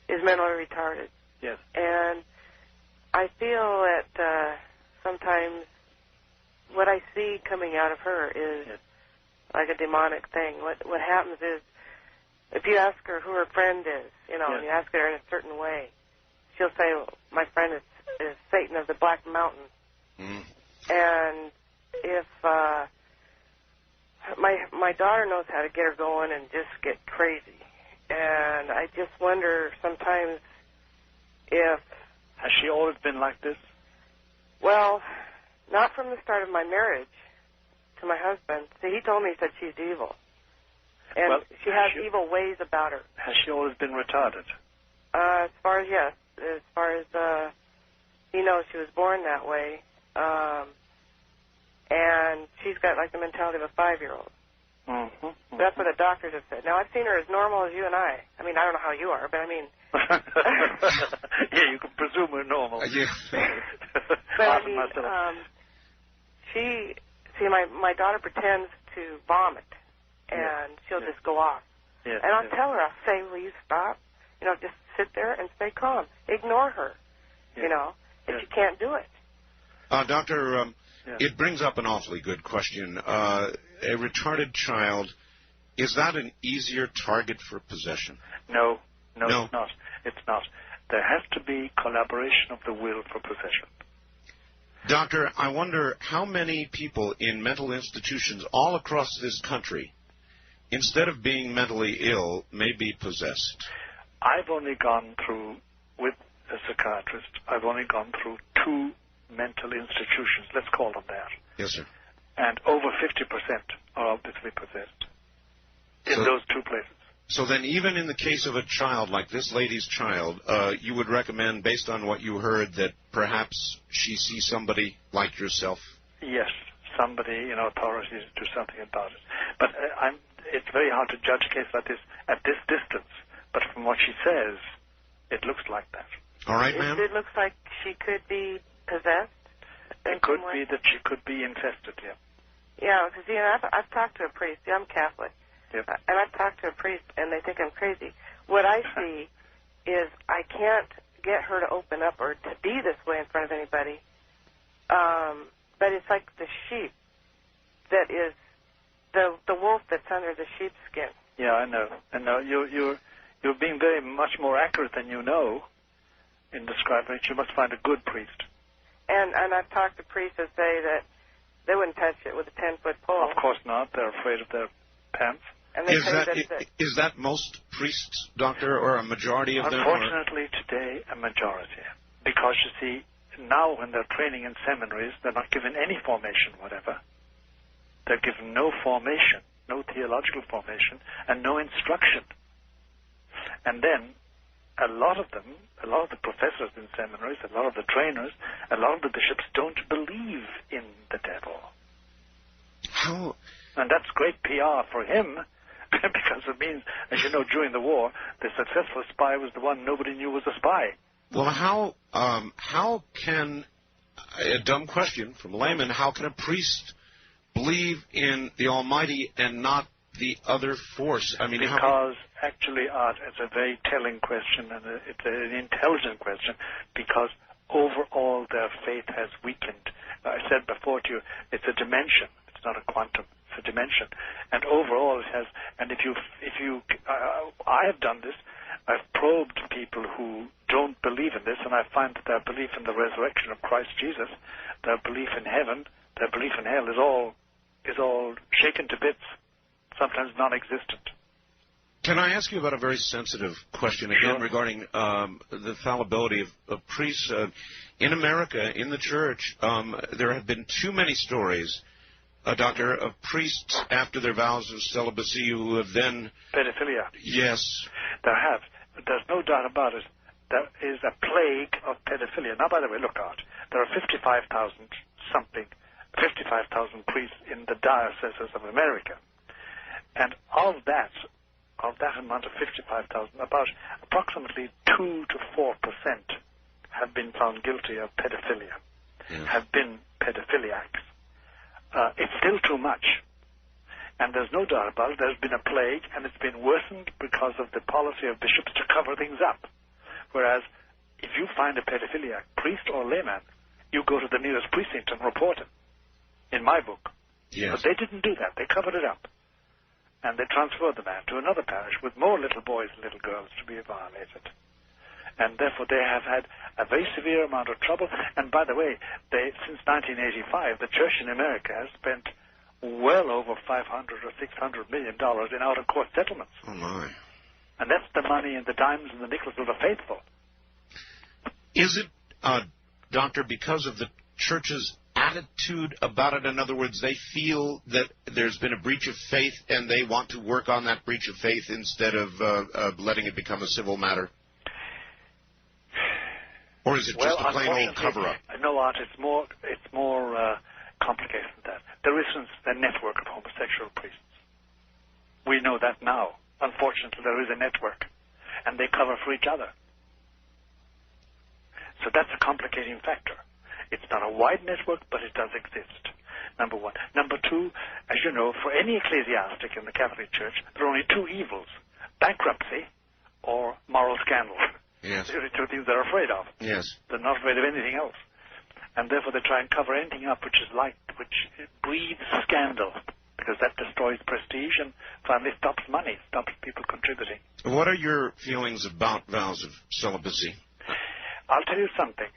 is mentally retarded. Yes. And I feel that sometimes what I see coming out of her is like a demonic thing. What happens is, if you ask her who her friend is, and you ask her in a certain way, she'll say, well, my friend is Satan of the Black Mountain. Mm. And if my daughter knows how to get her going and just get crazy. And I just wonder sometimes if... Has she always been like this? Well, not from the start of my marriage to my husband. See, he told me, he said she's evil. And she has evil ways about her. Has she always been retarded? As far as, yes. As far as he knows, she was born that way. And she's got, like, the mentality of a 5-year-old. Mm-hmm. That's what the doctors have said. Now, I've seen her as normal as you and I. I mean, I don't know how you are, but I mean... Yeah, you can presume we're normal. Yeah. But I mean, my daughter pretends to vomit, and she'll just go off. Yes, and I'll tell her, I'll say, will you stop? Just sit there and stay calm. Ignore her, if you can't do it. Doctor, it brings up an awfully good question. A retarded child, is that an easier target for possession? No, it's not. It's not. There has to be collaboration of the will for possession. Doctor, I wonder how many people in mental institutions all across this country, instead of being mentally ill, may be possessed. I've only gone through, with a psychiatrist, I've only gone through 2 mental institutions, let's call them that. Yes, sir. And over 50% are obviously possessed in those 2 places. So then even in the case of a child like this lady's child, you would recommend, based on what you heard, that perhaps she sees somebody like yourself? Yes, somebody, authorities do something about it. But it's very hard to judge a case like this at this distance. But from what she says, it looks like that. All right, ma'am? It looks like she could be possessed? It could be that she could be infested, yeah. Yeah, because, I've talked to a priest. Yeah, I'm Catholic. Yep. And I've talked to a priest, and they think I'm crazy. What I see is I can't get her to open up or to be this way in front of anybody. But it's like the sheep that is the wolf that's under the sheepskin. Yeah, I know. You're being very much more accurate than you know in describing it. You must find a good priest. And I've talked to priests that say that they wouldn't touch it with a 10-foot pole. Of course not. They're afraid of their pants. And they say is that most priests, doctor, or a majority of them? Unfortunately, today, a majority. Because, you see, now when they're training in seminaries, they're not given any formation whatever. They're given no formation, no theological formation, and no instruction. And then a lot of them, a lot of the professors in seminaries, a lot of the trainers, a lot of the bishops don't believe in the devil. How? And that's great PR for him, because it means, as you know, during the war, the successful spy was the one nobody knew was a spy. Well, how can, a dumb question from a layman, how can a priest believe in the Almighty and not the other force? I mean, because actually, Art, it's a very telling question, and it's an intelligent question, because overall their faith has weakened. I said before to you, it's a dimension. It's not a quantum. It's a dimension, and overall it has. And if you, I have done this. I've probed people who don't believe in this, and I find that their belief in the resurrection of Christ Jesus, their belief in heaven, their belief in hell is all shaken to bits, sometimes non-existent. Can I ask you about a very sensitive question again regarding the fallibility of priests? In America, in the church, there have been too many stories, Doctor, of priests after their vows of celibacy who have then... Pedophilia. Yes. There have. There's no doubt about it. There is a plague of pedophilia. Now, by the way, look out. There are 55,000 priests in the dioceses of America. And of that amount of 55,000, about approximately 2 to 4% have been found guilty of pedophilia, have been pedophiliacs. It's still too much. And there's no doubt about it. There's been a plague, and it's been worsened because of the policy of bishops to cover things up. Whereas, if you find a pedophiliac, priest or layman, you go to the nearest precinct and report him, in my book. Yes. But they didn't do that. They covered it up. And they transferred the man to another parish with more little boys and little girls to be violated. And therefore they have had a very severe amount of trouble. And by the way, since 1985, the church in America has spent well over $500 or $600 million in out-of-court settlements. Oh, my. And that's the money and the dimes and the nickels of the faithful. Is it, Doctor, because of the church's attitude about it? In other words, they feel that there's been a breach of faith and they want to work on that breach of faith instead of letting it become a civil matter? Or is it just a plain old cover-up? No, Art, it's more complicated than that. There isn't a network of homosexual priests. We know that now. Unfortunately, there is a network, and they cover for each other. So that's a complicating factor. It's not a wide network, but it does exist, number one. Number two, as you know, for any ecclesiastic in the Catholic Church, there are only two evils, bankruptcy or moral scandal. Yes. They're the two things they're afraid of. Yes. They're not afraid of anything else. And therefore they try and cover anything up which breeds scandal, because that destroys prestige and finally stops money, stops people contributing. What are your feelings about vows of celibacy? I'll tell you something.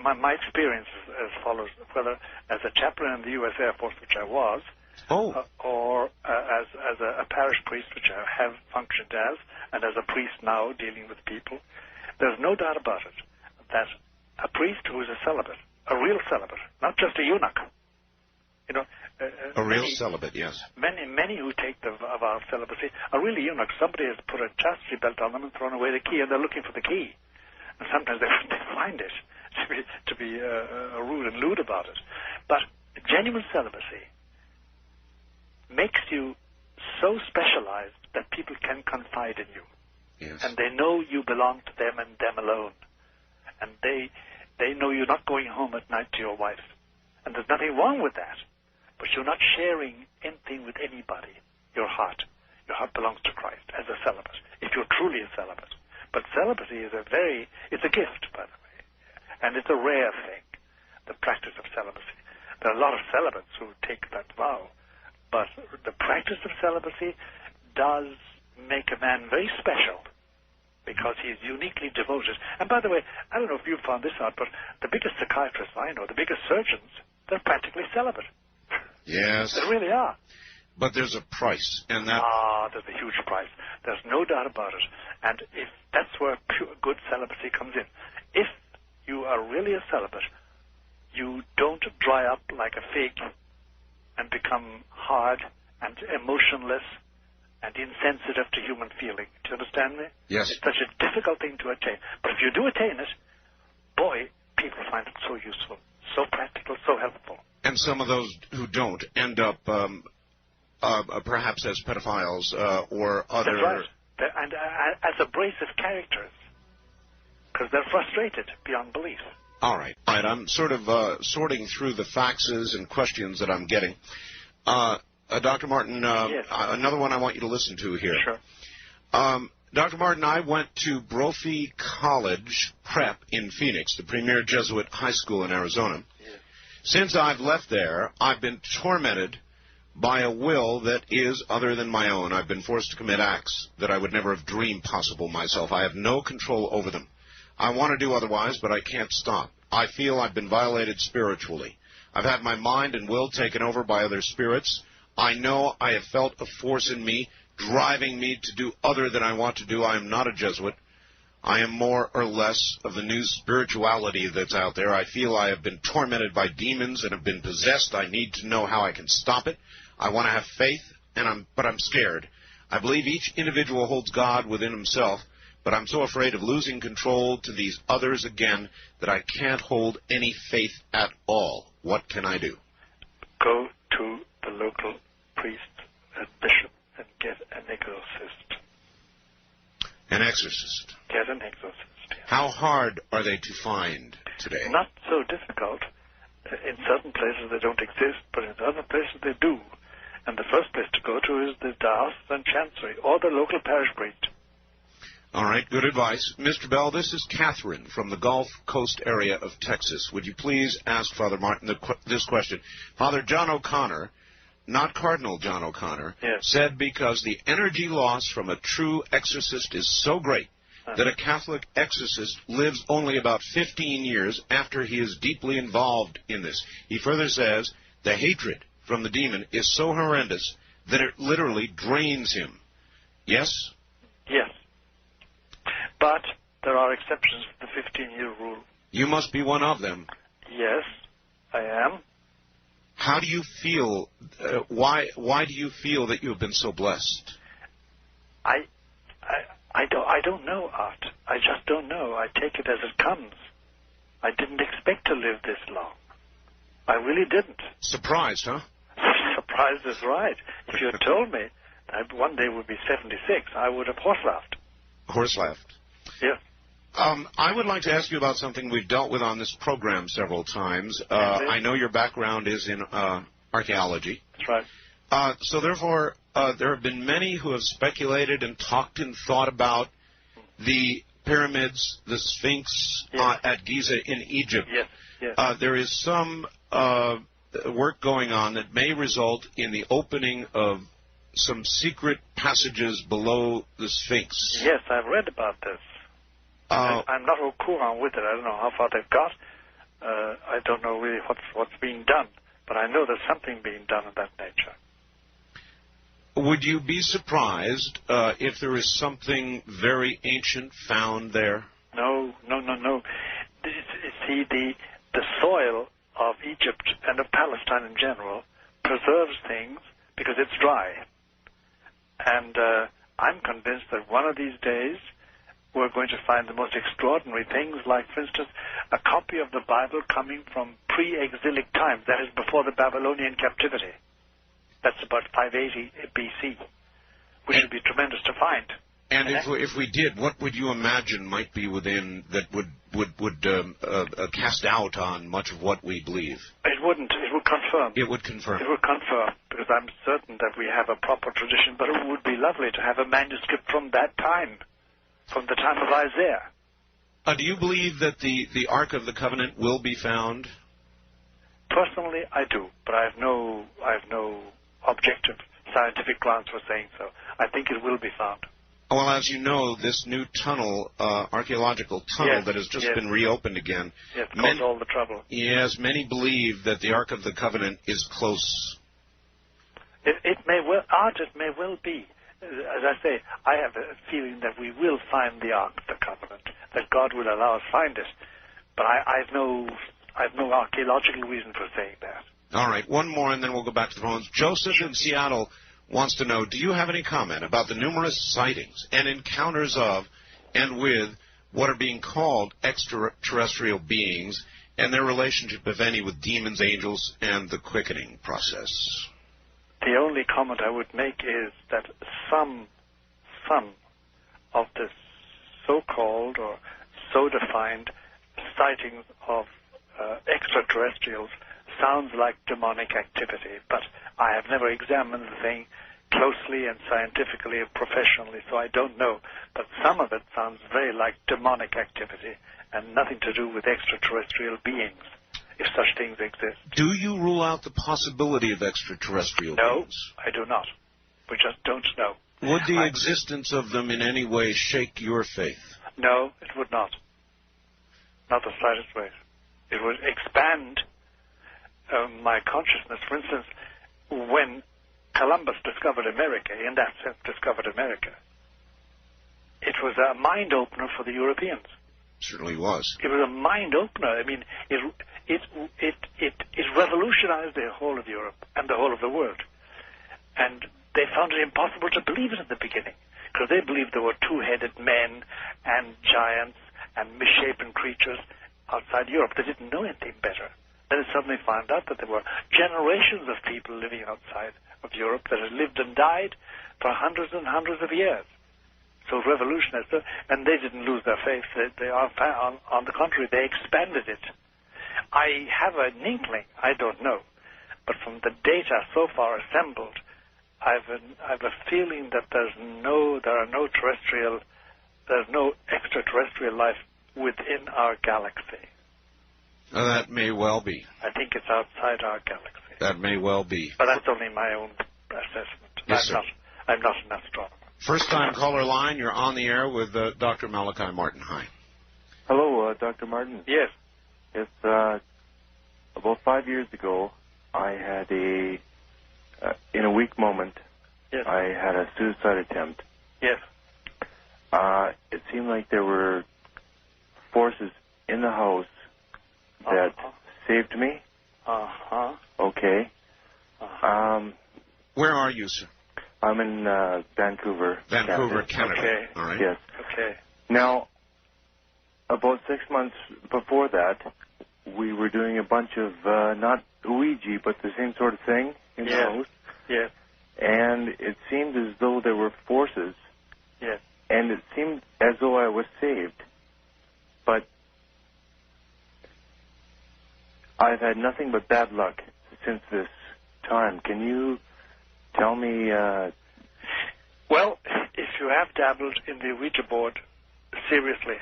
My experience is as follows, whether as a chaplain in the U.S. Air Force, which I was, or as a parish priest, which I have functioned as, and as a priest now dealing with people, there's no doubt about it that a priest who is a celibate, a real celibate, not just a eunuch, a real celibate, yes. Many who take the vow of celibacy are really eunuchs. Somebody has put a chastity belt on them and thrown away the key, and they're looking for the key. And sometimes they find it to be rude and lewd about it. But genuine celibacy makes you so specialized that people can confide in you. Yes. And they know you belong to them and them alone. And they know you're not going home at night to your wife. And there's nothing wrong with that. But you're not sharing anything with anybody. Your heart belongs to Christ as a celibate, if you're truly a celibate. But celibacy is it's a gift, by the way. And it's a rare thing, the practice of celibacy. There are a lot of celibates who take that vow. But the practice of celibacy does make a man very special, because he's uniquely devoted. And by the way, I don't know if you've found this out, but the biggest psychiatrists I know, the biggest surgeons, they're practically celibate. Yes. They really are. But there's a price, and that... there's a huge price. There's no doubt about it. And if that's where pure, good celibacy comes in. If you are really a celibate, you don't dry up like a fig and become hard and emotionless and insensitive to human feeling. Do you understand me? Yes. It's such a difficult thing to attain. But if you do attain it, boy, people find it so useful, so practical, so helpful. And some of those who don't end up perhaps as pedophiles or other... That's right. And as abrasive characters, because they're frustrated beyond belief. All right. I'm sort of sorting through the faxes and questions that I'm getting. Dr. Martin, yes. Another one I want you to listen to here. Sure. Dr. Martin, I went to Brophy College Prep in Phoenix, the premier Jesuit high school in Arizona. Yes. Since I've left there, I've been tormented by a will that is other than my own. I've been forced to commit acts that I would never have dreamed possible myself. I have no control over them. I want to do otherwise, but I can't stop. I feel I've been violated spiritually. I've had my mind and will taken over by other spirits. I know I have felt a force in me driving me to do other than I want to do. I am not a Jesuit. I am more or less of the new spirituality that's out there. I feel I have been tormented by demons and have been possessed. I need to know how I can stop it. I want to have faith, but I'm scared. I believe each individual holds God within himself, but I'm so afraid of losing control to these others again that I can't hold any faith at all. What can I do? Go to the local priest and bishop and get an exorcist. An exorcist? Get an exorcist. Yes. How hard are they to find today? Not so difficult. In certain places they don't exist, but in other places they do. And the first place to go to is the diocesan chancery or the local parish priest. All right, good advice. Mr. Bell, this is Catherine from the Gulf Coast area of Texas. Would you please ask Father Martin this question? Father John O'Connor, not Cardinal John O'Connor, yes, said because the energy loss from a true exorcist is so great that a Catholic exorcist lives only about 15 years after he is deeply involved in this. He further says the hatred from the demon is so horrendous that it literally drains him. Yes? Yes. But there are exceptions to the 15-year rule. You must be one of them. Yes, I am. How do you feel? Why do you feel that you have been so blessed? I don't know, Art. I just don't know. I take it as it comes. I didn't expect to live this long. I really didn't. Surprised, huh? Surprised is right. If you had told me that one day would be 76, I would have horse-laughed. Horse-laughed. Yeah. I would like to ask you about something we've dealt with on this program several times. I know your background is in archaeology. That's right. So therefore, there have been many who have speculated and talked and thought about the pyramids, the Sphinx at Giza in Egypt. Yes. Yes. There is some work going on that may result in the opening of some secret passages below the Sphinx. Yes, I've read about this. I'm not au courant with it. I don't know how far they've got. I don't know really what's being done, but I know there's something being done of that nature. Would you be surprised if there is something very ancient found there? No. See, the soil of Egypt and of Palestine in general preserves things because it's dry. And I'm convinced that one of these days we're going to find the most extraordinary things, like, for instance, a copy of the Bible coming from pre-exilic times, that is before the Babylonian captivity. That's about 580 BC, which would be tremendous to find. And if we did, what would you imagine might be within that would cast doubt on much of what we believe? It wouldn't. It would confirm. It would confirm. It would confirm, because I'm certain that we have a proper tradition, but it would be lovely to have a manuscript from that time, from the time of Isaiah. Do you believe that the Ark of the Covenant will be found? Personally, I do, but I have no objective scientific grounds for saying so. I think it will be found. Well, as you know, this new tunnel, archaeological tunnel that has just been reopened again. Yes, caused all the trouble. Yes, many believe that the Ark of the Covenant is close. It may well be. As I say, I have a feeling that we will find the Ark of the Covenant, that God will allow us to find it. But I I have no archaeological reason for saying that. All right, one more, and then we'll go back to the phones. Joseph in Seattle wants to know, do you have any comment about the numerous sightings and encounters of and with what are being called extraterrestrial beings and their relationship, if any, with demons, angels, and the quickening process? The only comment I would make is that some of the so-called or so-defined sightings of extraterrestrials sounds like demonic activity, but I have never examined the thing closely and scientifically and professionally, so I don't know. But some of it sounds very like demonic activity and nothing to do with extraterrestrial beings, if such things exist. Do you rule out the possibility of extraterrestrial beings? No, I do not. We just don't know. Would the existence of them in any way shake your faith? No, it would not. Not the slightest way. It would expand my consciousness. For instance, when Columbus discovered America, in that sense discovered America, it was a mind-opener for the Europeans. Certainly was. It was a mind-opener. I mean, it revolutionized the whole of Europe and the whole of the world. And they found it impossible to believe it in the beginning, because they believed there were two-headed men and giants and misshapen creatures outside Europe. They didn't know anything better. Then they suddenly found out that there were generations of people living outside of Europe that had lived and died for hundreds and hundreds of years. So revolutionized, and they didn't lose their faith. On the contrary, they expanded it. I have an inkling, I don't know, but from the data so far assembled, I've a feeling that there's no extraterrestrial life within our galaxy. That may well be. I think it's outside our galaxy. That may well be. But that's only my own assessment. Yes, sir. I'm not an astronomer. First-time caller line, you're on the air with Dr. Malachi Martin. Hi. Hello, Dr. Martin. Yes. Yes, about 5 years ago, I had in a weak moment, yes, I had a suicide attempt. Yes. It seemed like there were forces in the house that saved me. Uh-huh. Okay. Where are you, sir? I'm in Vancouver, Canada. Okay. All right. Yes. Okay. Now, about 6 months before that, we were doing a bunch of, not Ouija, but the same sort of thing in the house. Yes. And it seemed as though there were forces. Yes. And it seemed as though I was saved. But I've had nothing but bad luck since this time. Can you tell me... Well, if you have dabbled in the Ouija board seriously,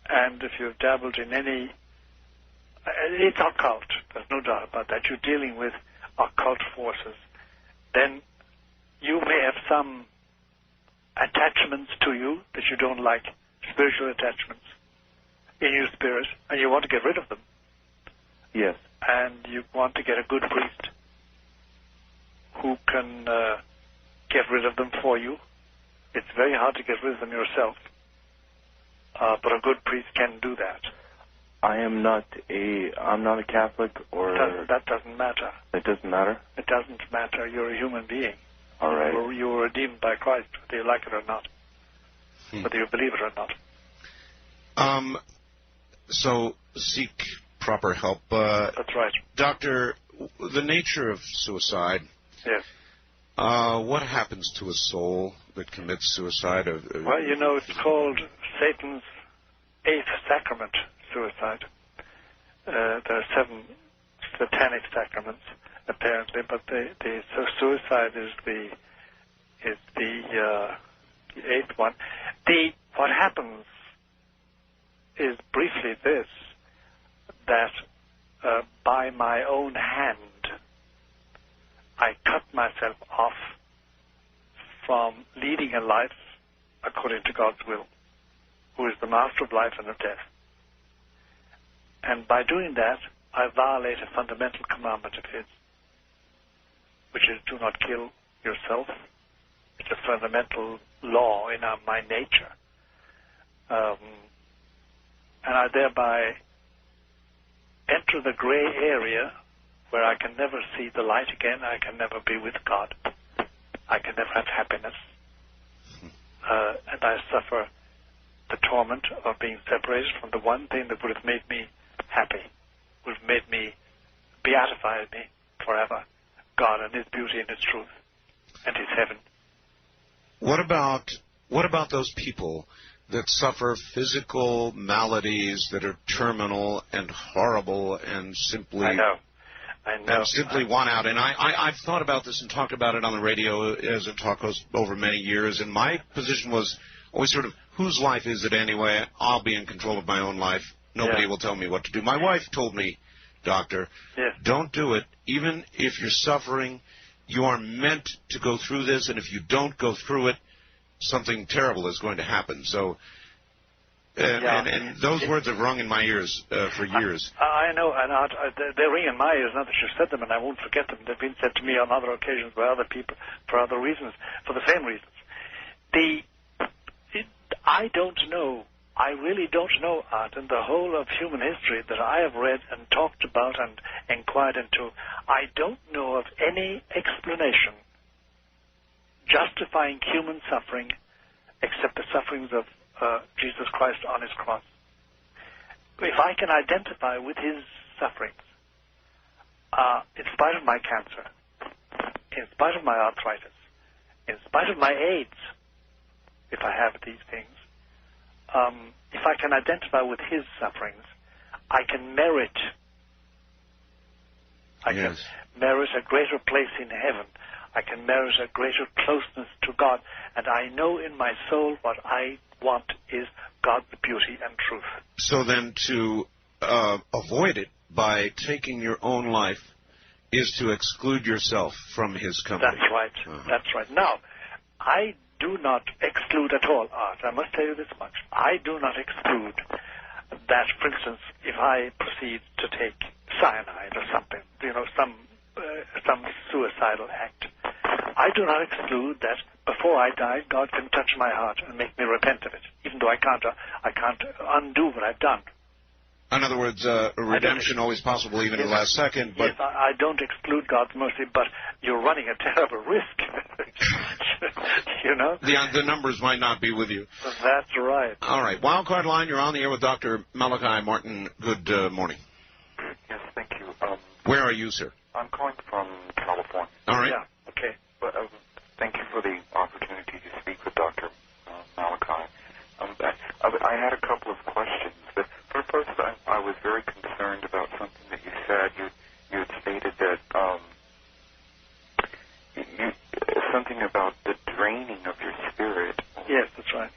and if you've dabbled in any... It's occult, there's no doubt about that. You're dealing with occult forces. Then you may have some attachments to you that you don't like, spiritual attachments in your spirit, and you want to get rid of them. Yes. And you want to get a good priest who can get rid of them for you. It's very hard to get rid of them yourself, but a good priest can do that. I'm not a Catholic or... That doesn't matter. It doesn't matter? It doesn't matter. You're a human being. All right. You were redeemed by Christ, whether you like it or not, whether you believe it or not. So seek proper help. That's right. Doctor, the nature of suicide... Yes. What happens to a soul that commits suicide? Well, you know, it's called Satan's eighth sacrament, suicide. There are 7 satanic sacraments, apparently, but so suicide is the 8th one. What happens is briefly this, that by my own hand, I cut myself off from leading a life according to God's will, who is the master of life and of death. And by doing that, I violate a fundamental commandment of His, which is do not kill yourself. It's a fundamental law in my nature. And I thereby enter to the gray area where I can never see the light again. I can never be with God. I can never have happiness. And I suffer the torment of being separated from the one thing that would have made me happy, would have made me, beatified me forever, God and His beauty and His truth and His heaven. What about those people that suffer physical maladies that are terminal and horrible and simply... I know. And simply want out. And I've thought about this and talked about it on the radio as a talk host over many years, and my position was always sort of, whose life is it anyway? I'll be in control of my own life. Nobody will tell me what to do. My wife told me, Doctor, don't do it. Even if you're suffering, you are meant to go through this, and if you don't go through it, something terrible is going to happen. So, and those words have rung in my ears for years. I know, and they ring in my ears, not that you said them, and I won't forget them. They've been said to me on other occasions by other people for other reasons, for the same reasons. I don't know. I really don't know, Art, in the whole of human history that I have read and talked about and inquired into, I don't know of any explanation justifying human suffering except the sufferings of Jesus Christ on His cross. If I can identify with His sufferings, in spite of my cancer, in spite of my arthritis, in spite of my AIDS, if I have these things, if I can identify with His sufferings, I can merit a greater place in heaven. I can merit a greater closeness to God. And I know in my soul what I want is God's beauty and truth. So then to avoid it by taking your own life is to exclude yourself from His company. That's right. That's right. Now, I do not exclude at all, Art. I must tell you this much. I do not exclude that, for instance, if I proceed to take cyanide or something, some suicidal act, I do not exclude that before I die, God can touch my heart and make me repent of it, even though I can't undo what I've done. In other words, redemption always possible even in the last second. But yes, I don't exclude God's mercy, but you're running a terrible risk. The numbers might not be with you. That's right. All right. Wildcard line, you're on the air with Dr. Malachi Martin. Good morning. Yes, thank you. Where are you, sir? I'm calling from California. All right. Yeah, okay. But, thank you for the opportunity to speak with Dr. Malachi. I had a couple of questions. But first, I was very concerned about something that you said. You had stated that something about the draining of your spirit. Yes, that's right.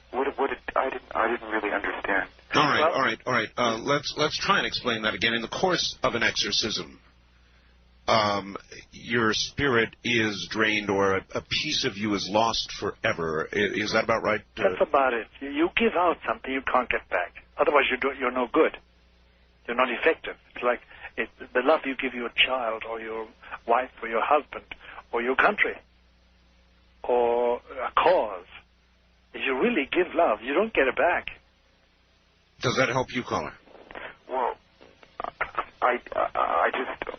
I didn't really understand. All right. Let's try and explain that again. In the course of an exorcism, your spirit is drained, or a piece of you is lost forever. Is that about right? That's about it. You give out something you can't get back. Otherwise, you're no good. You're not effective. It's like the love you give your child, or your wife, or your husband, or your country, or a cause. If you really give love, you don't get it back. Does that help you, caller? Well, I just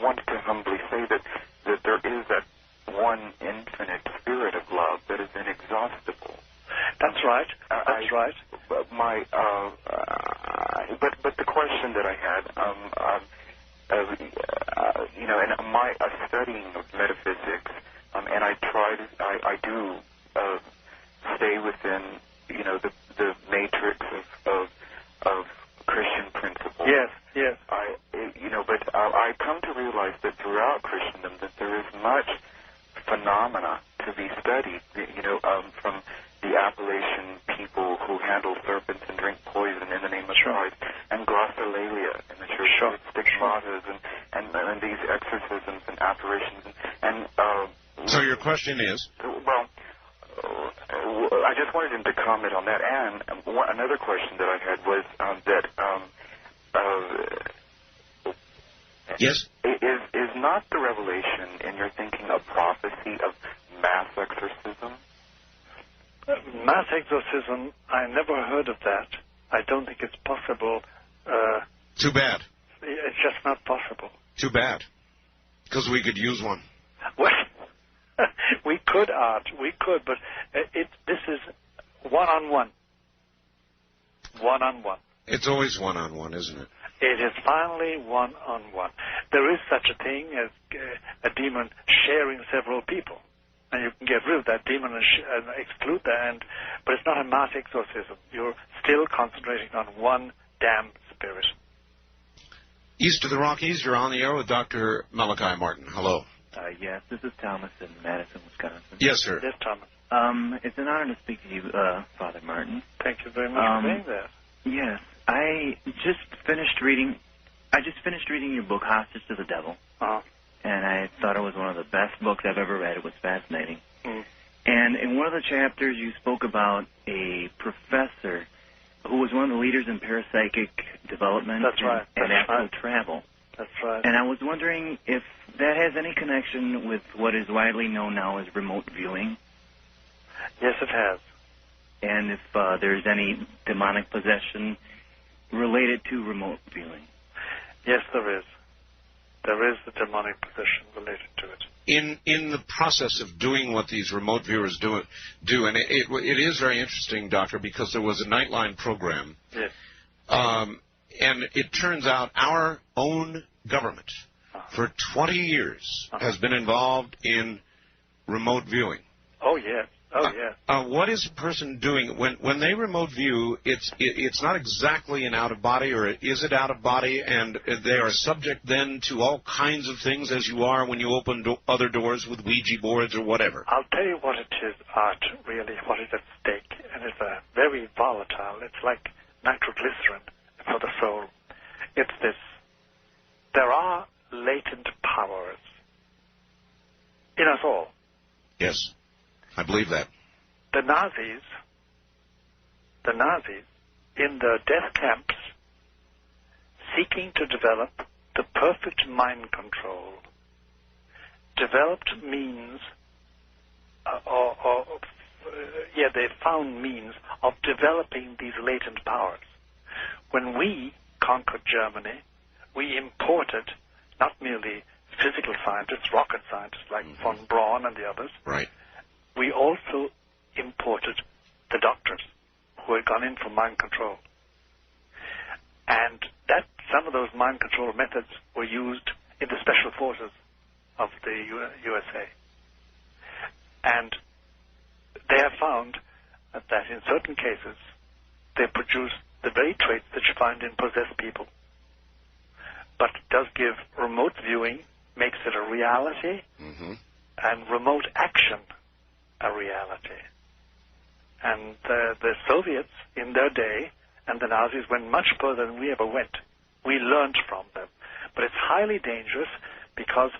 wanted to humbly say that there is that one infinite spirit of love that is inexhaustible. That's right. That's right. But but the question that I had, in my studying of metaphysics, and I do stay within, the matrix of Christian principles. Yes. But I come to realize that throughout Christendom that there is much phenomena to be studied. From the Appalachian people who handle serpents and drink poison in the name of Christ, and glossolalia in the church, stigmatas, and these exorcisms and apparitions, and so your question is? Well, I just wanted him to comment on that. And another question that I had was yes? Is not the revelation, in your thinking, a prophecy of mass exorcism? Mass exorcism, I never heard of that. I don't think it's possible. Too bad. It's it's just not possible. Too bad. Because we could use one. Well, we could, Art. We could, but this is one-on-one. One-on-one. It's always one-on-one, isn't it? It is finally one-on-one. There is such a thing as a demon sharing several people. And you can get rid of that demon and exclude that, but it's not a mass exorcism. You're still concentrating on one damn spirit. East of the Rockies, you're on the air with Dr. Malachi Martin. Hello. Yes, this is Thomas in Madison, Wisconsin. Yes, sir. Yes, Thomas. It's an honor to speak to you, Father Martin. Thank you very much for saying that. Yes, I just finished reading your book, Hostage to the Devil. Uh-huh. And I thought it was one of the best books I've ever read. It was fascinating. And in one of the chapters, you spoke about a professor who was one of the leaders in parapsychic development and astral travel. That's right. And I was wondering if that has any connection with what is widely known now as remote viewing. Yes, it has. And if there's any demonic possession related to remote viewing. Yes, there is. There is the demonic possession related to it. In the process of doing what these remote viewers do, and it is very interesting, Doctor, because there was a Nightline program. Yes. And it turns out our own government, for 20 years, has been involved in remote viewing. Oh, yes. Oh, yes. What is a person doing when they remote view? It's not exactly an out of body, or is it out of body? And they are subject then to all kinds of things, as you are when you open other doors with Ouija boards or whatever. I'll tell you what it is, Art. Really, what is at stake, and it's very volatile. It's like nitroglycerin for the soul. It's this: there are latent powers in us all. Yes. I believe that. The Nazis in the death camps, seeking to develop the perfect mind control, developed means, they found means of developing these latent powers. When we conquered Germany, we imported not merely physical scientists, rocket scientists like von Braun and the others. Right. We also imported the doctors who had gone in for mind control. And some of those mind control methods were used in the special forces of the USA. And they have found that in certain cases they produce the very traits that you find in possessed people. But it does give remote viewing, makes it a reality, and remote action a reality. And the Soviets in their day and the Nazis went much further than we ever went. We learned from them. But it's highly dangerous because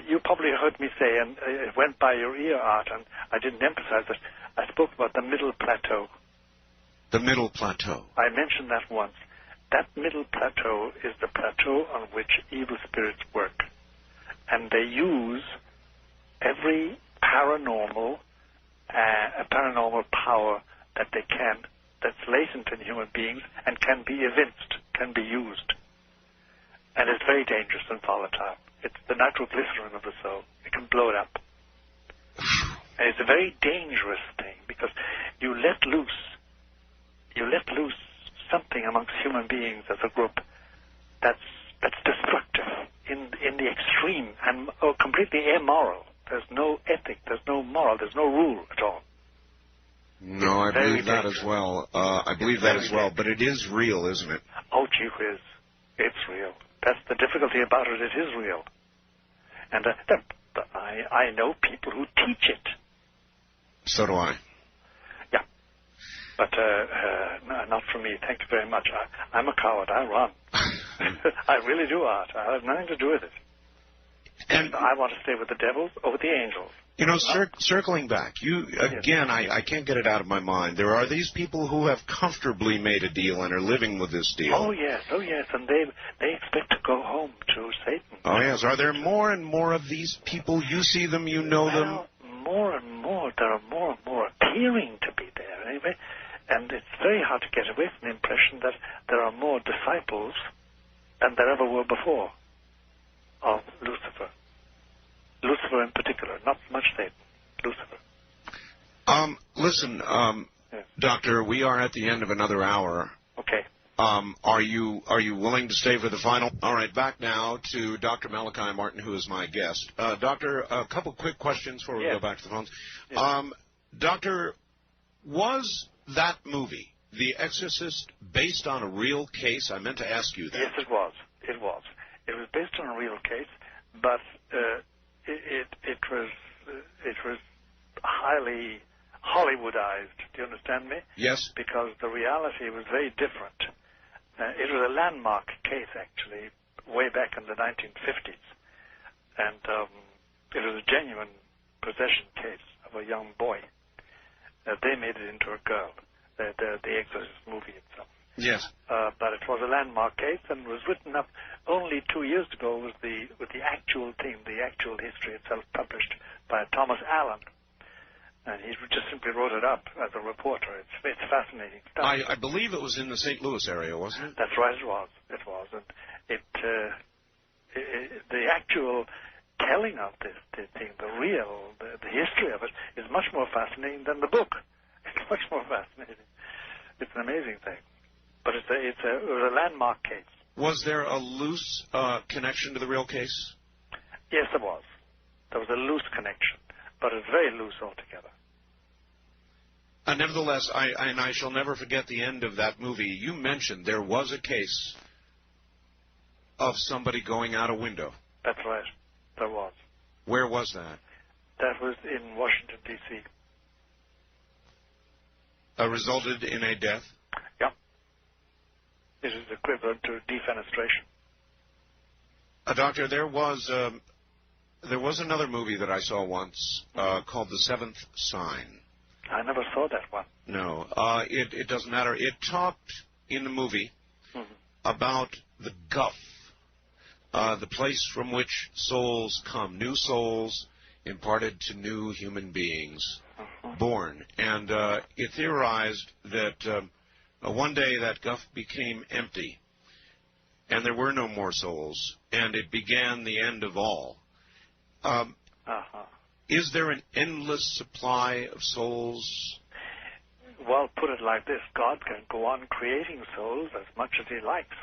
you probably heard me say, and it went by your ear, Art, and I didn't emphasize it, I spoke about the middle plateau. The middle plateau. I mentioned that once. That middle plateau is the plateau on which evil spirits work. And they use every paranormal power that they can, that's latent in human beings and can be evinced, can be used. And it's very dangerous and volatile. It's the nitroglycerin of the soul. It can blow it up. And it's a very dangerous thing because you let loose something amongst human beings as a group that's destructive in the extreme and completely immoral. There's no ethic, there's no moral, there's no rule at all. No, I believe that as well. But it is real, isn't it? Oh, gee whiz. It's real. That's the difficulty about it. It is real. And I know people who teach it. So do I. Yeah. But no, not for me. Thank you very much. I'm a coward. I run. I really do, Art. I have nothing to do with it. And I want to stay with the devils or with the angels. You know, circling back, I can't get it out of my mind. There are these people who have comfortably made a deal and are living with this deal. Oh, yes, and they expect to go home to Satan. Oh, yes. Are there more and more of these people? You see them, you know them? More and more. There are more and more appearing to be there, anyway. And it's very hard to get away from the impression that there are more disciples than there ever were before of Lucifer. Lucifer in particular, not so much Satan, Lucifer. Listen, Doctor, we are at the end of another hour. Okay. Are you willing to stay for the final? All right, back now to Dr. Malachi Martin, who is my guest. Doctor, a couple quick questions before we go back to the phones. Yes. Doctor, was that movie, The Exorcist, based on a real case? I meant to ask you that. Yes, it was. It was. It was based on a real case, but it was highly Hollywoodized. Do you understand me? Yes. Because the reality was very different. It was a landmark case, actually, way back in the 1950s. And it was a genuine possession case of a young boy. They made it into a girl, the Exorcist movie itself. Yes. But it was a landmark case and was written up only 2 years ago with the actual theme, the actual history itself, published by Thomas Allen. And he just simply wrote it up as a reporter. It's fascinating stuff. I believe it was in the St. Louis area, wasn't it? That's right, it was. It was. And the actual telling of this thing, the history of it, is much more fascinating than the book. It's much more fascinating. It's an amazing thing. But it was a landmark case. Was there a loose connection to the real case? Yes, there was. There was a loose connection, but it's very loose altogether. Nevertheless, I shall never forget the end of that movie. You mentioned there was a case of somebody going out a window. That's right. There was. Where was that? That was in Washington, D.C. Resulted in a death? Yeah. It is equivalent to defenestration. Doctor, there was another movie that I saw once called The Seventh Sign. I never saw that one. No, it doesn't matter. It talked in the movie about the Gulf, the place from which souls come, new souls imparted to new human beings born. And it theorized that one day that Gulf became empty, and there were no more souls, and it began the end of all. Is there an endless supply of souls? Well, put it like this. God can go on creating souls as much as he likes.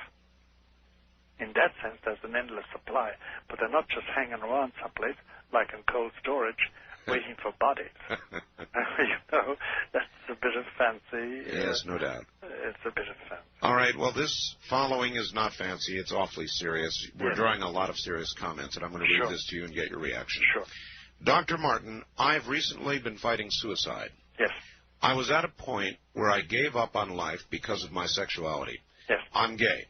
In that sense, there's an endless supply. But they're not just hanging around someplace, like in cold storage, waiting for bodies. You know, that's a bit of fancy. Yes, no doubt. It's a bit of fancy. All right, well, this following is not fancy. It's awfully serious. We're drawing a lot of serious comments, and I'm going to read this to you and get your reaction. Sure. Dr. Martin, I've recently been fighting suicide. Yes. I was at a point where I gave up on life because of my sexuality. Yes. I'm gay.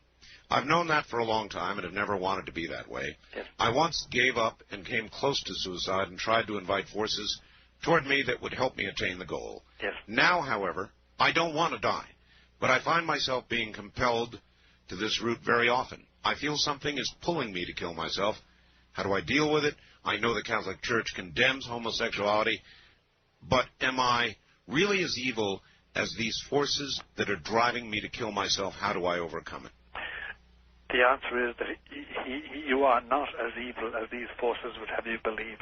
I've known that for a long time and have never wanted to be that way. Yes. I once gave up and came close to suicide and tried to invite forces toward me that would help me attain the goal. Yes. Now, however, I don't want to die, but I find myself being compelled to this route very often. I feel something is pulling me to kill myself. How do I deal with it? I know the Catholic Church condemns homosexuality, but am I really as evil as these forces that are driving me to kill myself? How do I overcome it? The answer is that you are not as evil as these forces would have you believe.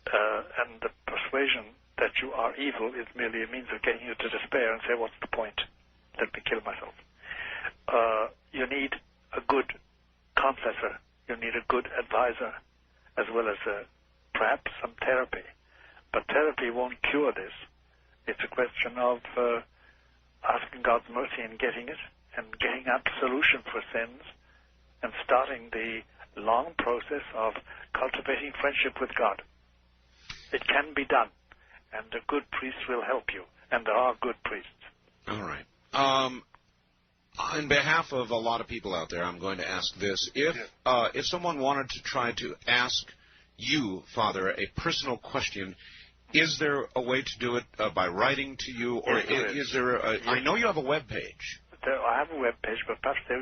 And the persuasion that you are evil is merely a means of getting you to despair and say, what's the point? Let me kill myself. You need a good confessor. You need a good advisor, as well as perhaps some therapy. But therapy won't cure this. It's a question of asking God's mercy and getting it, and getting out the solution for sins, and starting the long process of cultivating friendship with God. It can be done, and a good priest will help you, and there are good priests. All right. On behalf of a lot of people out there, I'm going to ask this. If someone wanted to try to ask you, Father, a personal question, is there a way to do it by writing to you, or is there I know you have a web page. I have a web page, but perhaps they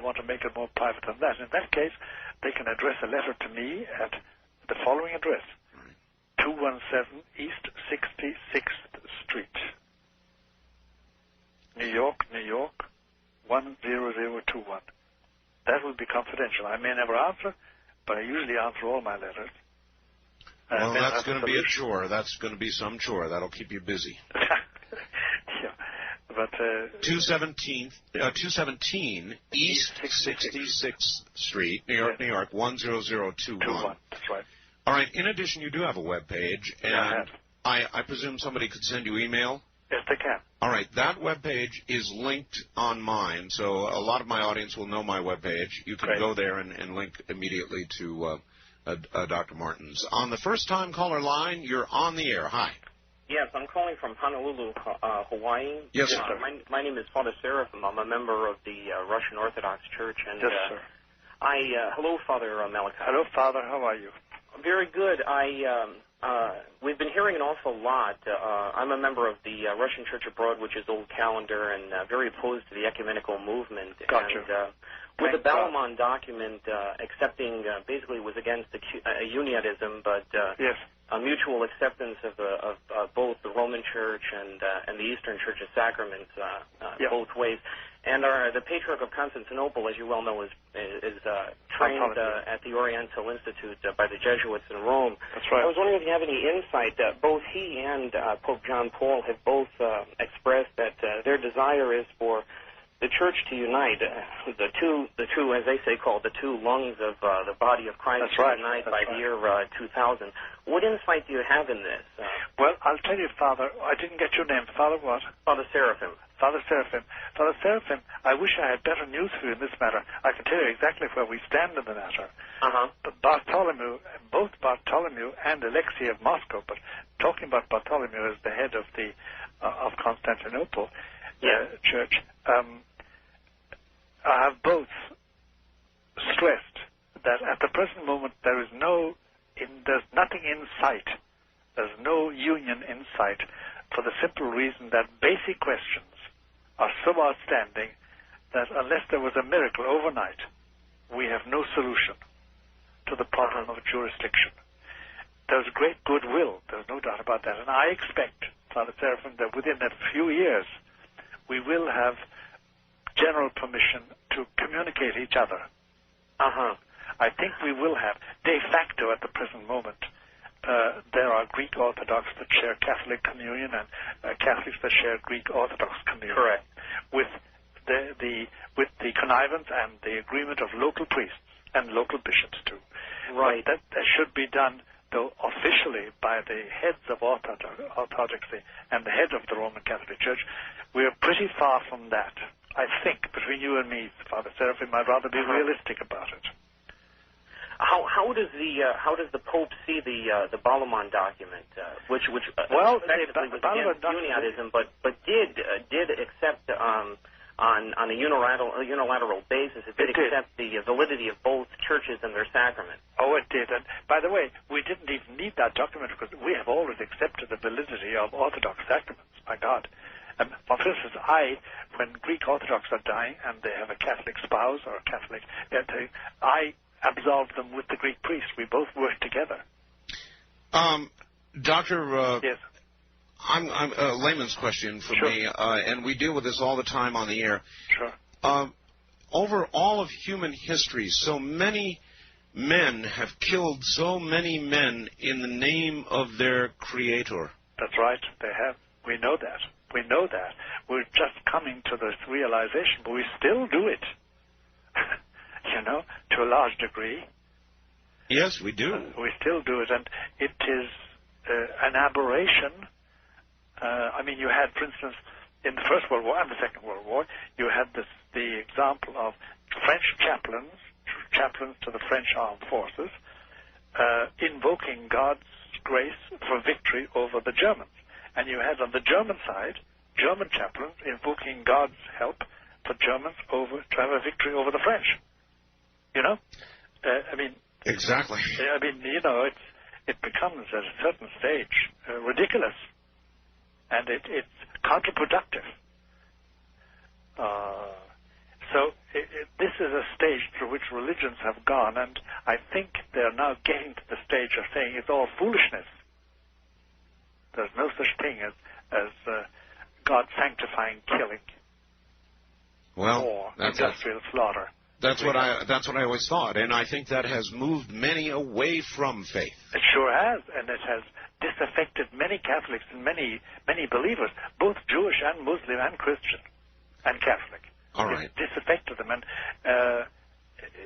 want to make it more private than that. In that case, they can address a letter to me at the following address: 217 East 66th Street, New York, 10021. that will be confidential. I may never answer, but I usually answer all my letters. Well, that's going to be a chore. That's going to be some chore. That'll keep you busy. Yeah, but 217 East 66th Street, New York, New York 10021. That's right. All right. In addition, you do have a web page, and I presume somebody could send you email. Yes, they can. All right. That web page is linked on mine, so a lot of my audience will know my web page. You can go there and link immediately to Dr. Martin's. On the first-time caller line, you're on the air. Hi. Yes, I'm calling from Honolulu, Hawaii. Yes, sir. My name is Father 𝗟𝗓𝗡𝗏. I'm a member of the Russian Orthodox Church. And, yes, sir. Hello, Father Malachi. Hello, Father. How are you? Very good. We've been hearing an awful lot. I'm a member of the Russian Church abroad, which is old calendar, and very opposed to the ecumenical movement. Gotcha. And, with the 𝗟𝗏𝗓𝗏 document accepting, basically was against the Uniatism, but a mutual acceptance of both the Roman Church and the Eastern Church of Sacraments, both ways. And the Patriarch of Constantinople, as you well know, is trained at the Oriental Institute by the Jesuits in Rome. That's right. I was wondering if you have any insight. Both he and Pope John Paul have both expressed that their desire is for the Church to unite, the two, as they say, called the two lungs of the body of Christ to unite by the year 2000. What insight do you have in this? Well, I'll tell you, Father, I didn't get your name. Father what? Father 𝗟𝗓𝗏𝗏. Father 𝗟𝗓𝗏𝗏. Father 𝗟𝗓𝗏𝗏, I wish I had better news for you in this matter. I can tell you exactly where we stand in the matter. But both Bartholomew and Alexei of Moscow, but talking about Bartholomew as the head of the of Constantinople Church, I have both stressed that at the present moment there's nothing in sight. There's no union in sight for the simple reason that basic questions are so outstanding that unless there was a miracle overnight, we have no solution to the problem of jurisdiction. There's great goodwill, there's no doubt about that, and I expect, Father 𝗟𝗓𝗏𝗏, that within a few years we will have general permission to communicate each other. I think we will have. De facto, at the present moment, there are Greek Orthodox that share Catholic communion and Catholics that share Greek Orthodox communion. Correct. With the connivance and the agreement of local priests and local bishops too. Right. But that should be done, though, officially by the heads of Orthodoxy and the head of the Roman Catholic Church. We are pretty far from that. I think, between you and me, Father 𝗟𝗓𝗏𝗏, I'd rather be realistic about it. How does the Pope see the 𝗟𝗏𝗓𝗏 document, which effectively was against Uniatism, but did accept on a unilateral basis. It did accept the validity of both churches and their sacraments. Oh, it did. And by the way, we didn't even need that document because we have always accepted the validity of Orthodox sacraments. My God. For instance, when Greek Orthodox are dying and they have a Catholic spouse or a Catholic, I absolve them with the Greek priest. We both work together. Doctor, yes. I'm a layman's question for me, and we deal with this all the time on the air. Sure. Over all of human history, so many men have killed so many men in the name of their Creator. That's right. They have. We know that. We know that. We're just coming to this realization, but we still do it, to a large degree. Yes, we do. We still do it, and it is an aberration. You had, for instance, in the First World War and the Second World War, you had the example of French chaplains to the French armed forces, invoking God's grace for victory over the Germans. And you had on the German side, German chaplains invoking God's help for Germans to have a victory over the French. Exactly. It becomes at a certain stage ridiculous, and it's counterproductive. This is a stage through which religions have gone, and I think they're now getting to the stage of saying it's all foolishness. There's no such thing as God sanctifying killing or industrial slaughter. That's what I always thought, and I think that has moved many away from faith. It sure has, and it has disaffected many Catholics and many believers, both Jewish and Muslim and Christian and Catholic. All right. It disaffected them, and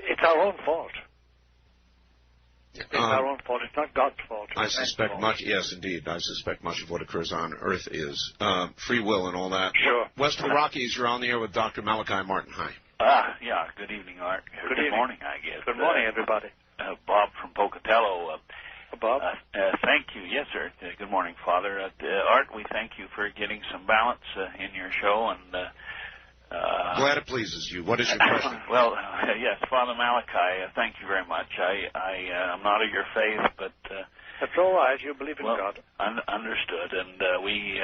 it's our own fault. It's our own fault. It's not God's fault. I suspect much. Yes, indeed. I suspect much of what occurs on Earth is free will and all that. Sure. West of the Rockies, you're on the air with Dr. Malachi Martin. Hi. Yeah. Good evening, Art. Good evening. Morning, I guess. Good morning, everybody. Bob from Pocatello. Bob. Thank you. Yes, sir. Good morning, Father. Art, we thank you for getting some balance in your show, and glad it pleases you. What is your question? Well, yes, Father Malachi, thank you very much. I'm not of your faith, but that's all right. You believe in God. Understood, and we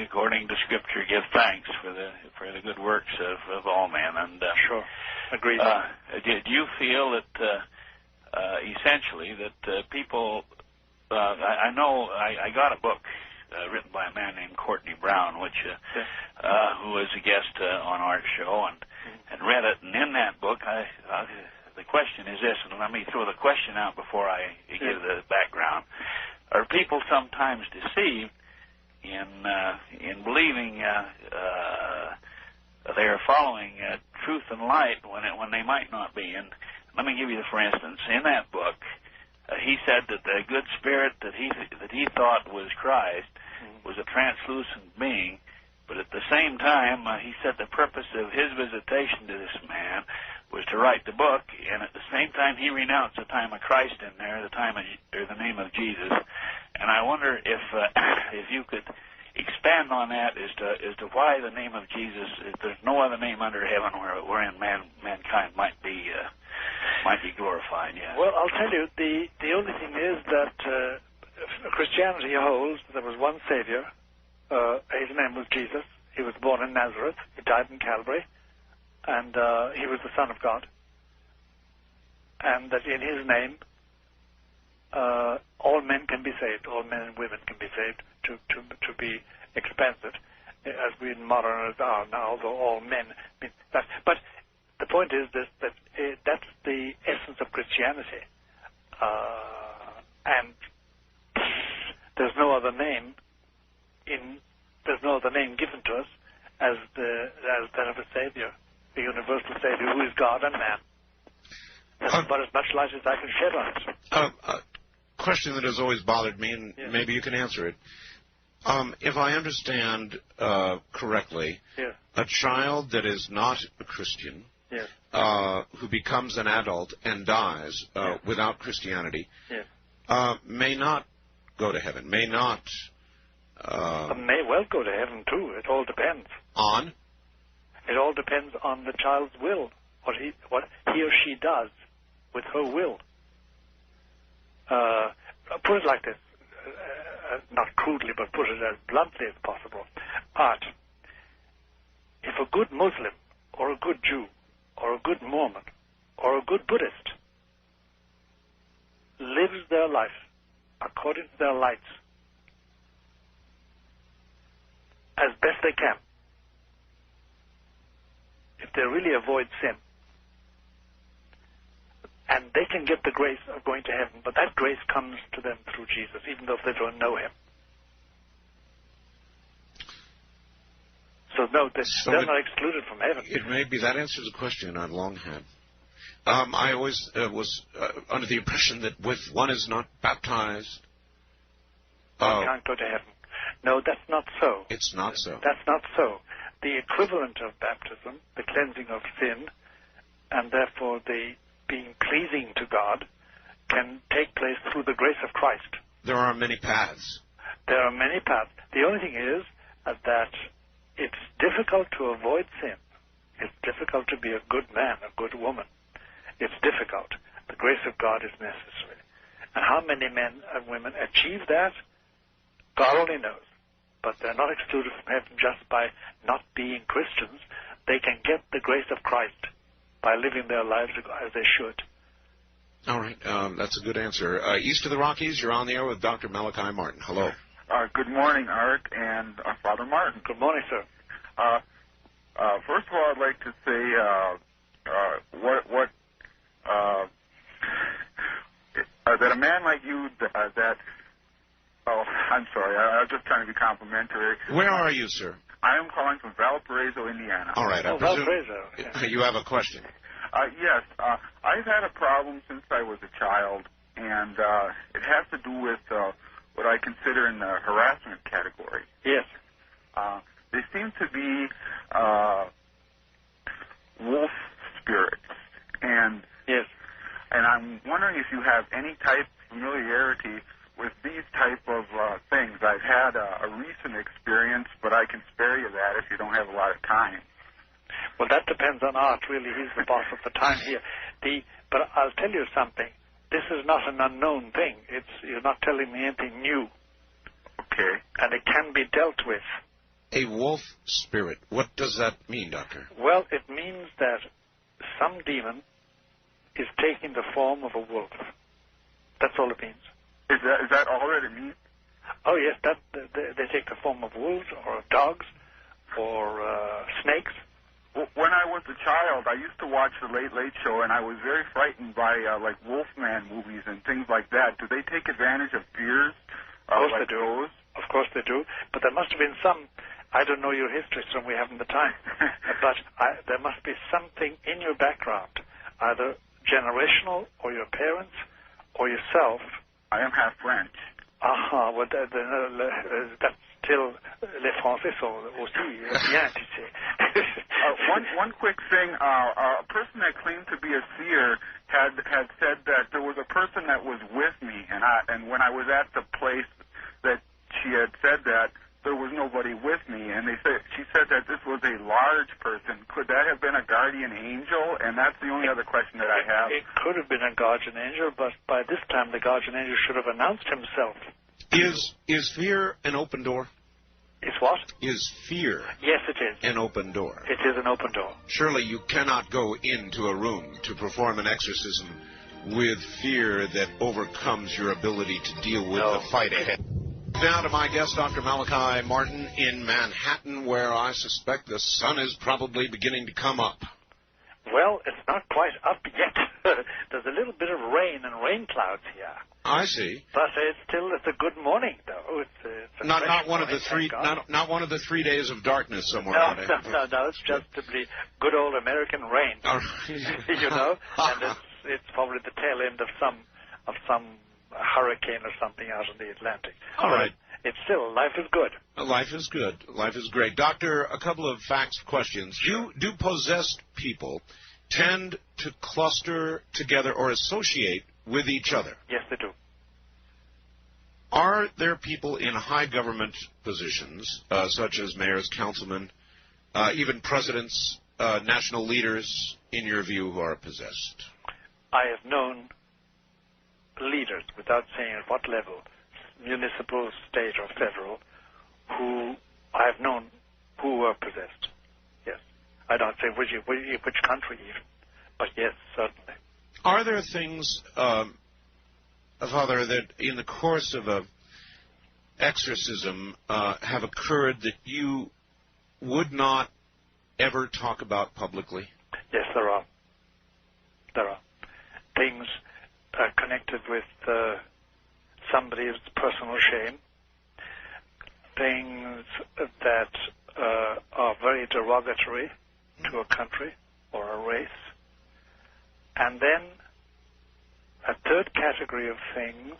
according to Scripture give thanks for the good works of all men. And sure, agreed. Do you feel that essentially that people? I know I got a book written by a man named Courtney Brown, which who was a guest on our show, and read it. And in that book, the question is this, and let me throw the question out before I give the background. Are people sometimes deceived in believing they are following truth and light when they might not be? And let me give you, for instance, in that book, he said that the good spirit that he thought was Christ was a translucent being, but at the same time, he said the purpose of his visitation to this man was to write the book, and at the same time, he renounced the time of Christ in there, the name of Jesus. And I wonder if you could expand on that as to why the name of Jesus. If there's no other name under heaven wherein mankind might be glorified. Yeah. Well, I'll tell you, the only thing is that Christianity holds that there was one Savior. His name was Jesus. He was born in Nazareth. He died in Calvary, and he was the Son of God. And that in His name, all men can be saved. All men and women can be saved. To be expansive, as we modern are now, although all men. But the point is this: that that's the essence of Christianity, and there's no other name given to us as that of a Savior, a universal Savior who is God and man. That's about as much light as I can shed on it. A question that has always bothered me, and maybe you can answer it. If I understand correctly, a child that is not a Christian, who becomes an adult and dies without Christianity, may not go to heaven, may not... may well go to heaven, too. It all depends. On? It all depends on the child's will, what he or she does with her will. Put it like this, not crudely, but put it as bluntly as possible. Art. If a good Muslim, or a good Jew, or a good Mormon, or a good Buddhist lives their life according to their lights as best they can, if they really avoid sin, and they can get the grace of going to heaven, but that grace comes to them through Jesus, even though if they don't know Him. So no, they're not excluded from heaven. It may be that answers a question I've long had. I always was under the impression that if one is not baptized, one can't go to heaven. No, that's not so. It's not so. That's not so. The equivalent of baptism, the cleansing of sin, and therefore the being pleasing to God, can take place through the grace of Christ. There are many paths. There are many paths. The only thing is that it's difficult to avoid sin. It's difficult to be a good man, a good woman. It's difficult. The grace of God is necessary. And how many men and women achieve that, God only knows. But they're not excluded from heaven just by not being Christians. They can get the grace of Christ by living their lives as they should. All right. That's a good answer. East of the Rockies, you're on the air with Dr. Malachi Martin. Hello. Good morning, Art and Father Martin. Good morning, sir. First of all, I'd like to say that a man like you I'm sorry, I was just trying to be complimentary. Where are you, sir? I am calling from Valparaiso, Indiana. All right, I presume Valparaiso. you have a question. Yes, I've had a problem since I was a child, and it has to do with what I consider in the harassment category. Yes. They seem to be wolf spirits, and yes, and I'm wondering if you have any type of familiarity with these type of things. I've had a recent experience, but I can spare you that if you don't have a lot of time. Well, that depends on Art, really. He's the boss of the time here. But I'll tell you something. This is not an unknown thing. You're not telling me anything new. Okay. And it can be dealt with. A wolf spirit. What does that mean, Doctor? Well, it means that some demon is taking the form of a wolf. That's all it means. Is that all that it means? Oh, yes. They take the form of wolves or of dogs or snakes. When I was a child, I used to watch the Late Late Show, and I was very frightened by like Wolfman movies and things like that. Do they take advantage of fears? Of course like they do. those? Of course they do. But there must have been some. I don't know your history, so we haven't the time. But there must be something in your background, either generational or your parents or yourself. I am half French. Well, that's still les Français sont aussi bien, tu sais. One quick thing. A person that claimed to be a seer had said that there was a person that was with me, and when I was at the place that she had said that, there was nobody with me, and she said that this was a large person. Could that have been a guardian angel? And that's the only other question that I have. It could have been a guardian angel, but by this time the guardian angel should have announced himself. Is fear an open door? Is what? Is fear Yes, it is. an open door? It is an open door. Surely you cannot go into a room to perform an exorcism with fear that overcomes your ability to deal with the fight ahead. Now to my guest, Dr. Malachi Martin, in Manhattan, where I suspect the sun is probably beginning to come up. Well, it's not quite up yet. There's a little bit of rain and rain clouds here. I see. But it's a good morning, though. It's not one of the three. Not one of the 3 days of darkness somewhere. No. It's just simply good old American rain. You know, and it's probably the tail end of some hurricane or something out in the Atlantic. All right. It's still, life is good. Life is good. Life is great. Doctor, a couple of facts questions. Do possessed people tend to cluster together or associate with each other? Yes, they do. Are there people in high government positions, such as mayors, councilmen, even presidents, national leaders, in your view, who are possessed? I have known leaders, without saying at what level, municipal, state, or federal, who I have known who were possessed. Yes. I don't say which country even, but yes, certainly. Are there things, Father, that in the course of a exorcism have occurred that you would not ever talk about publicly? Yes, there are. There are. Things connected with somebody's personal shame, things that are very derogatory to a country or a race, and then a third category of things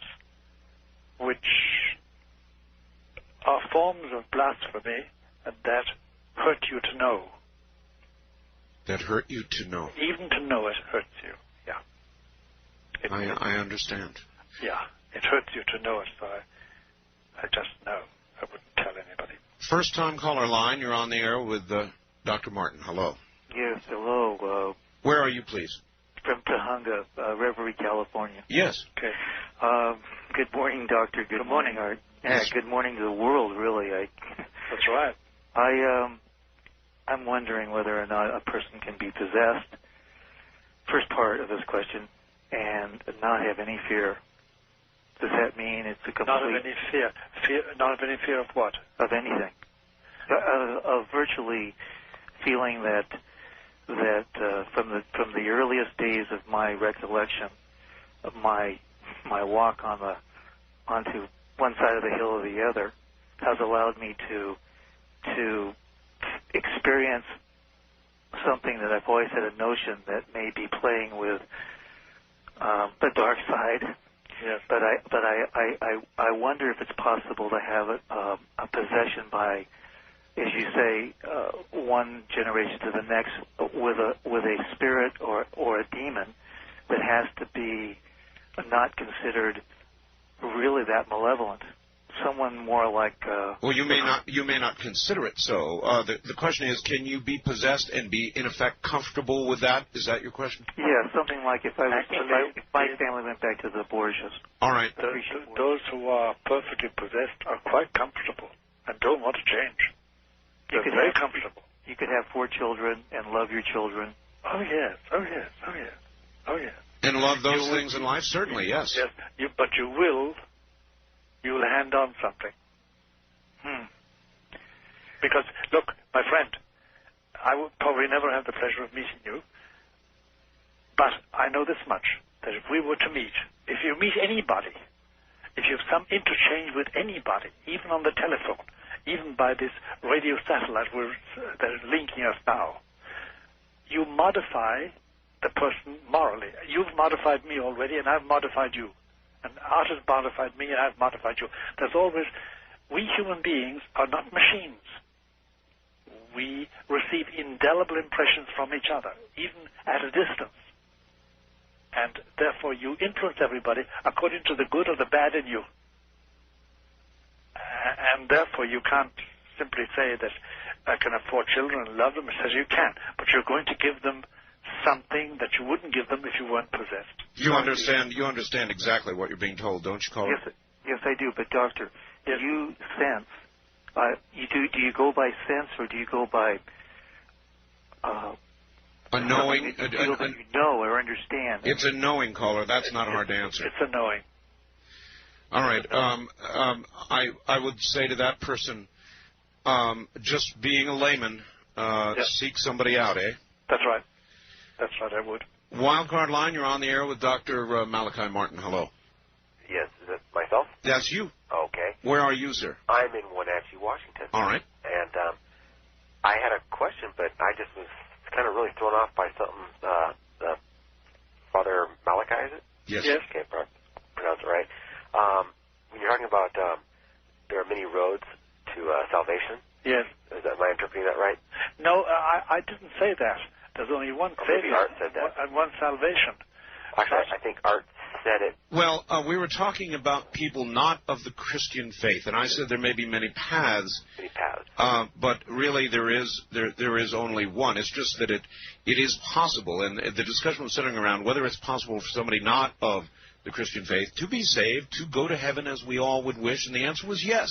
which are forms of blasphemy that hurt you to know. That hurt you to know? Even to know it hurts you, yeah. I understand. Yeah, it hurts you to know it, so I just know. I wouldn't tell anybody. First-time caller line, you're on the air with Dr. Martin. Hello. Yes, hello. Where are you, please? From Tahunga, Reverie, California. Yes. Okay. Good morning, Doctor. Good morning, Art. Yes. Good morning to the world, really. That's right. I'm wondering whether or not a person can be possessed. First part of this question, and not have any fear. Does that mean it's a complete... Not of any fear. Not of any fear of what? Of anything. Of virtually feeling that that from the earliest days of my recollection of my walk onto one side of the hill or the other has allowed me to experience something that I've always had a notion that may be playing with the dark side. Yes. But I wonder if it's possible to have a possession by, as you say, one generation to the next with a spirit or a demon that has to be not considered really that malevolent. Someone more like. Well, you may not consider it so. The question is, can you be possessed and be in effect comfortable with that? Is that your question? Yeah, something like if my family went back to the Borgias. All right. Those who are perfectly possessed are quite comfortable and don't want to change. They're very comfortable. You could have 4 children and love your children. Oh yes, oh yes, oh yes, oh yes. And love those things in life, certainly, yes. Yes, but you will hand on something. Because, look, my friend, I will probably never have the pleasure of meeting you, but I know this much, that if we were to meet, if you meet anybody, if you have some interchange with anybody, even on the telephone, even by this radio satellite that is linking us now, you modify the person morally. You've modified me already, and I've modified you. And art has modified me, and I've modified you. There's always, we human beings are not machines. We receive indelible impressions from each other, even at a distance. And therefore you influence everybody according to the good or the bad in you. And therefore you can't simply say that I can have 4 children and love them. It says you can, but you're going to give them something that you wouldn't give them if you weren't possessed. You understand exactly what you're being told, don't you, caller? Yes, I do. But doctor, do you sense? Do you go by sense or do you go by a knowing? You know or understand. It's a knowing, caller. That's not hard to answer. It's a knowing. All right. I would say to that person, just being a layman, seek somebody out, eh? That's right. That's right, I would. Wildcard line, you're on the air with Dr. Malachi Martin. Hello. Yes, is it myself? That's you. Okay. Where are you, sir? I'm in Wenatchee, Washington. All right. And I had a question, but I just was kind of really thrown off by something. Father Malachi, is it? Yes. Okay, pronounce it right. When you're talking about there are many roads to salvation. Yes. Am I interpreting that right? No, I didn't say that. There's only one Savior Art said that. and one salvation. Actually, I think Art said it. Well, we were talking about people not of the Christian faith, and I said there may be many paths. Many paths. But really, there is only one. It's just that it is possible, and the discussion was centering around whether it's possible for somebody not of the Christian faith to be saved, to go to heaven as we all would wish, and the answer was yes.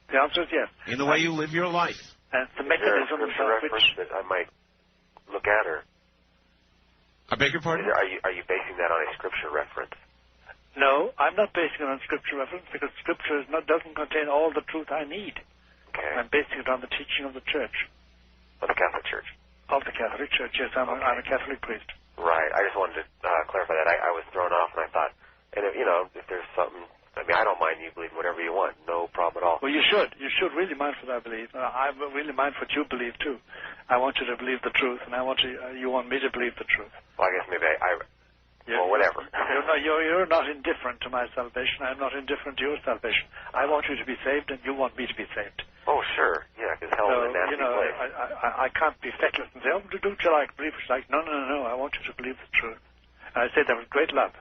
The answer is yes. In the way you live your life. And the mechanism is there a scripture reference that I might look at, or? I beg your pardon? Are you basing that on a scripture reference? No, I'm not basing it on scripture reference because scripture doesn't contain all the truth I need. Okay. I'm basing it on the teaching of the Church. Of the Catholic Church? Of the Catholic Church, yes. I'm a Catholic priest. Right. I just wanted to clarify that. I was thrown off, and I thought, and if there's something, I mean, I don't mind you believing whatever you want. No problem at all. Well, you should. You should really mind what I believe. I'm really mind what you believe, too. I want you to believe the truth, and you want me to believe the truth. Well, I guess maybe well, whatever. You're not indifferent to my salvation. I'm not indifferent to your salvation. I want you to be saved, and you want me to be saved. Oh, sure. Yeah, because hell's a nasty place. I can't be feckless and say, do what you like, believe what you like. No. I want you to believe the truth. And I say that with great love.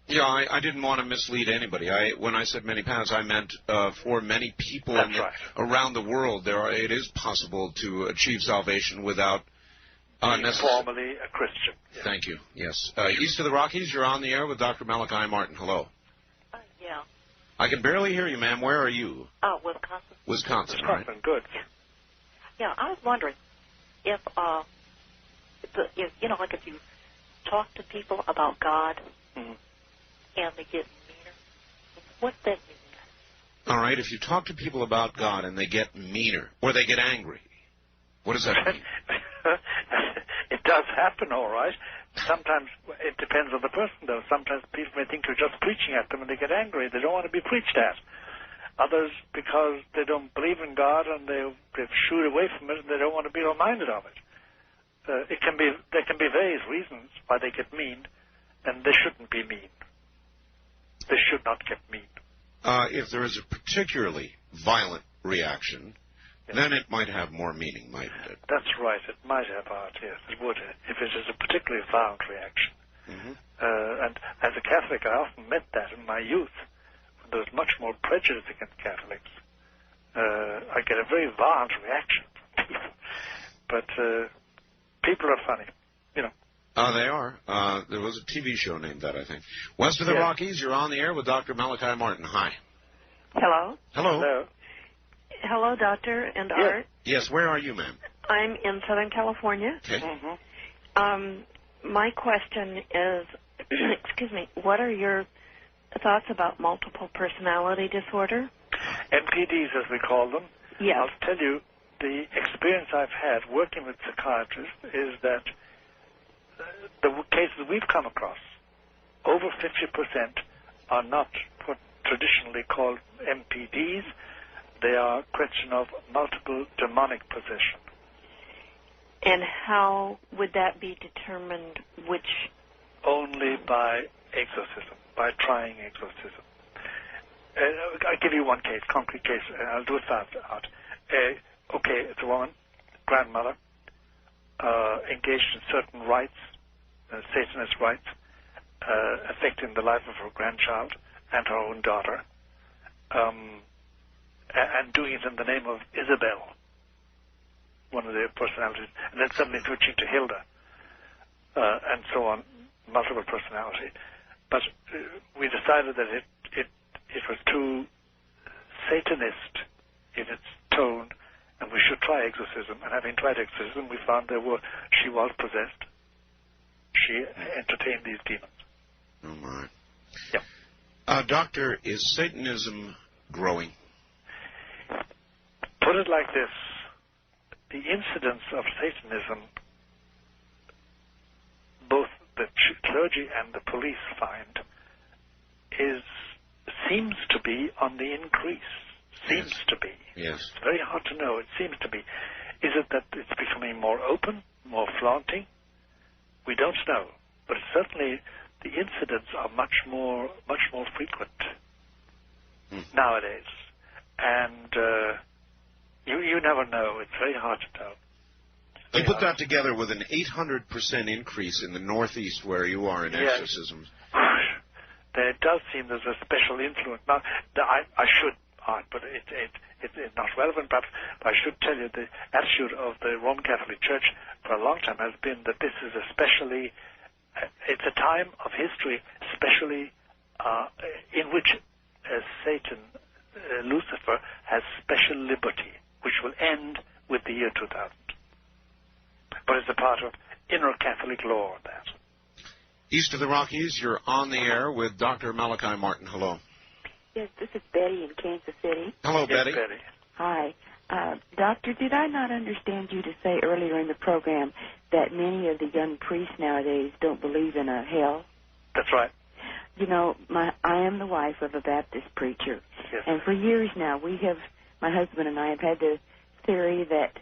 Yeah, I didn't want to mislead anybody. When I said many paths, I meant for many people around the world, it is possible to achieve salvation without formally a Christian. Yeah. Thank you. Yes. East of the Rockies, you're on the air with Dr. Malachi Martin. Hello. Yeah. I can barely hear you, ma'am. Where are you? Wisconsin. Wisconsin, right. Good. Yeah, I was wondering if like if you talk to people about God and they get meaner, what's that mean? All right, if you talk to people about God and they get meaner or they get angry, what does that mean? It does happen, all right. Sometimes it depends on the person, though. Sometimes people may think you're just preaching at them and they get angry. They don't want to be preached at. Others, because they don't believe in God and they've shooed away from it and they don't want to be reminded of it. There can be various reasons why they get mean, and they shouldn't be mean. They should not get mean. If there is a particularly violent reaction, then it might have more meaning, mightn't it? That's right. It might have art, yes. It would, if it is a particularly violent reaction. Mm-hmm. And as a Catholic, I often met that in my youth. When there was much more prejudice against Catholics. I get a very violent reaction from people. But people are funny, you know. They are. There was a TV show named that, I think. West of the Rockies, you're on the air with Dr. Malachi Martin. Hi. Hello. Hello. Hello. Hello, Doctor and Art. Yes, where are you, ma'am? I'm in Southern California. Okay. My question is, excuse me, what are your thoughts about multiple personality disorder? MPDs, as we call them. Yes. I'll tell you, the experience I've had working with psychiatrists is that the cases we've come across, over 50% are not what traditionally called MPDs. They are a question of multiple demonic possession. And how would that be determined which? Only by exorcism, by trying exorcism. I'll give you one case, concrete case, and I'll do it fast out. Okay, it's a woman, grandmother, engaged in certain rites, Satanist rites, affecting the life of her grandchild and her own daughter, and doing it in the name of Isabel, one of their personalities, and then suddenly switching to Hilda, and so on, multiple personality. But we decided that it was too Satanist in its tone, and we should try exorcism. And having tried exorcism, we found she was possessed. She entertained these demons. Oh, my. Yeah. Doctor, is Satanism growing? Put it like this. The incidence of Satanism, both the clergy and the police find, seems to be on the increase. Seems to be. Yes. It's very hard to know. It seems to be. Is it that it's becoming more open, more flaunting? We don't know. But certainly the incidents are much more frequent nowadays. And you never know. It's very hard to tell. You put that together with an 800% increase in the Northeast where you are in exorcisms. There does seem there's a special influence. Now, I should, but it's not relevant, perhaps, but I should tell you the attitude of the Roman Catholic Church for a long time has been that this is especially, it's a time of history, especially in which Satan, Lucifer, has special liberty, which will end with the year 2000. But it's a part of inner Catholic law, that. East of the Rockies, you're on the air with Dr. Malachi Martin. Hello. Yes, this is Betty in Kansas City. Hello, Betty. Betty. Hi. Doctor, did I not understand you to say earlier in the program that many of the young priests nowadays don't believe in a hell? That's right. You know, I am the wife of a Baptist preacher. Yes. And for years now, my husband and I have had the theory that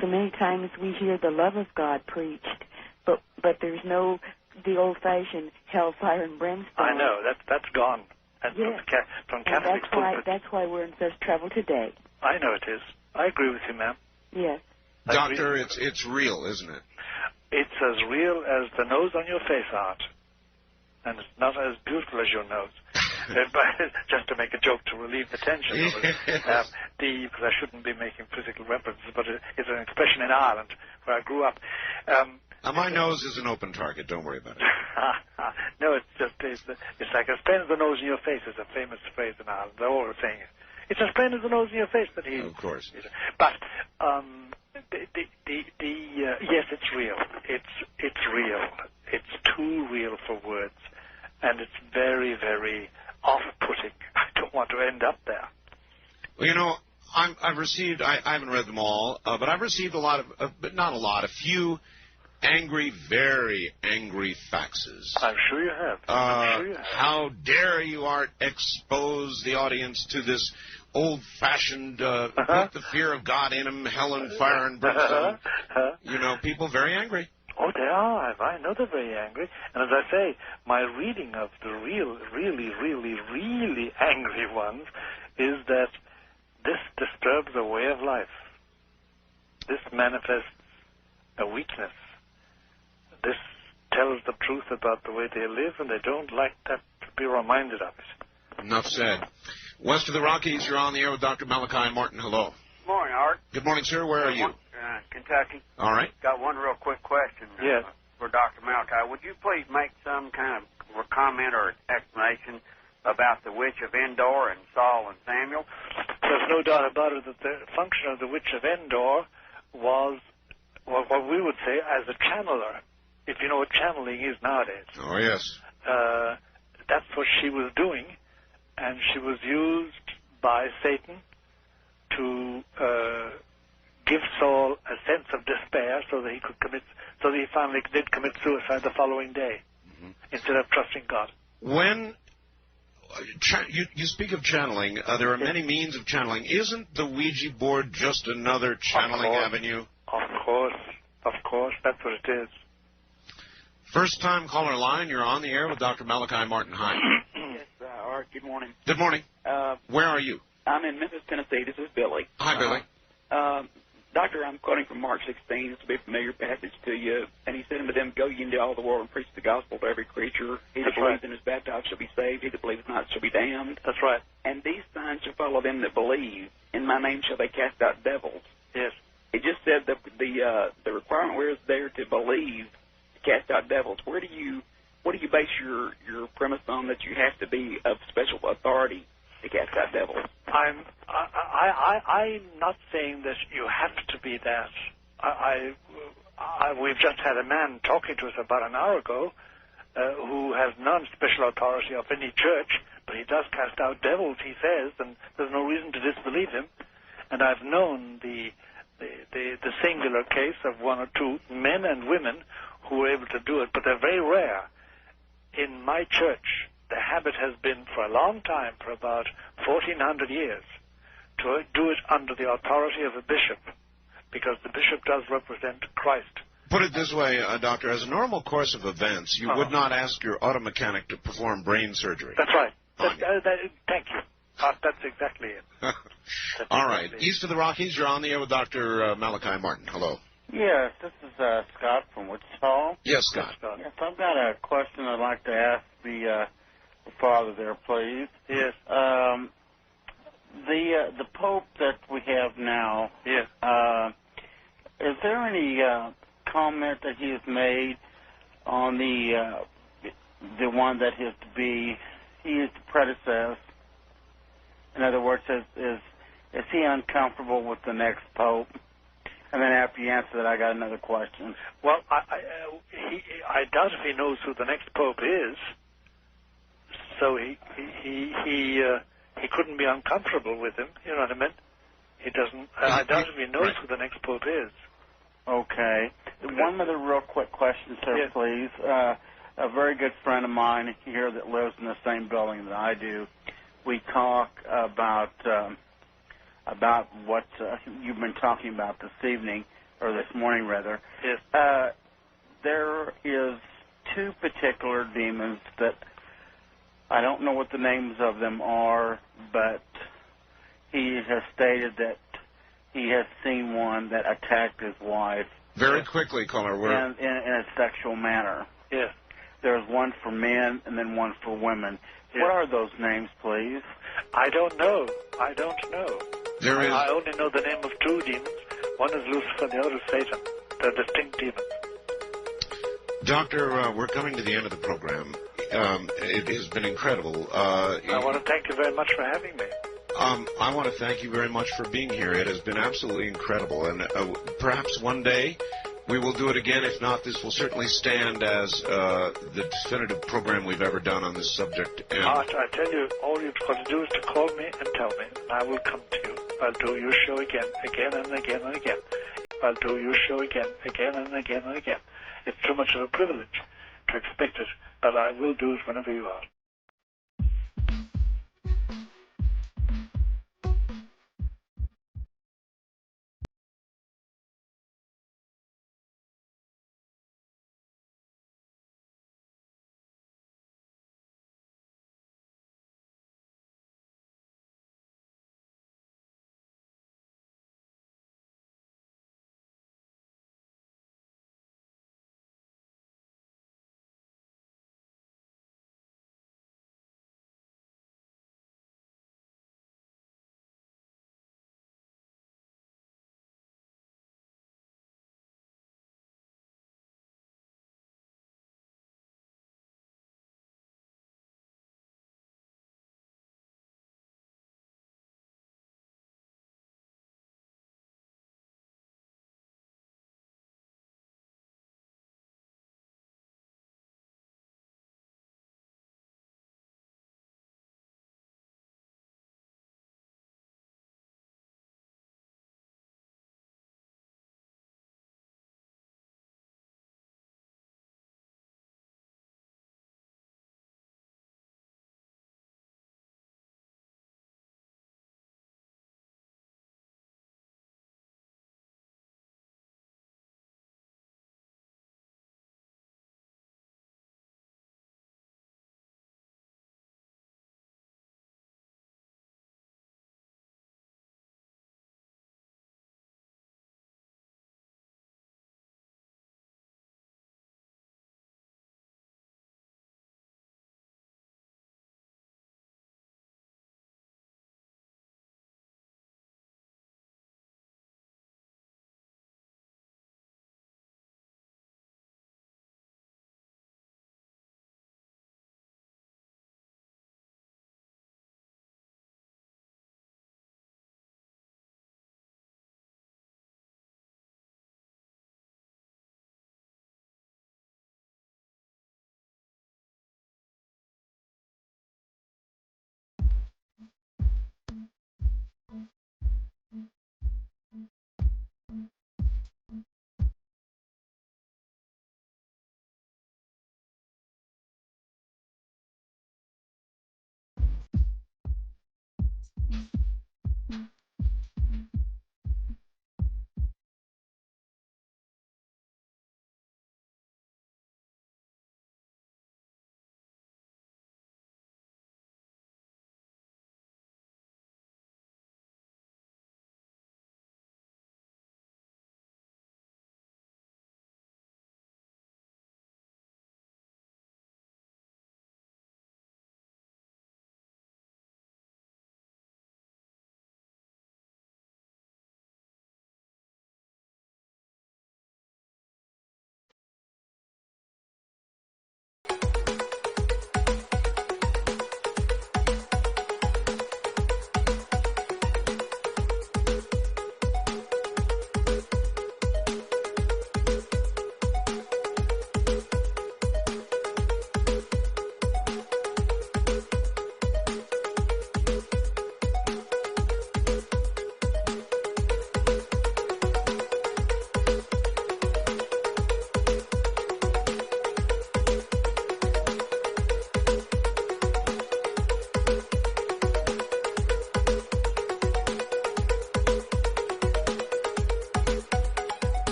so many times we hear the love of God preached, but there's no the old-fashioned hellfire and brimstone. I know. That's gone. That's from Catholic pulpit. That's why we're in such trouble today. I know it is. I agree with you, ma'am. Yes. Doctor, it's real, isn't it? It's as real as the nose on your face, Art. And it's not as beautiful as your nose. Just to make a joke to relieve the tension. Because I shouldn't be making physical references, but it's an expression in Ireland, where I grew up. My nose is an open target. Don't worry about it. No, it's like as plain as the nose in your face is a famous phrase in Ireland. They're all saying it. It's as plain as the nose in your face that he. Of course. But yes, it's real. It's real. It's too real for words, and it's very, very off-putting. I don't want to end up there. Well, you know, I haven't read them all, but I've received a lot of, but not a lot, a few angry, very angry faxes. I'm sure you have. I'm sure you have. How dare you, Art, expose the audience to this old-fashioned, put the fear of God in them, hell and fire and brimstone. You know, people very angry. Oh, they are. I know they're very angry. And as I say, my reading of the really angry ones is that this disturbs a way of life. This manifests a weakness. This tells the truth about the way they live, and they don't like that to be reminded of it. Enough said. West of the Rockies, you're on the air with Dr. Malachi Martin. Hello. Good morning, Art. Good morning, sir. Where are you? Kentucky. All right. Got one real quick question for Dr. Malachi. Would you please make some kind of comment or explanation about the Witch of Endor and Saul and Samuel? There's no doubt about it that the function of the Witch of Endor was what we would say as a channeler, if you know what channeling is nowadays. Oh, yes. That's what she was doing, and she was used by Satan to give Saul a sense of despair so that he finally did commit suicide the following day instead of trusting God. When you speak of channeling, there are many means of channeling. Isn't the Ouija board just another channeling avenue? Of course, that's what it is. First-time caller line, you're on the air with Dr. Malachi Martin. Hi. Yes, Art, good morning. Good morning. Where are you? I'm in Memphis, Tennessee. This is Billy. Hi, Billy. Doctor, I'm quoting from Mark 16. It's a bit familiar passage to you. And he said unto them, Go ye into all the world and preach the gospel to every creature. He that believes and is baptized shall be saved. He that believeth not shall be damned. That's right. And these signs shall follow them that believe. In my name shall they cast out devils. Yes. It just said that the requirement where is there to believe to cast out devils. What do you base your premise on that you have to be of special authority to cast out devils? I'm not saying that you have to be that. We've just had a man talking to us about an hour ago who has non-special authority of any church, but he does cast out devils, he says, and there's no reason to disbelieve him. And I've known the singular case of one or two men and women who were able to do it, but they're very rare. In my church, the habit has been for a long time, for about 1,400 years, to do it under the authority of a bishop, because the bishop does represent Christ. Put it this way, Doctor, as a normal course of events, you would not ask your auto mechanic to perform brain surgery. That's right. Thank you. That's exactly it. All right. East of the Rockies, you're on the air with Dr. Malachi Martin. Hello. Yes, this is Scott from Wichita. Yes, Scott. Yes, I've got a question I'd like to ask the father there, please. Yes. The Pope that we have now. Yes. Is there any comment that he has made on the one that is to be he is to predecess? In other words, is he uncomfortable with the next Pope? And then after you answer that, I got another question. Well, I doubt if he knows who the next Pope is, so he couldn't be uncomfortable with him. You know what I mean? He doesn't. I doubt if he knows who the next Pope is. Okay. One other real quick question, sir, yes. Please. A very good friend of mine here that lives in the same building that I do. We talk about what you've been talking about this evening, or this morning, rather. Yes. There is two particular demons that I don't know what the names of them are, but he has stated that he has seen one that attacked his wife. Very quickly, caller. In a sexual manner. Yes. There's one for men and then one for women. Yes. What are those names, please? I don't know. I only know the name of two demons. One is Lucifer, the other is Satan. They're distinct demons. Doctor, we're coming to the end of the program. It has been incredible. I want to thank you very much for having me. I want to thank you very much for being here. It has been absolutely incredible. And perhaps one day we will do it again. If not, this will certainly stand as the definitive program we've ever done on this subject. And I tell you, all you've got to do is to call me and tell me, and I will come to you. I'll do your show again and again and again. I'll do your show again and again and again. It's too much of a privilege to expect it, but I will do it whenever you ask.